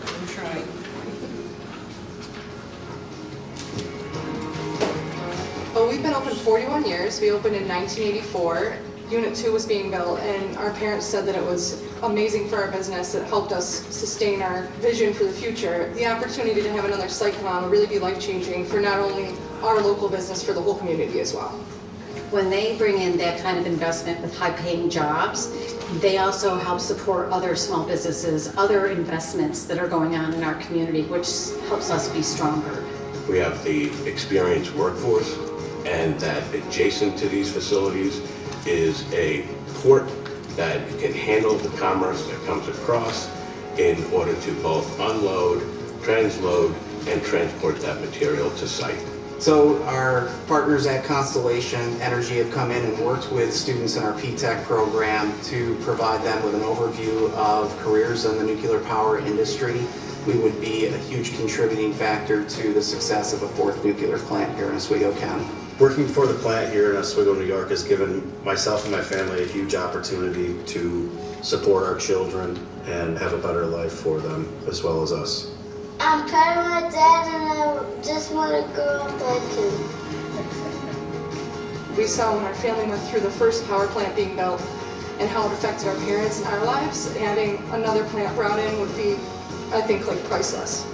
I'm trying. Well, we've been open 41 years. We opened in 1984. Unit 2 was being built, and our parents said that it was amazing for our business. It helped us sustain our vision for the future. The opportunity to have another site come on will really be life-changing for not only our local business, for the whole community as well. When they bring in that kind of investment with high-paying jobs, they also help support other small businesses, other investments that are going on in our community, which helps us be stronger. We have the experienced workforce, and that adjacent to these facilities is a port that can handle the commerce that comes across in order to both unload, transload, and transport that material to site. So our partners at Constellation Energy have come in and worked with students in our P-TECH program to provide them with an overview of careers in the nuclear power industry. We would be a huge contributing factor to the success of a 4th nuclear plant here in Oswego County. Working for the plant here in Oswego, New York has given myself and my family a huge opportunity to support our children and have a better life for them as well as us. I'm kind of my dad and I just want to grow up like him. We saw when our family went through the first power plant being built and how it affected our parents and our lives. Having another plant brought in would be, I think, like priceless.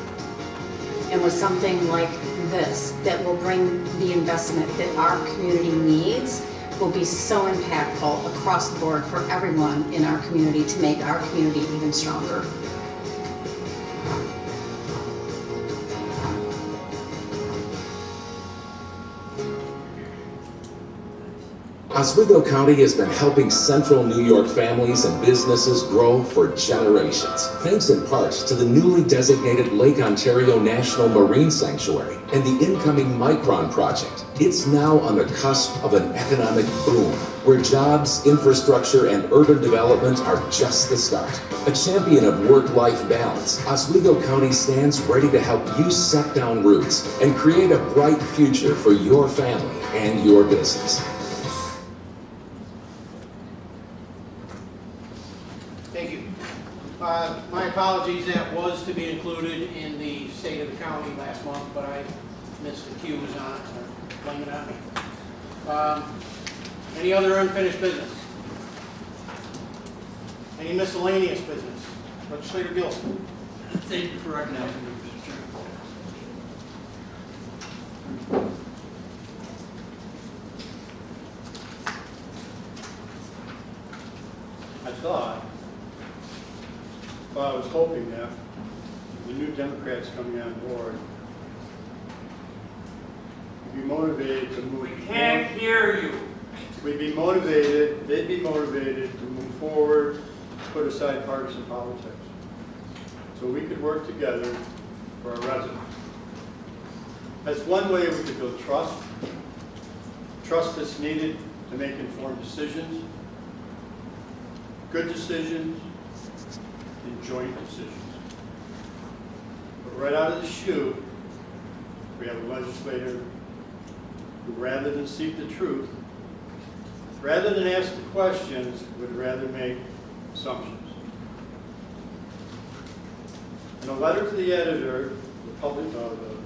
And with something like this that will bring the investment that our community needs, will be so impactful across the board for everyone in our community to make our community even stronger. Oswego County has been helping central New York families and businesses grow for generations, thanks in part to the newly designated Lake Ontario National Marine Sanctuary and the incoming Micron project. It's now on the cusp of an economic boom, where jobs, infrastructure, and urban development are just the start. A champion of work-life balance, Oswego County stands ready to help you set down roots and create a bright future for your family and your business. Thank you. My apologies, that was to be included in the State of the County last month, but I missed the cues on it, so blame it on me. Any other unfinished business? Any miscellaneous business? Legislator Gilson. Thank you for recognizing me, Mr. Chairman. I was hoping that the new Democrats coming on board would be motivated to move. We can't hear you. They'd be motivated to move forward, put aside partisan politics, so we could work together for our residents. That's one way we could build trust that's needed to make informed decisions, good decisions, and joint decisions. But right out of the chute, we have a legislator who, rather than seek the truth, rather than ask the questions, would rather make assumptions. In a letter to the editor of the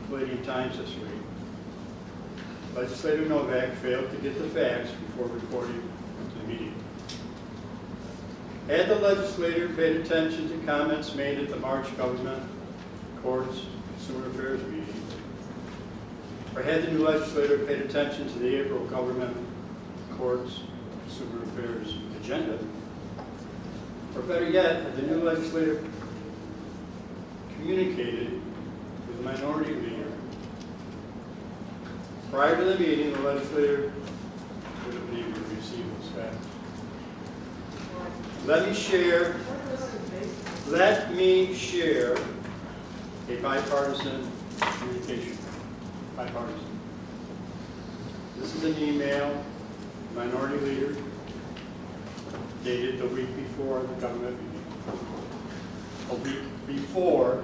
Palladium Times this week, Legislator Novak failed to get the facts before reporting to the media. Had the legislator paid attention to comments made at the March Government, Courts, Consumer Affairs meeting, or had the new legislator paid attention to the April Government, Courts, Consumer Affairs agenda, or better yet, had the new legislator communicated with the minority leader prior to the meeting, the legislator would have been able to receive those facts. Let me share a bipartisan communication. Bipartisan. This is an email, minority leader, dated the week before the government meeting. A week before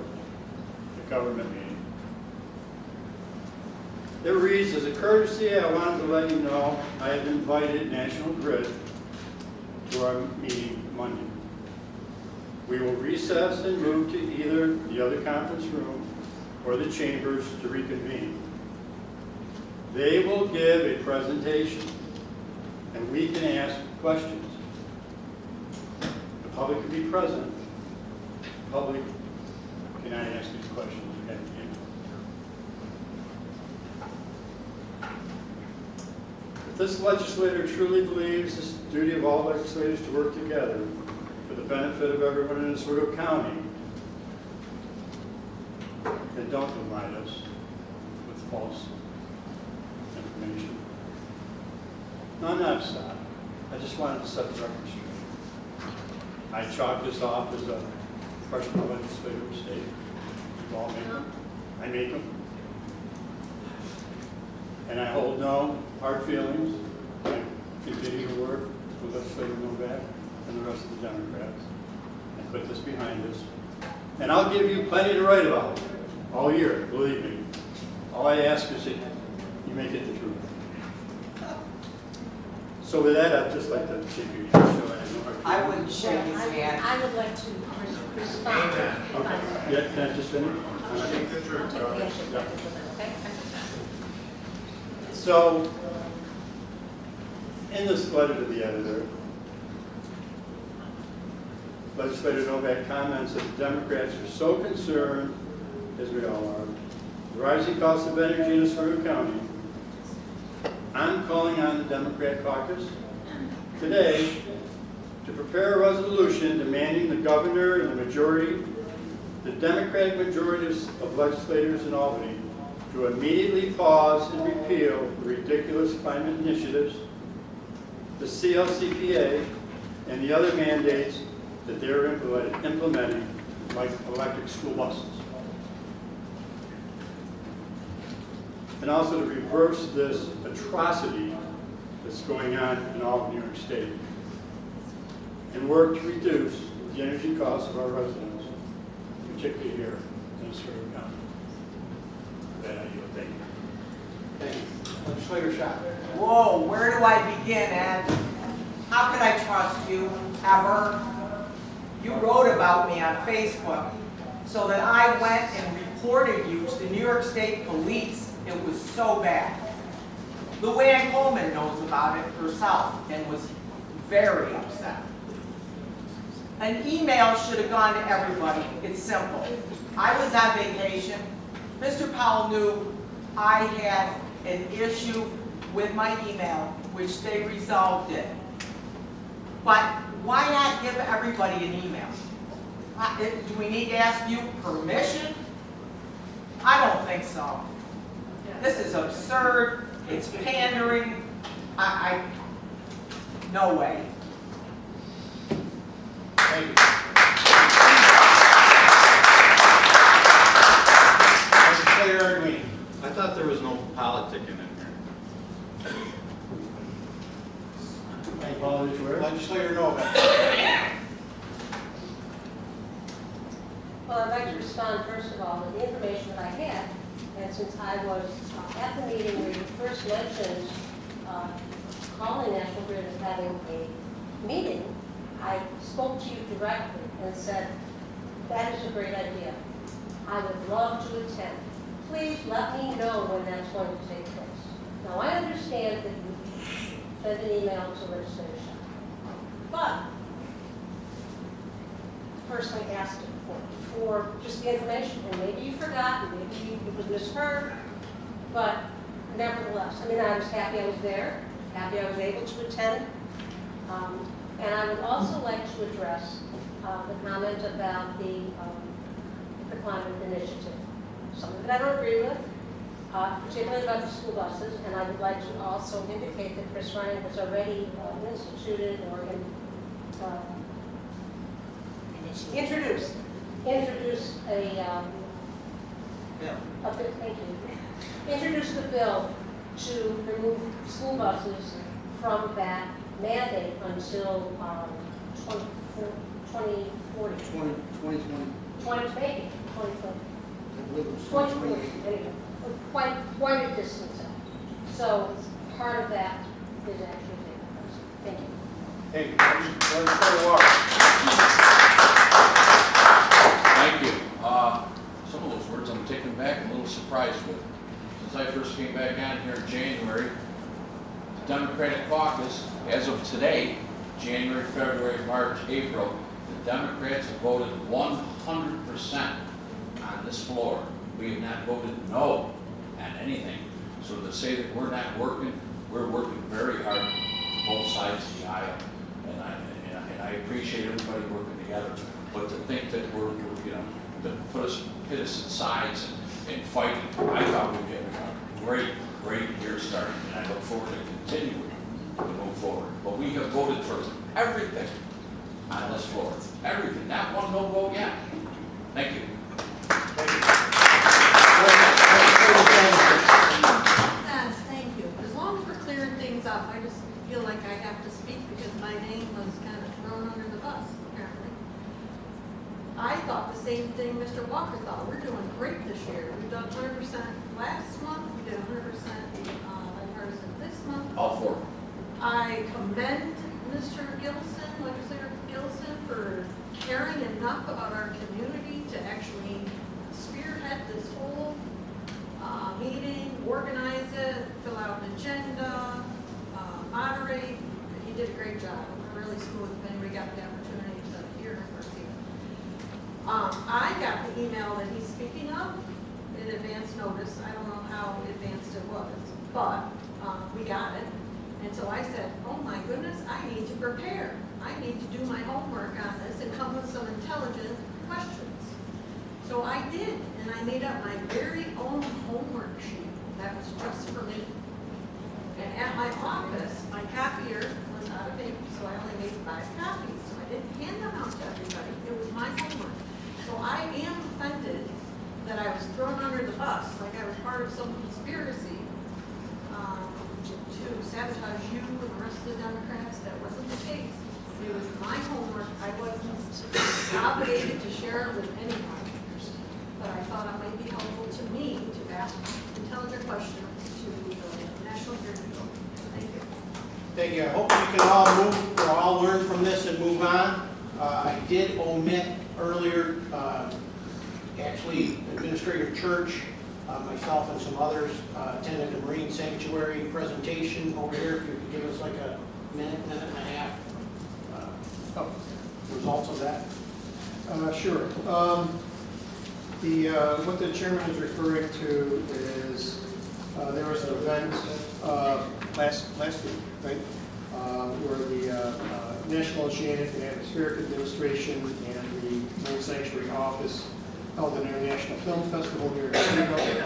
the government meeting. It reads, as a courtesy, I wanted to let you know I have invited National Grid to our meeting Monday. We will recess and move to either the other conference room or the chambers to reconvene. They will give a presentation and we can ask questions. The public can be present. The public cannot ask these questions at the end. If this legislator truly believes it's the duty of all legislators to work together for the benefit of everyone in Oswego County, then don't provide us with false information. No, I'm not upset. I just wanted to set the record straight. I chalk this off as a freshman legislative mistake. You all make them. I make them. And I hold no hard feelings. I continue to work with Legislator Novak and the rest of the Democrats and put this behind us. And I'll give you plenty to write about all year, believe me. All I ask is that you make it the truth. So with that, I'd just like to take your I wouldn't shake his hand. I would like to respond. Yeah, can I just finish? So, in this letter to the editor, Legislator Novak comments that the Democrats are so concerned, as we all are, the rising cost of energy in Oswego County. I'm calling on the Democrat caucus today to prepare a resolution demanding the governor and the Democratic majority of legislators in Albany to immediately pause and repeal the ridiculous climate initiatives, the CLCPA, and the other mandates that they're implementing, like electric school buses. And also to reverse this atrocity that's going on in all of New York State and work to reduce the energy costs of our residents, particularly here in Oswego County. That I yield. Thank you. Thank you. Legislator Schott. Whoa, where do I begin, Ed? How could I trust you, ever? You wrote about me on Facebook so that I went and reported you to the New York State Police It was so bad. Luann Coleman knows about it herself and was very upset. An email should have gone to everybody. It's simple. I was on vacation. Mr. Powell knew I had an issue with my email, which they resolved it. But why not give everybody an email? Do we need to ask you permission? I don't think so. This is absurd. It's pandering. No way. Thank you. Legislator Green. I thought there was no politicking in here. Legislator Novak. Well, I'd like to respond first of all to the information that I had, and since I was at the meeting where you first mentioned calling National Grid as having a meeting, I spoke to you directly and said, that is a great idea. I would love to attend. Please let me know when that's going to take place. Now, I understand that you sent an email to legislature, but personally asked it for just the information, and maybe you forgot, and maybe it was misheard, but nevertheless, I mean, I was happy I was there, happy I was able to attend, and I would also like to address the comment about the climate initiative. Something that I don't agree with, particularly about the school buses, and I would like to also indicate that Chris Ryan has already instituted or introduced a bill, thank you. Introduced a bill to remove school buses from that mandate until 2040. 2020. 2040, anyway, quite a distance out. So part of that is actually taken place. Thank you. Thank you. Legislator Walker. Thank you. Some of those words I'm taken back and a little surprised with. Since I first came back on here in January, the Democratic caucus, as of today, January, February, March, April, the Democrats have voted 100% on this floor. We have not voted no on anything. So to say that we're not working, we're working very hard on both sides of the aisle. And I appreciate everybody working together. But to think that we're to pit us in sides and fighting, I thought we had a great year starting, and I look forward to continuing to move forward. But we have voted for everything on this floor. Everything. Not one no vote yet. Thank you. Yes, thank you. As long as we're clearing things up, I just feel like I have to speak because my name was kind of thrown under the bus, apparently. I thought the same thing Mr. Walker thought. We're doing great this year. We've done 100% last month, we did 100% bipartisan this month. All four. I commend Mr. Gilson, Legislator Gilson, for caring enough about our community to actually spearhead this whole meeting, organize it, fill out an agenda, moderate. He did a great job. We're really smooth if anybody got the opportunity to hear him or see it. I got the email that he's speaking of in advance notice. I don't know how advanced it was, but we got it. And so I said, oh my goodness, I need to prepare. I need to do my homework on this and come with some intelligent questions. So I did, and I made up my very own homework sheet that was just for me. And at my office, my copier was out of ink, so I only made 5 copies. So I didn't hand them out to everybody. It was my homework. So I am offended that I was thrown under the bus, like I was part of some conspiracy to sabotage you and the rest of the Democrats. That wasn't the case. It was my homework. I wasn't obligated to share it with anyone. But I thought it might be helpful to me to ask intelligent questions to the National Grid people. Thank you. Thank you. I hope we can all move, or all learn from this and move on. I did omit earlier, actually, Administrator Church Myself and some others attended the Marine Sanctuary presentation over here. If you could give us like a minute and a half, results of that. Sure. What the chairman is referring to is, there was an event last week, right? Where the National Oceanic and Atmospheric Administration and the Marine Sanctuary Office held an international film festival here in Chicago.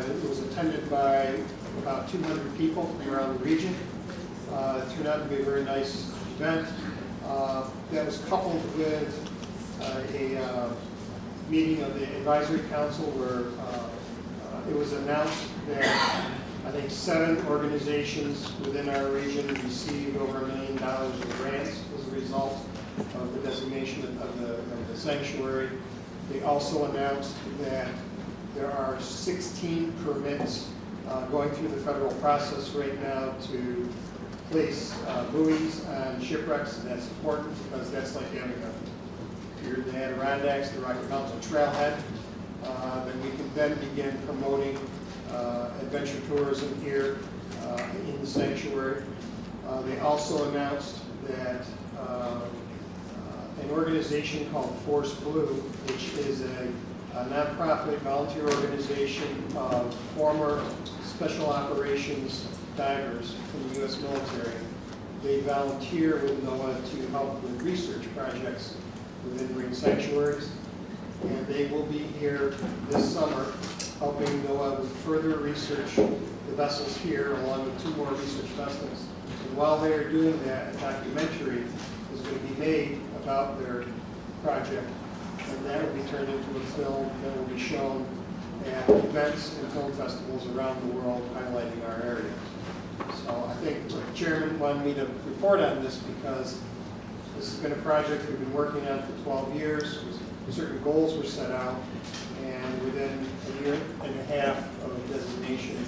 It was attended by about 200 people from around the region. It turned out to be a very nice event. That was coupled with a meeting of the advisory council where it was announced that I think 7 organizations within our region received over $1 million in grants as a result of the designation of the sanctuary. They also announced that there are 16 permits going through the federal process right now to place buoys on shipwrecks, and that's important because that's like having the Adirondacks, the Rocky Mountain Trailhead. Then we can then begin promoting adventure tourism here in the sanctuary. They also announced that an organization called Force Blue, which is a nonprofit volunteer organization of former special operations divers from the U.S. military. They volunteer with NOAA to help with research projects within marine sanctuaries. And they will be here this summer helping NOAA with further research the vessels here, along with 2 more research vessels. And while they are doing that, a documentary is going to be made about their project, and that will be turned into a film that will be shown at events and film festivals around the world highlighting our area. So I think the chairman wanted me to report on this because this has been a project we've been working on for 12 years. Certain goals were set out, and within a year and a half of designation,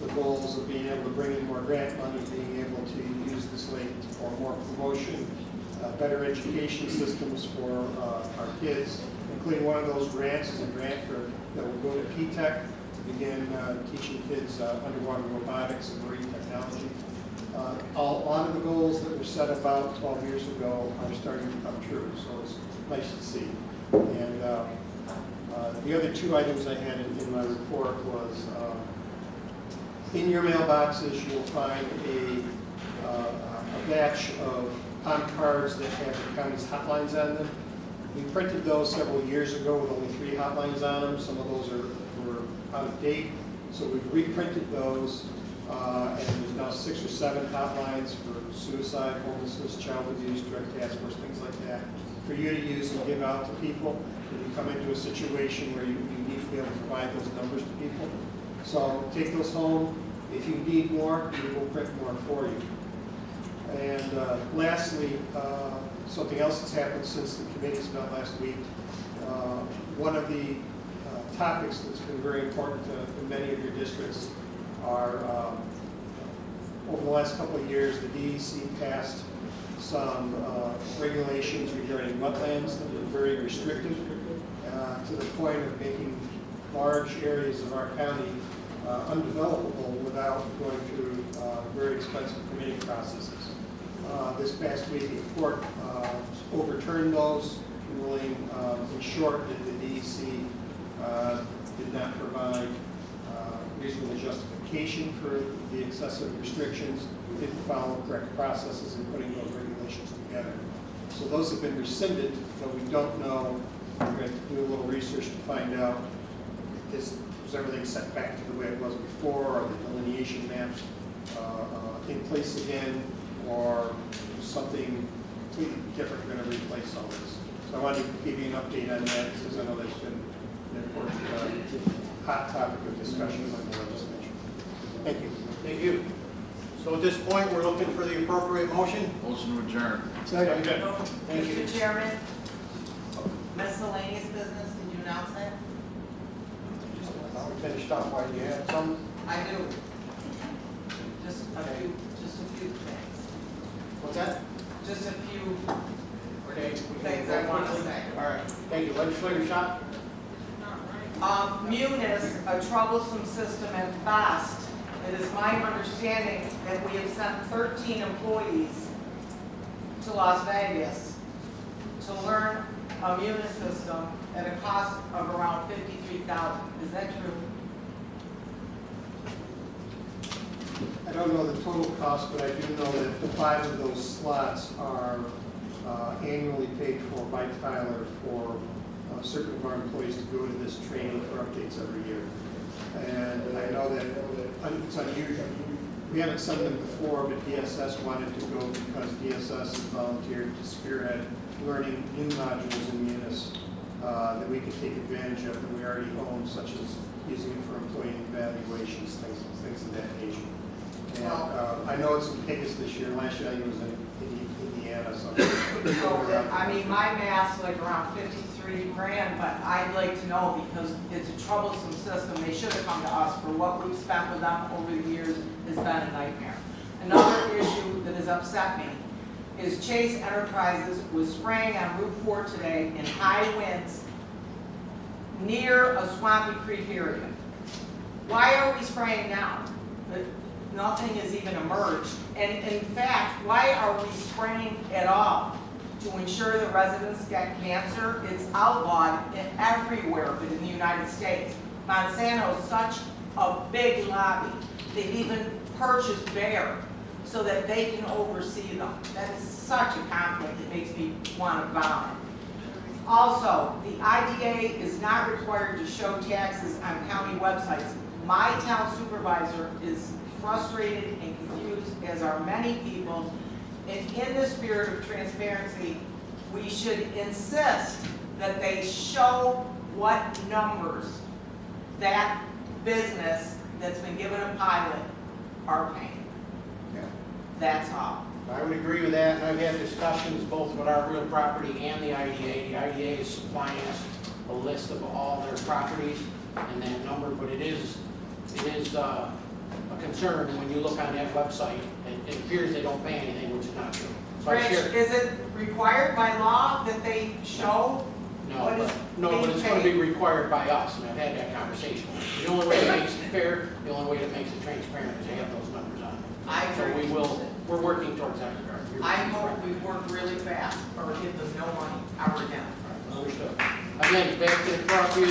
the goals of being able to bring in more grant money, being able to use this lake for more promotion, better education systems for our kids, including one of those grants is a grant that will go to P-TECH to begin teaching kids underwater robotics and marine technology. A lot of the goals that were set about 12 years ago are starting to come true, so it's nice to see. And the other 2 items I had in my report was, in your mailboxes you'll find a batch of POM cards that have the county's hotlines on them. We printed those several years ago with only 3 hotlines on them. Some of those were out of date, so we've reprinted those. And there's now 6 or 7 hotlines for suicide, homelessness, child abuse, drug task force, things like that, for you to use and give out to people if you come into a situation where you need to be able to provide those numbers to people. So take those home. If you need more, we will print more for you. And lastly, something else that's happened since the committee's met last week. One of the topics that's been very important to many of your districts are, over the last couple of years, the DEC passed some regulations regarding wetlands that are very restrictive to the point of making large areas of our county undevelopable without going through very expensive permitting processes. This past week, the court overturned those, ruling in short that the DEC did not provide reasonable justification for the excessive restrictions, didn't follow correct processes in putting those regulations together. So those have been rescinded, but we don't know. We're going to do a little research to find out, was everything set back to the way it was before, or the delineation maps in place again, or something completely different going to replace all this. So I wanted to give you an update on that, because I know there's been an important hot topic of discussion among the legislature. Thank you. Thank you. So at this point, we're looking for the appropriate motion. Motion to adjourn. Second. Thank you. Mr. Chairman, miscellaneous business, did you announce that? We finished up. Why do you have some? I do. Just a few things. What's that? Just a few Okay. things I want to say. All right. Thank you. Legislator Schott? Munis, a troublesome system at best. It is my understanding that we have sent 13 employees to Las Vegas to learn a Munis system at a cost of around $53,000. Is that true? I don't know the total cost, but I do know that 5 of those slots are annually paid for by Tyler for certain of our employees to go to this training for updates every year. And I know that it's unusual. We haven't sent them before, but DSS wanted to go because DSS has volunteered to spearhead learning new modules in Munis that we can take advantage of that we already own, such as using it for employee evaluations, things of that nature. And I know it's in Vegas this year. Last year I think it was in Indiana. So I mean, my math's like around 53 grand, but I'd like to know because it's a troublesome system. They should have come to us for what we've spent with them over the years has been a nightmare. Another issue that has upset me is Chase Enterprises was spraying on Route 4 today in high winds near a swampy creek area. Why are we spraying now? Nothing has even emerged. And in fact, why are we spraying at all? To ensure the residents get cancer? It's outlawed everywhere but in the United States. Monsanto is such a big lobby. They've even purchased Bayer so that they can oversee them. That is such a conflict, it makes me want to vomit. Also, the IDA is not required to show taxes on county websites. My town supervisor is frustrated and confused, as are many people. And in the spirit of transparency, we should insist that they show what numbers that business that's been given a pilot are paying. That's all. I would agree with that, and I've had discussions both with our real property and the IDA. The IDA is supplying us a list of all their properties and that number, but it is a concern when you look on that website. It appears they don't pay anything, which is not true. So Rich, is it required by law that they show what is but it's going to be required by us, and I've had that conversation. The only way that makes it fair, the only way that makes it transparent is to have those numbers on it. I agree. So we're working towards that regard. I hope we work really fast or give them no money ever again. Understood. Again, back to the appropriate,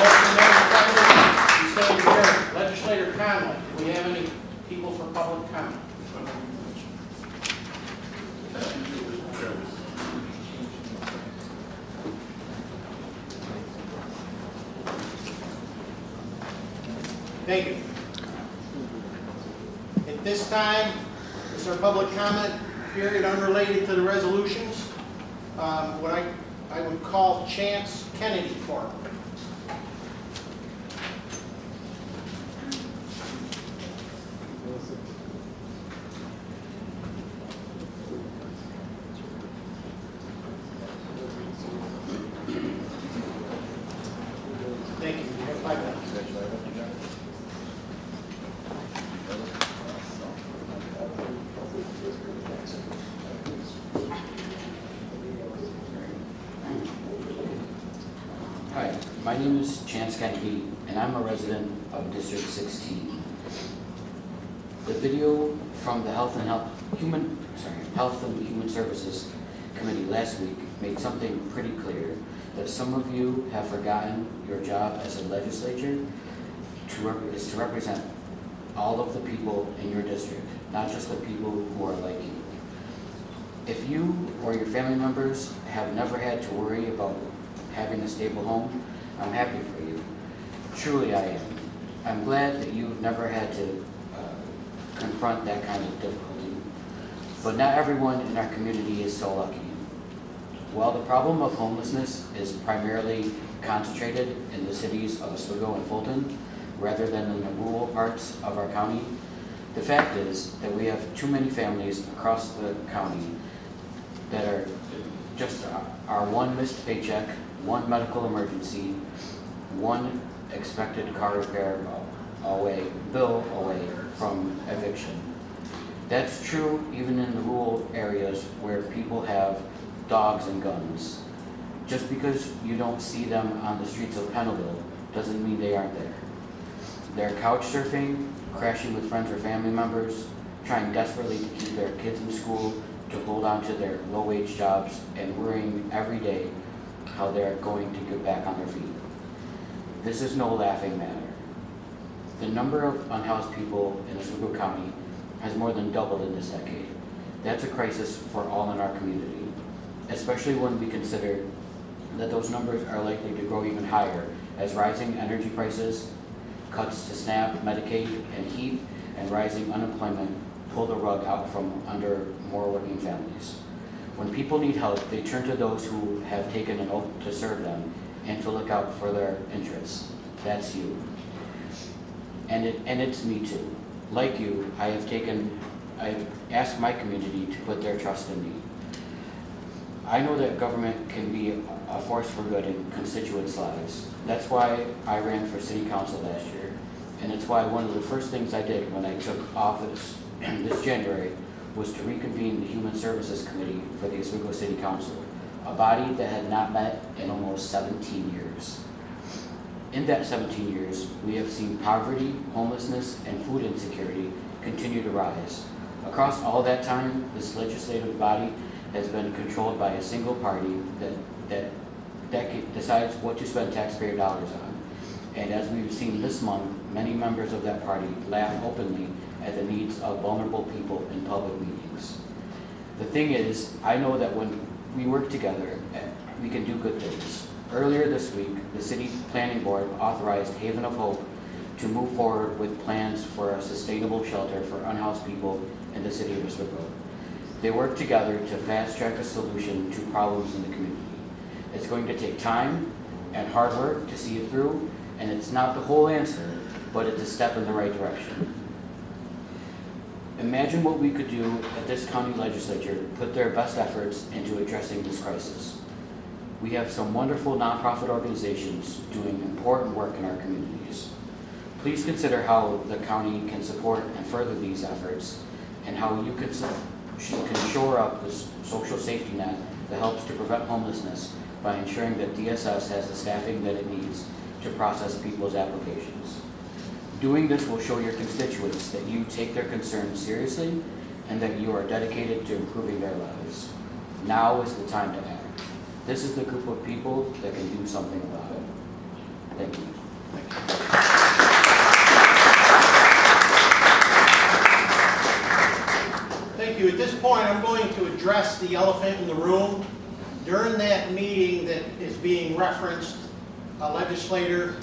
motion made and seconded. We stand adjourned. Legislator Conley, do we have any people for public comment? Thank you. At this time, this is our public comment period unrelated to the resolutions. What I would call Chance Kennedy for. Thank you. You have 5 minutes. Hi, my name is Chance Kennedy, and I'm a resident of District 16. The video from the Health and Human Services Committee last week made something pretty clear, that some of you have forgotten your job as a legislature is to represent all of the people in your district, not just the people who are like you. If you or your family members have never had to worry about having a stable home, I'm happy for you. Truly I am. I'm glad that you've never had to confront that kind of difficulty. But not everyone in our community is so lucky. While the problem of homelessness is primarily concentrated in the cities of Oswego and Fulton, rather than in the rural parts of our county, the fact is that we have too many families across the county that are just our one missed paycheck, one medical emergency, one expected car repair bill away from eviction. That's true even in the rural areas where people have dogs and guns. Just because you don't see them on the streets of Pennville doesn't mean they aren't there. They're couch surfing, crashing with friends or family members, trying desperately to keep their kids in school, to hold on to their low-wage jobs, and worrying every day how they're going to get back on their feet. This is no laughing matter. The number of unhoused people in Oswego County has more than doubled in this decade. That's a crisis for all in our community, especially when we consider that those numbers are likely to grow even higher as rising energy prices, cuts to SNAP, Medicaid, and HEAP, and rising unemployment pull the rug out from under more working families. When people need help, they turn to those who have taken an oath to serve them and to look out for their interests. That's you. And it's me too. Like you, I've asked my community to put their trust in me. I know that government can be a force for good in constituents' lives. That's why I ran for city council last year, and it's why one of the first things I did when I took office this January was to reconvene the Human Services Committee for the Oswego City Council, a body that had not met in almost 17 years. In that 17 years, we have seen poverty, homelessness, and food insecurity continue to rise. Across all that time, this legislative body has been controlled by a single party that decides what to spend taxpayer dollars on. And as we've seen this month, many members of that party laugh openly at the needs of vulnerable people in public meetings. The thing is, I know that when we work together, we can do good things. Earlier this week, the City Planning Board authorized Haven of Hope to move forward with plans for a sustainable shelter for unhoused people in the city of Oswego. They worked together to fast-track a solution to problems in the community. It's going to take time and hard work to see it through, and it's not the whole answer, but it's a step in the right direction. Imagine what we could do if this county legislature put their best efforts into addressing this crisis. We have some wonderful nonprofit organizations doing important work in our communities. Please consider how the county can support and further these efforts, and how you can shore up the social safety net that helps to prevent homelessness by ensuring that DSS has the staffing that it needs to process people's applications. Doing this will show your constituents that you take their concerns seriously and that you are dedicated to improving their lives. Now is the time to act. This is the group of people that can do something about it. Thank you. Thank you. At this point, I'm going to address the elephant in the room. During that meeting that is being referenced, a legislator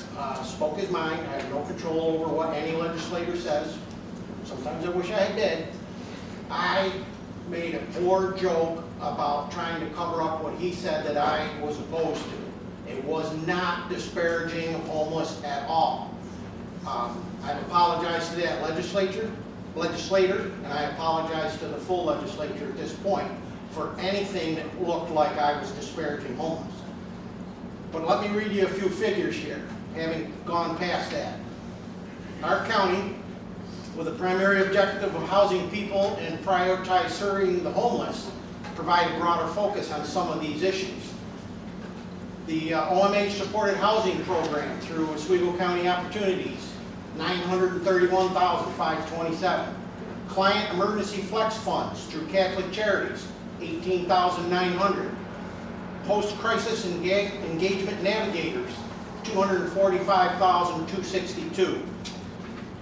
spoke his mind. I have no control over what any legislator says. Sometimes I wish I did. I made a poor joke about trying to cover up what he said that I was opposed to. It was not disparaging of homeless at all. I've apologized to that legislator, and I apologize to the full legislature at this point for anything that looked like I was disparaging homeless. But let me read you a few figures here, having gone past that. Our county, with a primary objective of housing people and prioritize serving the homeless, provide a broader focus on some of these issues. The OMH supported housing program through Oswego County Opportunities, $931,527. Client emergency flex funds through Catholic Charities, $18,900. Post-crisis engagement navigators, $245,262.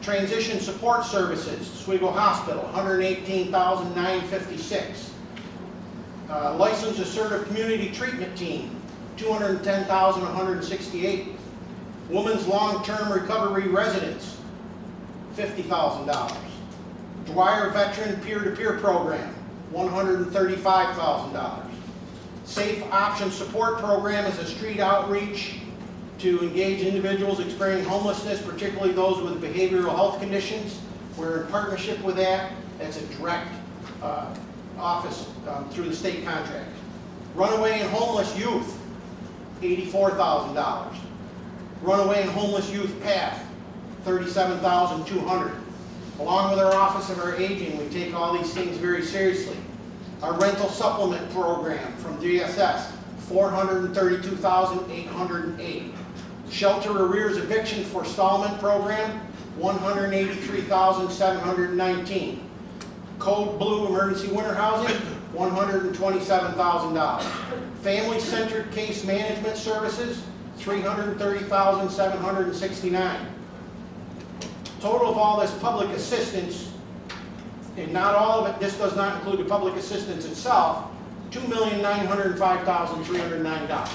Transition support services, Oswego Hospital, $118,956. Licensed assertive community treatment team, $210,168. Women's long-term recovery residence, $50,000. Dwyer Veteran Peer-to-Peer Program, $135,000. Safe Option Support Program is a street outreach to engage individuals experiencing homelessness, particularly those with behavioral health conditions. We're in partnership with that. That's a direct office through the state contract. Runaway and homeless youth, $84,000. Runaway and homeless youth path, $37,200. Along with our Office of our Aging, we take all these things very seriously. Our rental supplement program from DSS, $432,808. Shelter arrears eviction forestallment program, $183,719. Code Blue emergency winter housing, $127,000. Family-centered case management services, $330,769. Total of all this public assistance, and not all of it, this does not include the public assistance itself, $2,905,309.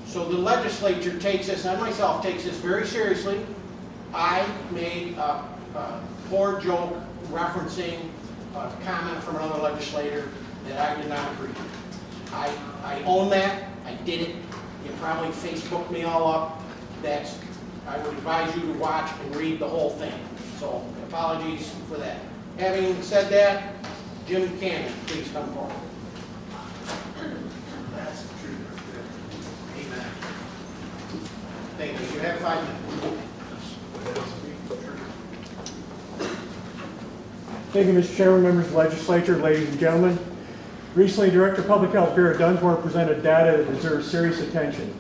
So the legislature takes this, and I myself takes this very seriously. I made a poor joke referencing a comment from another legislator that I did not agree with. I own that, I did it. You probably Facebooked me all up. I would advise you to watch and read the whole thing. So apologies for that. Having said that, Jim Cannon, please come forward. That's the truth. Amen. Thank you. You have 5 minutes. Thank you, Mr. Chairman, members of the legislature, ladies and gentlemen. Recently, Director of Public Health Vera Dunsmore presented data that deserves serious attention.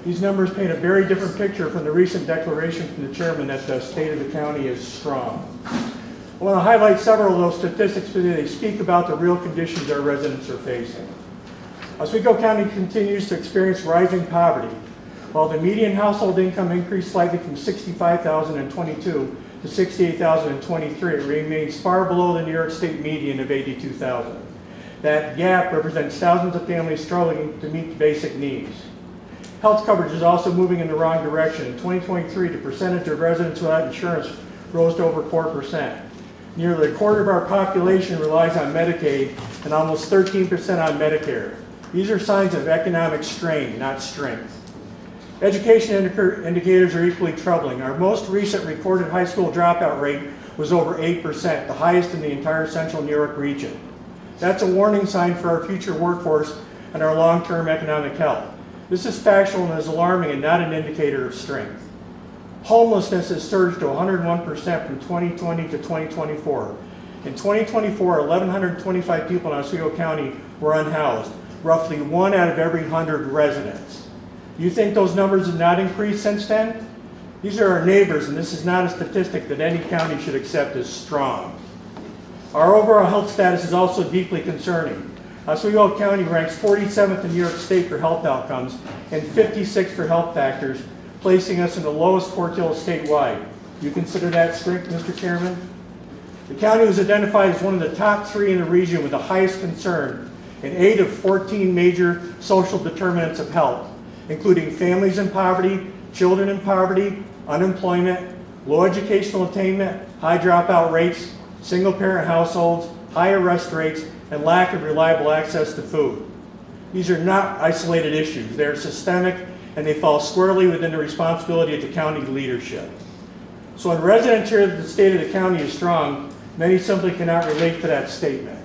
These numbers paint a very different picture from the recent declaration from the chairman that the state of the county is strong. I want to highlight several of those statistics because they speak about the real conditions our residents are facing. Oswego County continues to experience rising poverty. While the median household income increased slightly from $65,000 in 22 to $68,000 in 23, it remains far below the New York State median of $82,000. That gap represents thousands of families struggling to meet basic needs. Health coverage is also moving in the wrong direction. In 2023, the percentage of residents without insurance rose to over 4%. Nearly a quarter of our population relies on Medicaid and almost 13% on Medicare. These are signs of economic strain, not strength. Education indicators are equally troubling. Our most recent recorded high school dropout rate was over 8%, the highest in the entire central New York region. That's a warning sign for our future workforce and our long-term economic health. This is factual and is alarming and not an indicator of strength. Homelessness has surged to 101% from 2020 to 2024. In 2024, 1,125 people in Oswego County were unhoused, roughly 1 out of every 100 residents. You think those numbers have not increased since then? These are our neighbors, and this is not a statistic that any county should accept as strong. Our overall health status is also deeply concerning. Oswego County ranks 47th in New York State for health outcomes and 56th for health factors, placing us in the lowest quartile statewide. You consider that strength, Mr. Chairman? The county was identified as one of the top 3 in the region with the highest concern in 8 of 14 major social determinants of health, including families in poverty, children in poverty, unemployment, low educational attainment, high dropout rates, single-parent households, high arrest rates, and lack of reliable access to food. These are not isolated issues. They are systemic, and they fall squarely within the responsibility of the county leadership. So when residents hear that the state of the county is strong, many simply cannot relate to that statement.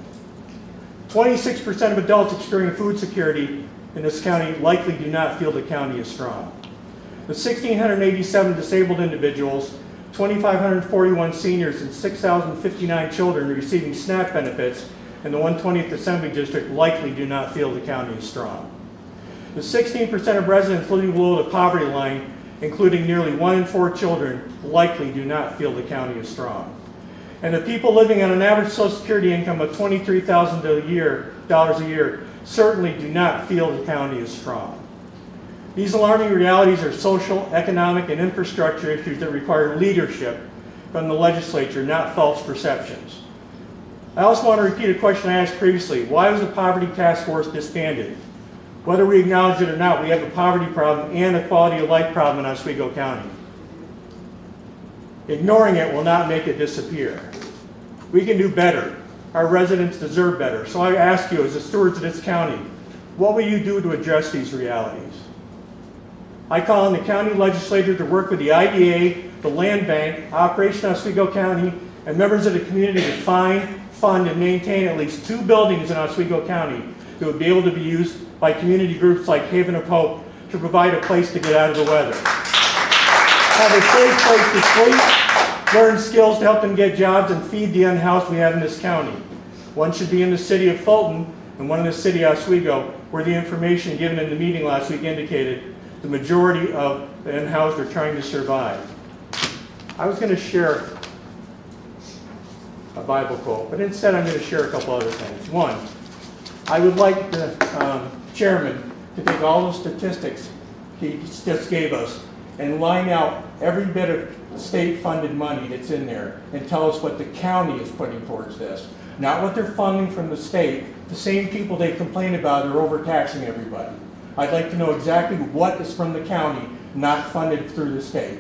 26% of adults experiencing food security in this county likely do not feel the county is strong. With 1,687 disabled individuals, 2,541 seniors, and 6,059 children receiving SNAP benefits in the 120th Assembly District likely do not feel the county is strong. The 16% of residents living below the poverty line, including nearly 1 in 4 children, likely do not feel the county is strong. And the people living on an average Social Security income of $23,000 a year certainly do not feel the county is strong. These alarming realities are social, economic, and infrastructure issues that require leadership from the legislature, not false perceptions. I also want to repeat a question I asked previously. Why was the Poverty Task Force disbanded? Whether we acknowledge it or not, we have a poverty problem and a quality of life problem in Oswego County. Ignoring it will not make it disappear. We can do better. Our residents deserve better. So I ask you, as the stewards of this county, what will you do to address these realities? I call on the county legislature to work with the IDA, the Land Bank, Operation Oswego County, and members of the community to find, fund, and maintain at least 2 buildings in Oswego County that would be able to be used by community groups like Haven of Hope to provide a place to get out of the weather. Have a safe place to sleep, learn skills to help them get jobs, and feed the unhoused we have in this county. One should be in the city of Fulton, and one in the city of Oswego, where the information given in the meeting last week indicated the majority of the unhoused are trying to survive. I was going to share a Bible quote, but instead I'm going to share a couple other things. One, I would like the chairman to take all the statistics he just gave us and line out every bit of state-funded money that's in there and tell us what the county is putting towards this. Not what they're funding from the state. The same people they complain about are overtaxing everybody. I'd like to know exactly what is from the county, not funded through the state.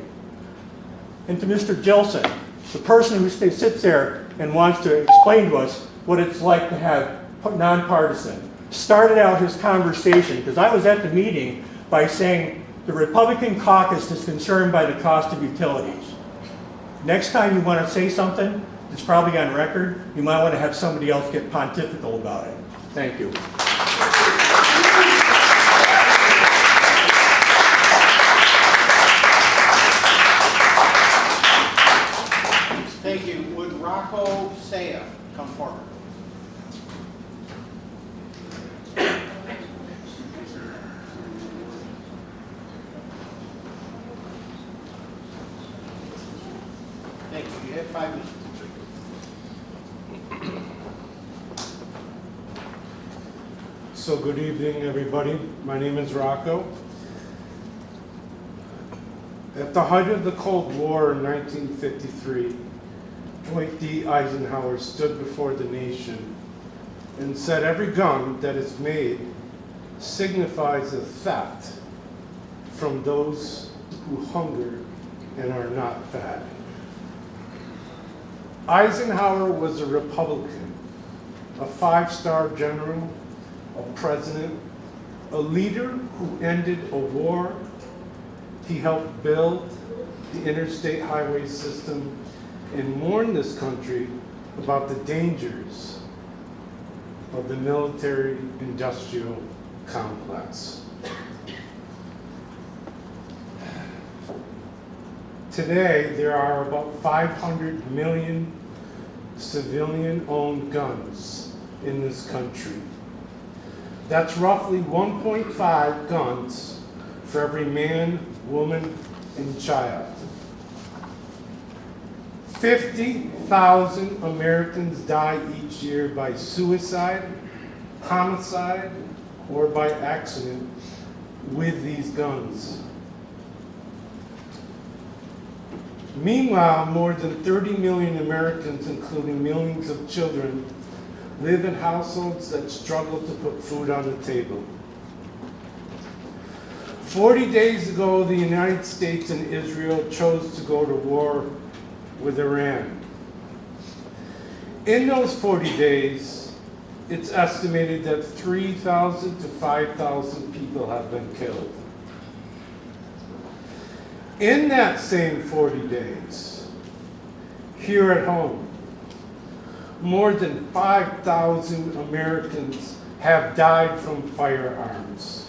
And to Mr. Gilson, the person who sits there and wants to explain to us what it's like to have nonpartisan, started out his conversation, because I was at the meeting, by saying the Republican caucus is concerned by the cost of utilities. Next time you want to say something that's probably on record, you might want to have somebody else get pontifical about it. Thank you. Thank you. Would Rocco Saya come forward? Thank you. You have 5 minutes. So good evening, everybody. My name is Rocco. At the height of the Cold War in 1953, Dwight D. Eisenhower stood before the nation and said, "Every gun that is made signifies a theft from those who hunger and are not fed." Eisenhower was a Republican, a 5-star general, a president, a leader who ended a war. He helped build the interstate highway system and warned this country about the dangers of the military-industrial complex. Today, there are about 500 million civilian-owned guns in this country. That's roughly 1.5 guns for every man, woman, and child. 50,000 Americans die each year by suicide, homicide, or by accident with these guns. Meanwhile, more than 30 million Americans, including millions of children, live in households that struggle to put food on the table. 40 days ago, the United States and Israel chose to go to war with Iran. In those 40 days, it's estimated that 3,000 to 5,000 people have been killed. In that same 40 days, here at home, more than 5,000 Americans have died from firearms.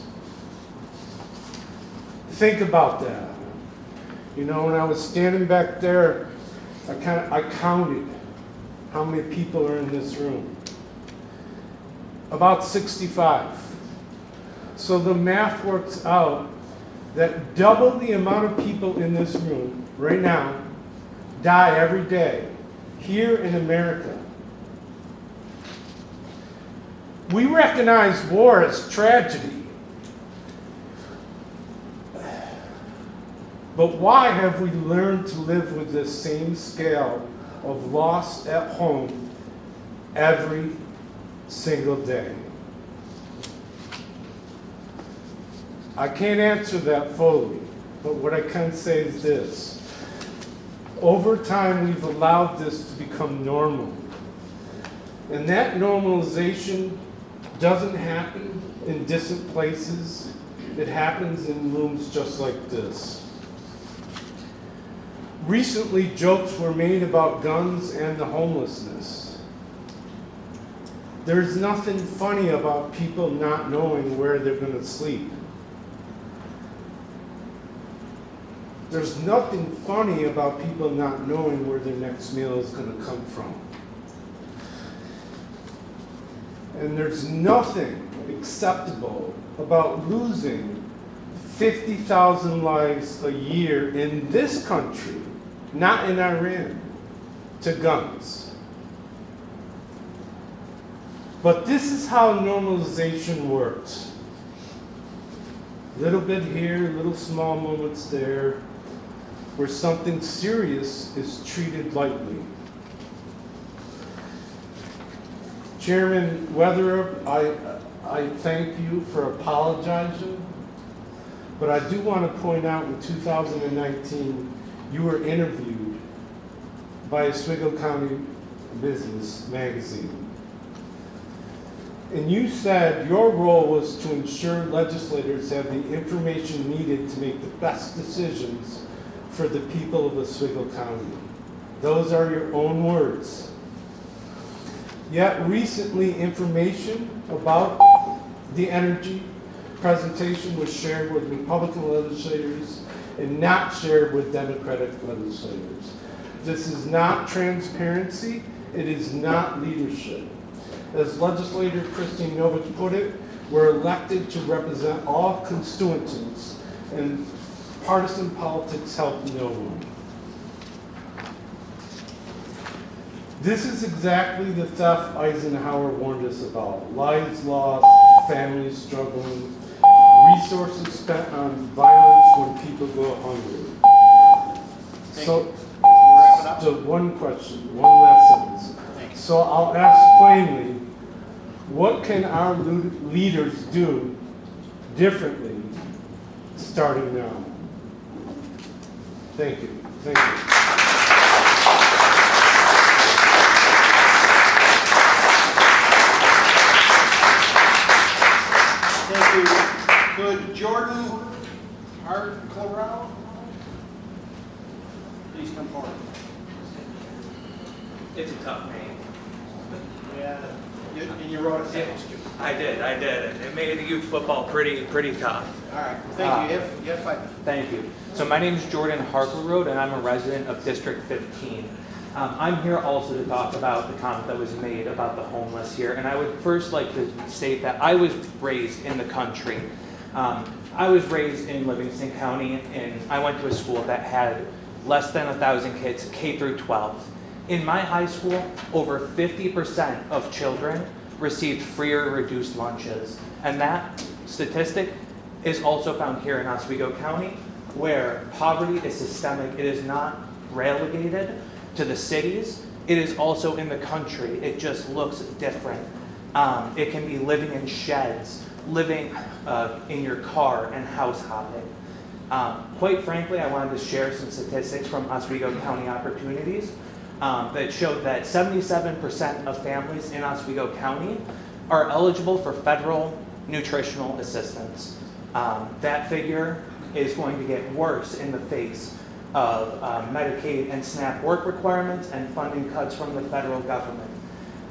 Think about that. You know, when I was standing back there, I counted how many people are in this room. About 65. So the math works out that double the amount of people in this room right now die every day here in America. We recognize war as tragedy. But why have we learned to live with this same scale of loss at home every single day? I can't answer that fully, but what I can say is this. Over time, we've allowed this to become normal. And that normalization doesn't happen in distant places. It happens in rooms just like this. Recently, jokes were made about guns and the homelessness. There's nothing funny about people not knowing where they're going to sleep. There's nothing funny about people not knowing where their next meal is going to come from. And there's nothing acceptable about losing 50,000 lives a year in this country, not in Iran, to guns. But this is how normalization works. Little bit here, little small moments there, where something serious is treated lightly. Chairman Weatherup, I thank you for apologizing, but I do want to point out in 2019, you were interviewed by Oswego County Business Magazine. And you said your role was to ensure legislators have the information needed to make the best decisions for the people of Oswego County. Those are your own words. Yet recently, information about the energy presentation was shared with Republican legislators and not shared with Democratic legislators. This is not transparency, it is not leadership. As legislator Christine Novich put it, we're elected to represent all constituents, and partisan politics help no one. This is exactly the theft Eisenhower warned us about. Lives lost, families struggling, resources spent on violence when people go hungry. So one question, one last sentence. So I'll ask plainly, what can our leaders do differently starting now? Thank you. Thank you. Thank you. Could Jordan Hart-Colorado please come forward? It's a tough name. Yeah, and you wrote it down. I did. It made youth football pretty tough. All right, thank you. You have 5 minutes. Thank you. So my name is Jordan Harper-Road, and I'm a resident of District 15. I'm here also to talk about the comment that was made about the homeless here, and I would first like to state that I was raised in the country. I was raised in Livingston County, and I went to a school that had less than 1,000 kids, K through 12. In my high school, over 50% of children received free or reduced lunches, and that statistic is also found here in Oswego County, where poverty is systemic. It is not relegated to the cities. It is also in the country. It just looks different. It can be living in sheds, living in your car, and house hopping. Quite frankly, I wanted to share some statistics from Oswego County Opportunities that showed that 77% of families in Oswego County are eligible for federal nutritional assistance. That figure is going to get worse in the face of Medicaid and SNAP work requirements and funding cuts from the federal government.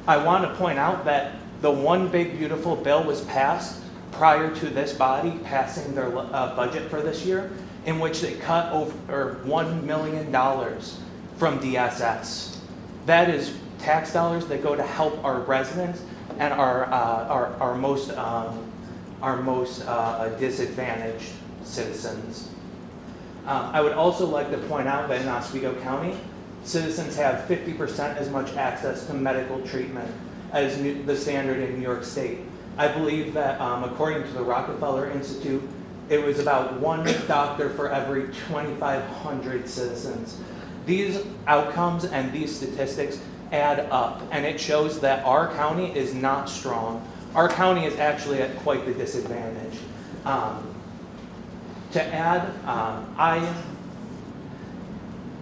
I want to point out that the One Big Beautiful Bill was passed prior to this body passing their budget for this year, in which they cut over $1 million from DSS. That is tax dollars that go to help our residents and our most disadvantaged citizens. I would also like to point out that in Oswego County, citizens have 50% as much access to medical treatment as the standard in New York State. I believe that according to the Rockefeller Institute, it was about 1 doctor for every 2,500 citizens. These outcomes and these statistics add up, and it shows that our county is not strong. Our county is actually at quite the disadvantage. To add,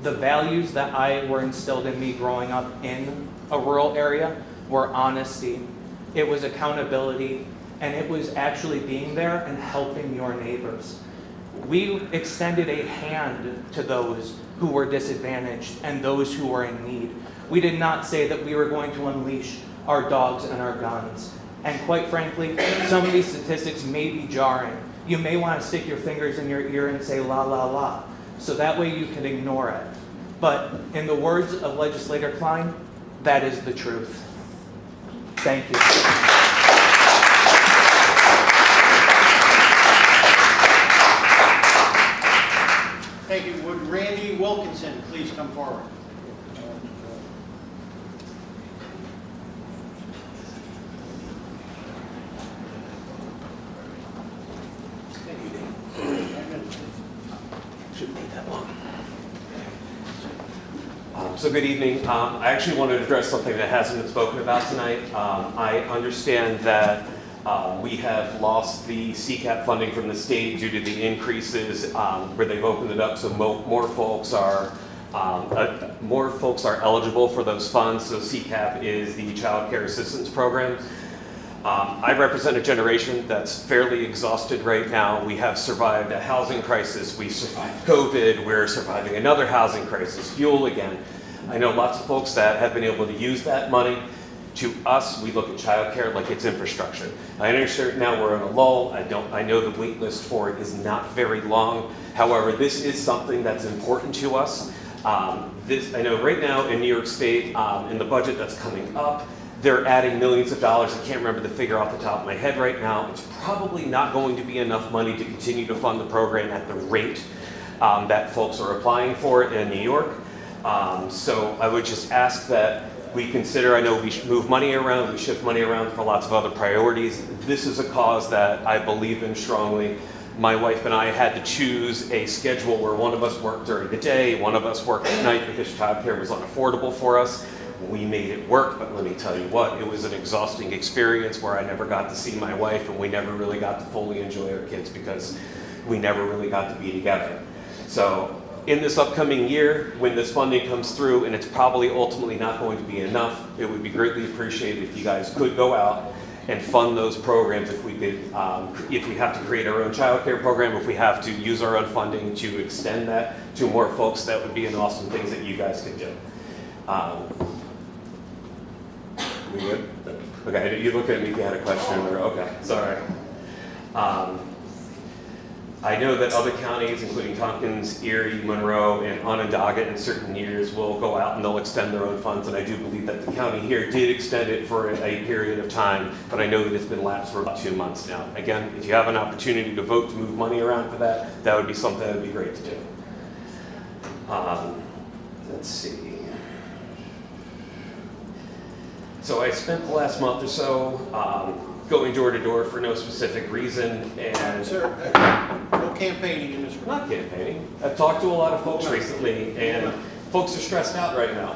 the values that were instilled in me growing up in a rural area were honesty, it was accountability, and it was actually being there and helping your neighbors. We extended a hand to those who were disadvantaged and those who were in need. We did not say that we were going to unleash our dogs and our guns. And quite frankly, some of these statistics may be jarring. You may want to stick your fingers in your ear and say la la la, so that way you can ignore it. But in the words of Legislator Klein, that is the truth. Thank you. Thank you. Would Randy Wilkinson please come forward? Thank you, Dave. Shouldn't take that long. So good evening. I actually wanted to address something that hasn't been spoken about tonight. I understand that we have lost the CCAP funding from the state due to the increases where they've opened it up, so more folks are eligible for those funds. So CCAP is the Child Care Assistance Program. I represent a generation that's fairly exhausted right now. We have survived a housing crisis. We survived COVID. We're surviving another housing crisis, fuel again. I know lots of folks that have been able to use that money. To us, we look at childcare like it's infrastructure. I understand now we're in a lull. I know the wait list for it is not very long. However, this is something that's important to us. I know right now in New York State, in the budget that's coming up, they're adding millions of dollars. I can't remember the figure off the top of my head right now. It's probably not going to be enough money to continue to fund the program at the rate that folks are applying for it in New York. So I would just ask that we consider, I know we move money around, we shift money around for lots of other priorities. This is a cause that I believe in strongly. My wife and I had to choose a schedule where one of us worked during the day, one of us worked at night because childcare was unaffordable for us. We made it work, but let me tell you what, it was an exhausting experience where I never got to see my wife and we never really got to fully enjoy our kids because we never really got to be together. So in this upcoming year, when this funding comes through, and it's probably ultimately not going to be enough, it would be greatly appreciated if you guys could go out and fund those programs. If we could, if we have to create our own child care program, if we have to use our own funding to extend that to more folks, that would be an awesome thing that you guys could do. We good? Okay, you look at me if you had a question. Okay, sorry. I know that other counties, including Tompkins, Erie, Monroe, and Onondaga in certain years will go out and they'll extend their own funds, and I do believe that the county here did extend it for a period of time, but I know that it's been lapsed for about 2 months now. Again, if you have an opportunity to vote to move money around for that, that would be something that would be great to do. Let's see. So I spent the last month or so going door to door for no specific reason, and Sir, no campaigning in this room. not campaigning. I've talked to a lot of folks recently, and folks are stressed out right now.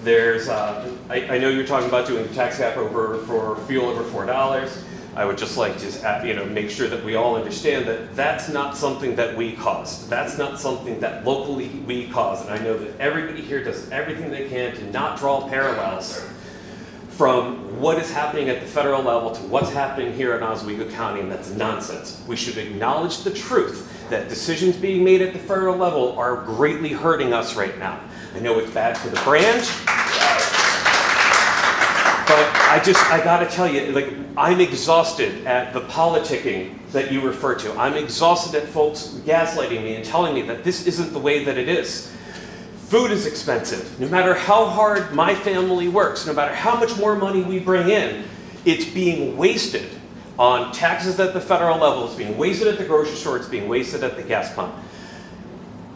There's, I know you're talking about doing a tax cap for fuel over $4. I would just like to, make sure that we all understand that that's not something that we caused. That's not something that locally we caused, and I know that everybody here does everything they can to not draw parallels from what is happening at the federal level to what's happening here in Oswego County, and that's nonsense. We should acknowledge the truth that decisions being made at the federal level are greatly hurting us right now. I know it's bad for the brand, but I gotta tell you, I'm exhausted at the politicking that you refer to. I'm exhausted at folks gaslighting me and telling me that this isn't the way that it is. Food is expensive. No matter how hard my family works, no matter how much more money we bring in, it's being wasted on taxes at the federal level. It's being wasted at the grocery store. It's being wasted at the gas pump.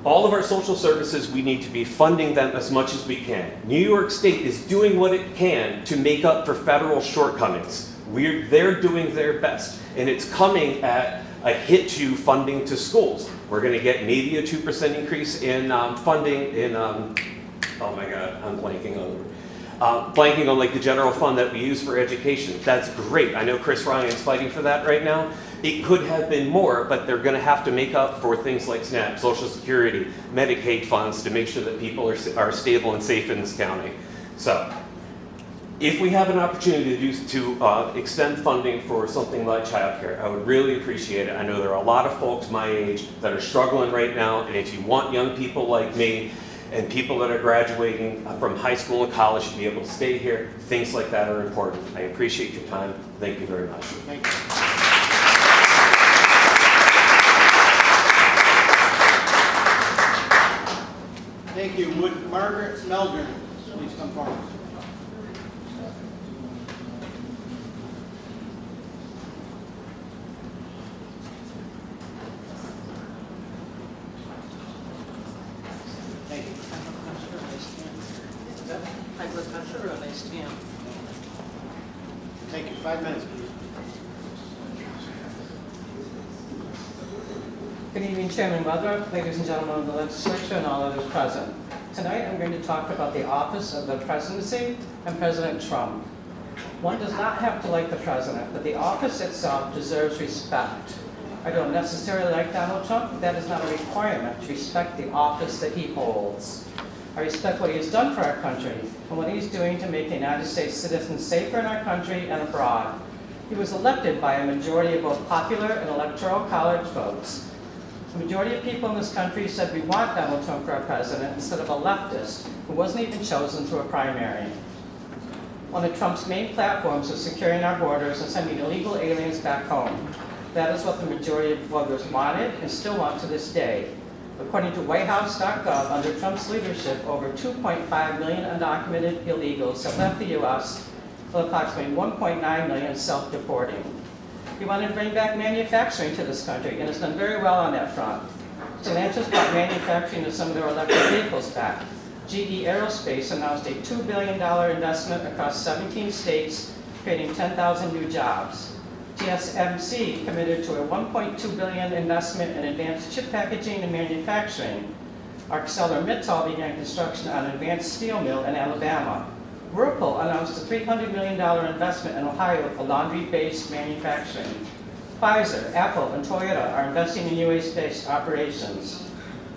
All of our social services, we need to be funding them as much as we can. New York State is doing what it can to make up for federal shortcomings. They're doing their best, and it's coming at a hit to funding to schools. We're going to get maybe a 2% increase in funding in, oh my God, I'm blanking on like the general fund that we use for education. That's great. I know Chris Ryan's fighting for that right now. It could have been more, but they're going to have to make up for things like SNAP, Social Security, Medicaid funds to make sure that people are stable and safe in this county. So, if we have an opportunity to extend funding for something like childcare, I would really appreciate it. I know there are a lot of folks my age that are struggling right now, and if you want young people like me and people that are graduating from high school and college to be able to stay here, things like that are important. I appreciate your time. Thank you very much. Thank you. Thank you. Would Margaret Meldrum please come forward? stand. Thank you. 5 minutes, please. Good evening, Chairman Weather, ladies and gentlemen of the legislature, and all others present. Tonight, I'm going to talk about the office of the presidency and President Trump. One does not have to like the president, but the office itself deserves respect. I don't necessarily like Donald Trump, but that is not a requirement to respect the office that he holds. I respect what he has done for our country and what he's doing to make the United States citizens safer in our country and abroad. He was elected by a majority of both popular and electoral college votes. The majority of people in this country said we want Donald Trump for our president instead of a leftist who wasn't even chosen through a primary. One of Trump's main platforms was securing our borders and sending illegal aliens back home. That is what the majority of voters wanted and still want to this day. According to WhiteHouse.gov, under Trump's leadership, over 2.5 million undocumented illegals have left the U.S., with approximately 1.9 million self-deporting. He wanted to bring back manufacturing to this country and has done very well on that front. Stellantis brought manufacturing of some of their electric vehicles back. GE Aerospace announced a $2 billion investment across 17 states, creating 10,000 new jobs. TSMC committed to a $1.2 billion investment in advanced chip packaging and manufacturing. ArcelorMittal began construction on an advanced steel mill in Alabama. Whirlpool announced a $300 million investment in Ohio for laundry-based manufacturing. Pfizer, Apple, and Toyota are investing in US-based operations.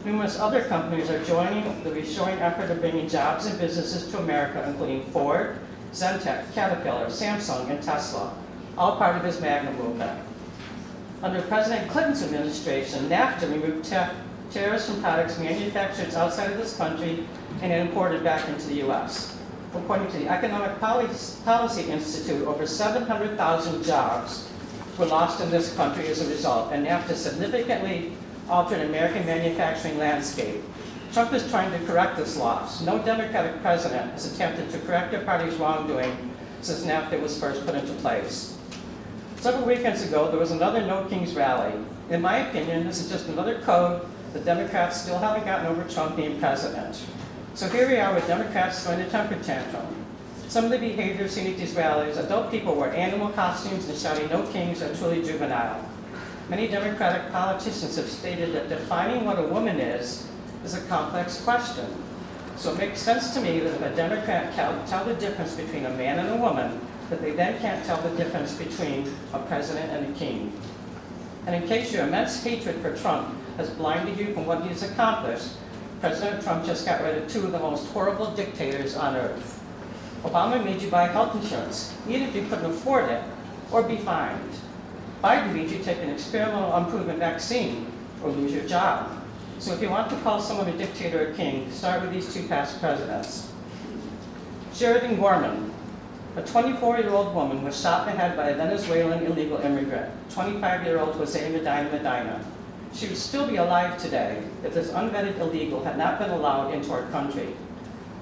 Numerous other companies are joining the reshoring effort of bringing jobs and businesses to America, including Ford, Zentek, Caterpillar, Samsung, and Tesla, all part of his MAGA movement. Under President Clinton's administration, NAFTA removed tariffs from products manufactured outside of this country and imported back into the U.S. According to the Economic Policy Institute, over 700,000 jobs were lost in this country as a result, and NAFTA significantly altered American manufacturing landscape. Trump is trying to correct this loss. No Democratic president has attempted to correct their party's wrongdoing since NAFTA was first put into place. Several weekends ago, there was another No Kings rally. In my opinion, this is just another code that Democrats still haven't gotten over Trump being president. So here we are with Democrats throwing a temper tantrum. Some of the behaviors seen at these rallies, adult people wear animal costumes and shouting No Kings are truly juvenile. Many Democratic politicians have stated that defining what a woman is a complex question. So it makes sense to me that if a Democrat can't tell the difference between a man and a woman, that they then can't tell the difference between a president and a king. And in case your immense hatred for Trump has blinded you from what he has accomplished, President Trump just got rid of two of the most horrible dictators on earth. Obama made you buy health insurance, even if you couldn't afford it, or be fined. Biden made you take an experimental unproven vaccine or lose your job. So if you want to call someone a dictator or king, start with these two past presidents. Sheridan Gorman, a 24-year-old woman, was shot in the head by a Venezuelan illegal immigrant, 25-year-old Jose Medina. She would still be alive today if this unvetted illegal had not been allowed into our country.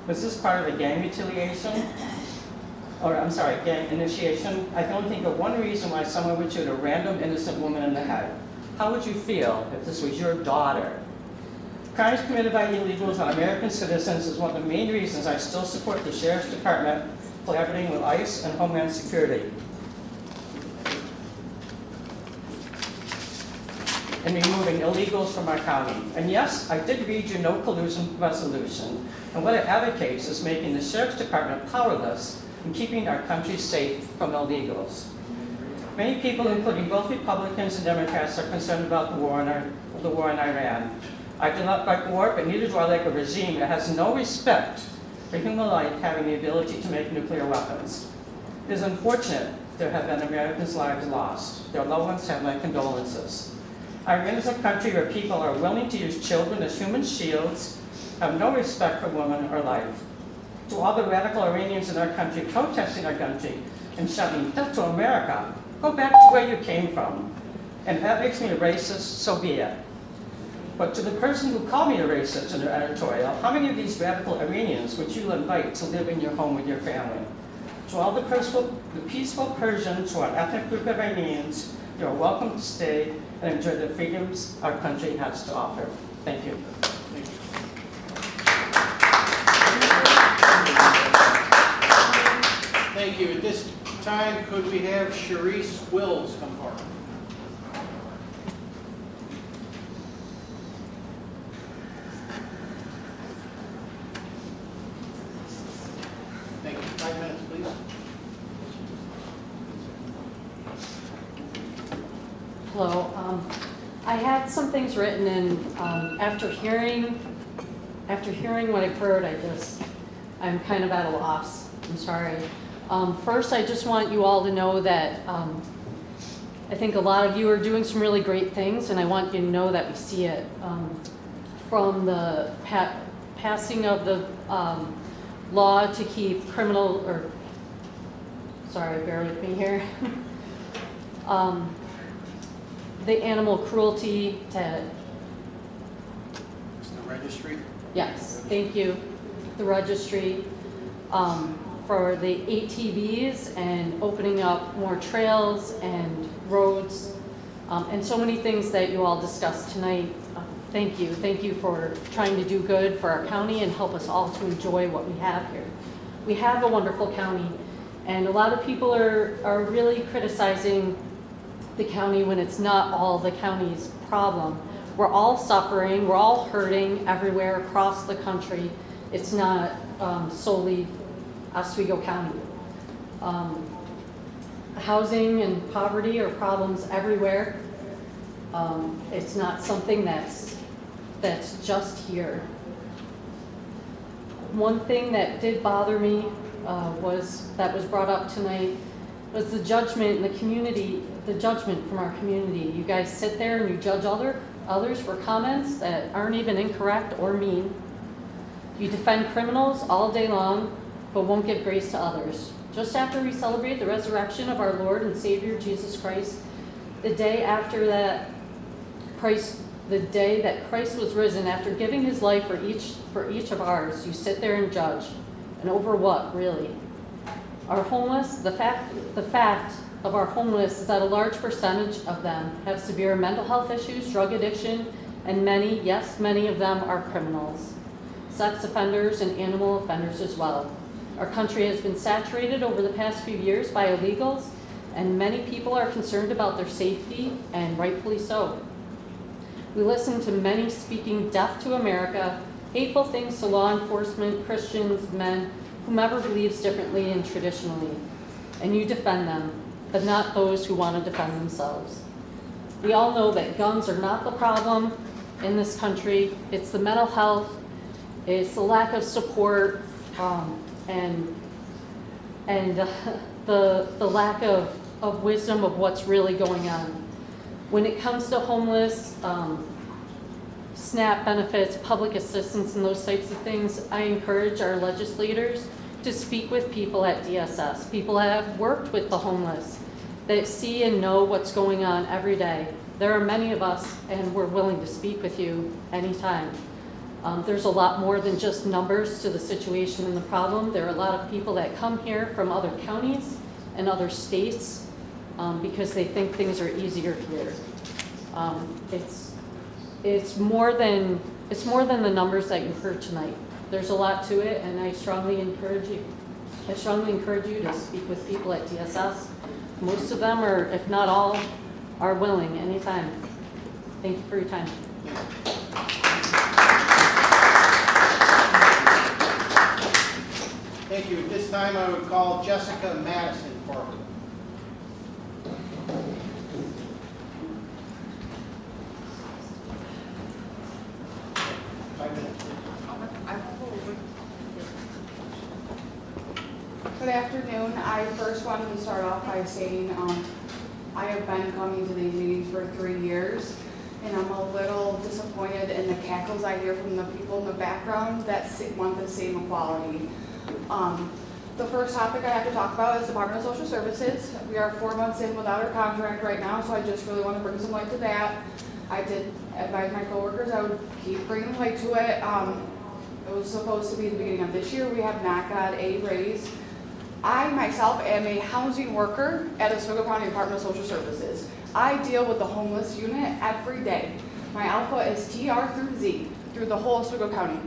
Was this part of a gang retaliation? Gang initiation? I can only think of one reason why someone would shoot a random innocent woman in the head. How would you feel if this was your daughter? Crimes committed by illegals on American citizens is one of the main reasons I still support the Sheriff's Department collaborating with ICE and Homeland Security in removing illegals from our county. And yes, I did read your no collusion resolution, and what it advocates is making the Sheriff's Department powerless in keeping our country safe from illegals. Many people, including both Republicans and Democrats, are concerned about the war in Iran. I do not like war, but neither do I like a regime that has no respect for human life having the ability to make nuclear weapons. It is unfortunate there have been Americans' lives lost. Their loved ones have my condolences. Iran is a country where people are willing to use children as human shields, have no respect for women or life. To all the radical Iranians in our country protesting our country and shouting, "Death to America," go back to where you came from. And if that makes me a racist, so be it. But to the person who called me a racist in their editorial, how many of these radical Iranians would you invite to live in your home with your family? To all the peaceful Persians who are an ethnic group of Iranians, you are welcome to stay and enjoy the freedoms our country has to offer. Thank you. Thank you. At this time, could we have Sharice Wills come forward? Thank you. 5 minutes, please. Hello. I had some things written, and after hearing what I've heard, I'm kind of at a loss. I'm sorry. First, I just want you all to know that I think a lot of you are doing some really great things, and I want you to know that we see it. From the passing of the law to keep bear with me here. The animal cruelty to... It's the registry? Yes, thank you. The registry, for the ATVs and opening up more trails and roads, and so many things that you all discussed tonight. Thank you. Thank you for trying to do good for our county and help us all to enjoy what we have here. We have a wonderful county, and a lot of people are really criticizing the county when it's not all the county's problem. We're all suffering, we're all hurting everywhere across the country. It's not solely Oswego County. Housing and poverty are problems everywhere. It's not something that's just here. One thing that did bother me was brought up tonight was the judgment in the community, the judgment from our community. You guys sit there and you judge others for comments that aren't even incorrect or mean. You defend criminals all day long, but won't give grace to others. Just after we celebrate the resurrection of our Lord and Savior Jesus Christ, the day that Christ was risen, after giving his life for each of ours, you sit there and judge. And over what, really? Our homeless, the fact of our homeless is that a large percentage of them have severe mental health issues, drug addiction, and many of them are criminals, sex offenders, and animal offenders as well. Our country has been saturated over the past few years by illegals, and many people are concerned about their safety, and rightfully so. We listen to many speaking death to America, hateful things to law enforcement, Christians, men, whomever believes differently and traditionally, and you defend them, but not those who want to defend themselves. We all know that guns are not the problem in this country. It's the mental health, it's the lack of support, and the lack of wisdom of what's really going on. When it comes to homeless, SNAP benefits, public assistance, and those types of things, I encourage our legislators to speak with people at DSS, people that have worked with the homeless, that see and know what's going on every day. There are many of us, and we're willing to speak with you anytime. There's a lot more than just numbers to the situation and the problem. There are a lot of people that come here from other counties and other states because they think things are easier here. It's more than the numbers that you heard tonight. There's a lot to it, and I strongly encourage you to speak with people at DSS. Most of them, or if not all, are willing anytime. Thank you for your time. Thank you. At this time, I would call Jessica Madison forward. Good afternoon. I first wanted to start off by saying I have been coming to these meetings for 3 years, and I'm a little disappointed in the cackles I hear from the people in the background that want the same equality. The first topic I have to talk about is Department of Social Services. We are 4 months in without our contract right now, so I just really want to bring some light to that. I did advise my coworkers I would keep bringing light to it. It was supposed to be the beginning of this year. We have not got a raise. I myself am a housing worker at Oswego County Department of Social Services. I deal with the homeless unit every day. My alpha is TR through Z, through the whole Oswego County.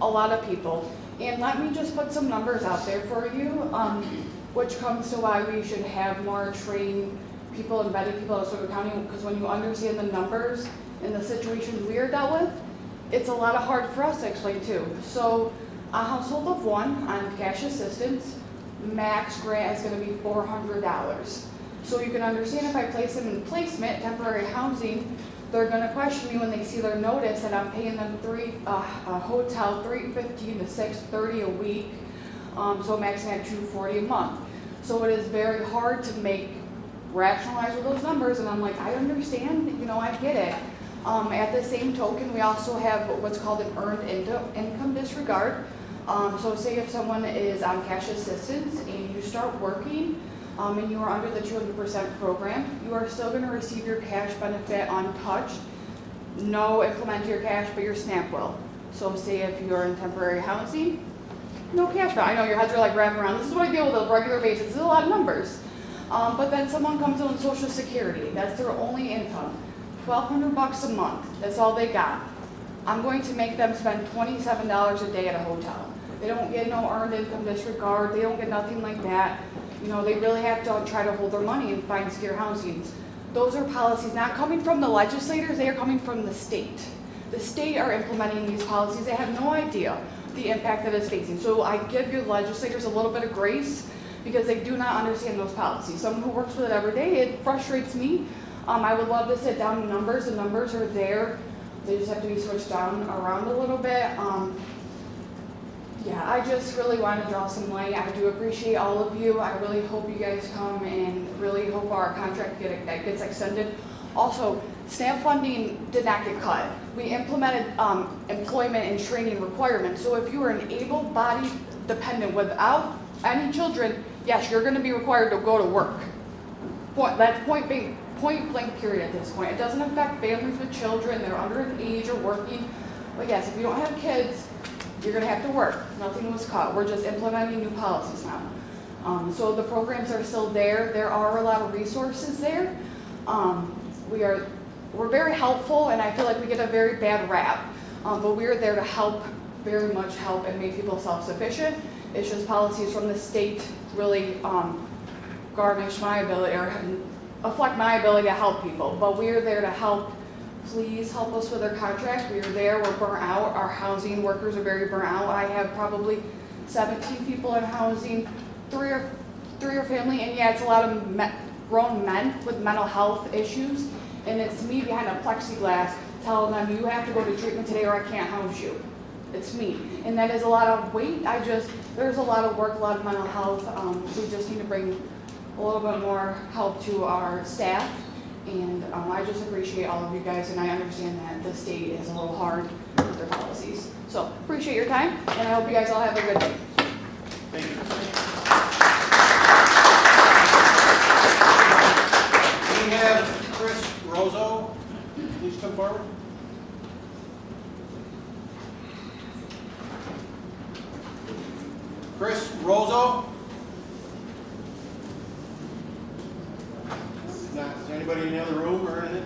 A lot of people. And let me just put some numbers out there for you. which comes to why we should have more trained people, embedded people at Oswego County, because when you understand the numbers and the situations we are dealt with, it's a lot of hard for us to explain too. So a household of one on cash assistance, max grant is gonna be $400. So you can understand if I place them in placement, temporary housing, they're gonna question me when they see their notice that I'm paying them a hotel $315 to $630 a week, so maxing at $240 a month. So it is very hard to rationalize with those numbers, and I'm like, I understand, I get it. At the same token, we also have what's called an earned income disregard. So say if someone is on cash assistance and you start working, and you are under the 200% program, you are still going to receive your cash benefit untouched. No implement to your cash, but your SNAP will. So say if you're in temporary housing, no cash benefit. I know your heads are like wrapping around. This is what I deal with on a regular basis. This is a lot of numbers. But then someone comes on Social Security. That's their only income. $1,200 a month. That's all they got. I'm going to make them spend $27 a day at a hotel. They don't get no earned income disregard. They don't get nothing like that. They really have to try to hold their money and find secure housings. Those are policies not coming from the legislators, they are coming from the state. The state are implementing these policies. They have no idea the impact that it's facing. So I give your legislators a little bit of grace because they do not understand those policies. Someone who works with it every day, it frustrates me. I would love to sit down with numbers. The numbers are there. They just have to be switched around a little bit. Yeah, I just really want to draw some light. I do appreciate all of you. I really hope you guys come and really hope our contract gets extended. Also, SNAP funding did not get cut. We implemented employment and training requirements. So if you are an able-bodied dependent without any children, yes, you're going to be required to go to work. That's point blank period at this point. It doesn't affect families with children that are under an age or working. But yes, if you don't have kids, you're going to have to work. Nothing was cut. We're just implementing new policies now. So the programs are still there. There are a lot of resources there. We're very helpful, and I feel like we get a very bad rap. But we're there to help, very much help, and make people self-sufficient. It's just policies from the state really garnish my ability or affect my ability to help people. But we're there to help. Please help us with our contract. We're there. We're burnt out. Our housing workers are very burnt out. I have probably 17 people in housing, three are family, and yeah, it's a lot of grown men with mental health issues, and it's me behind a plexiglass telling them, you have to go to treatment today or I can't house you. It's me, and that is a lot of weight. There's a lot of work, a lot of mental health. We just need to bring a little bit more help to our staff. And I just appreciate all of you guys, and I understand that the state is a little hard with their policies. So appreciate your time, and I hope you guys all have a good day. Thank you. We have Chris Rozo. Please come forward. Chris Rozo. Is anybody in the other room or anything?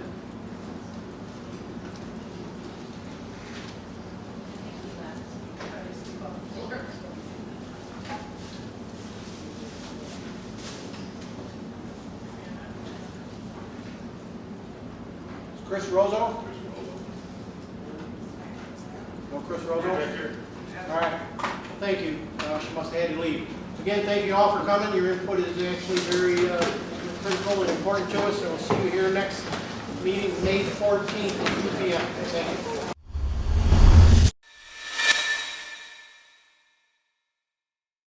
Chris Rozo? No Chris Rozo? All right. Thank you. She must have had to leave. Again, thank you all for coming. Your input is actually very critical and important to us. So we'll see you here next meeting, May 14th at 2 p.m. Thank you.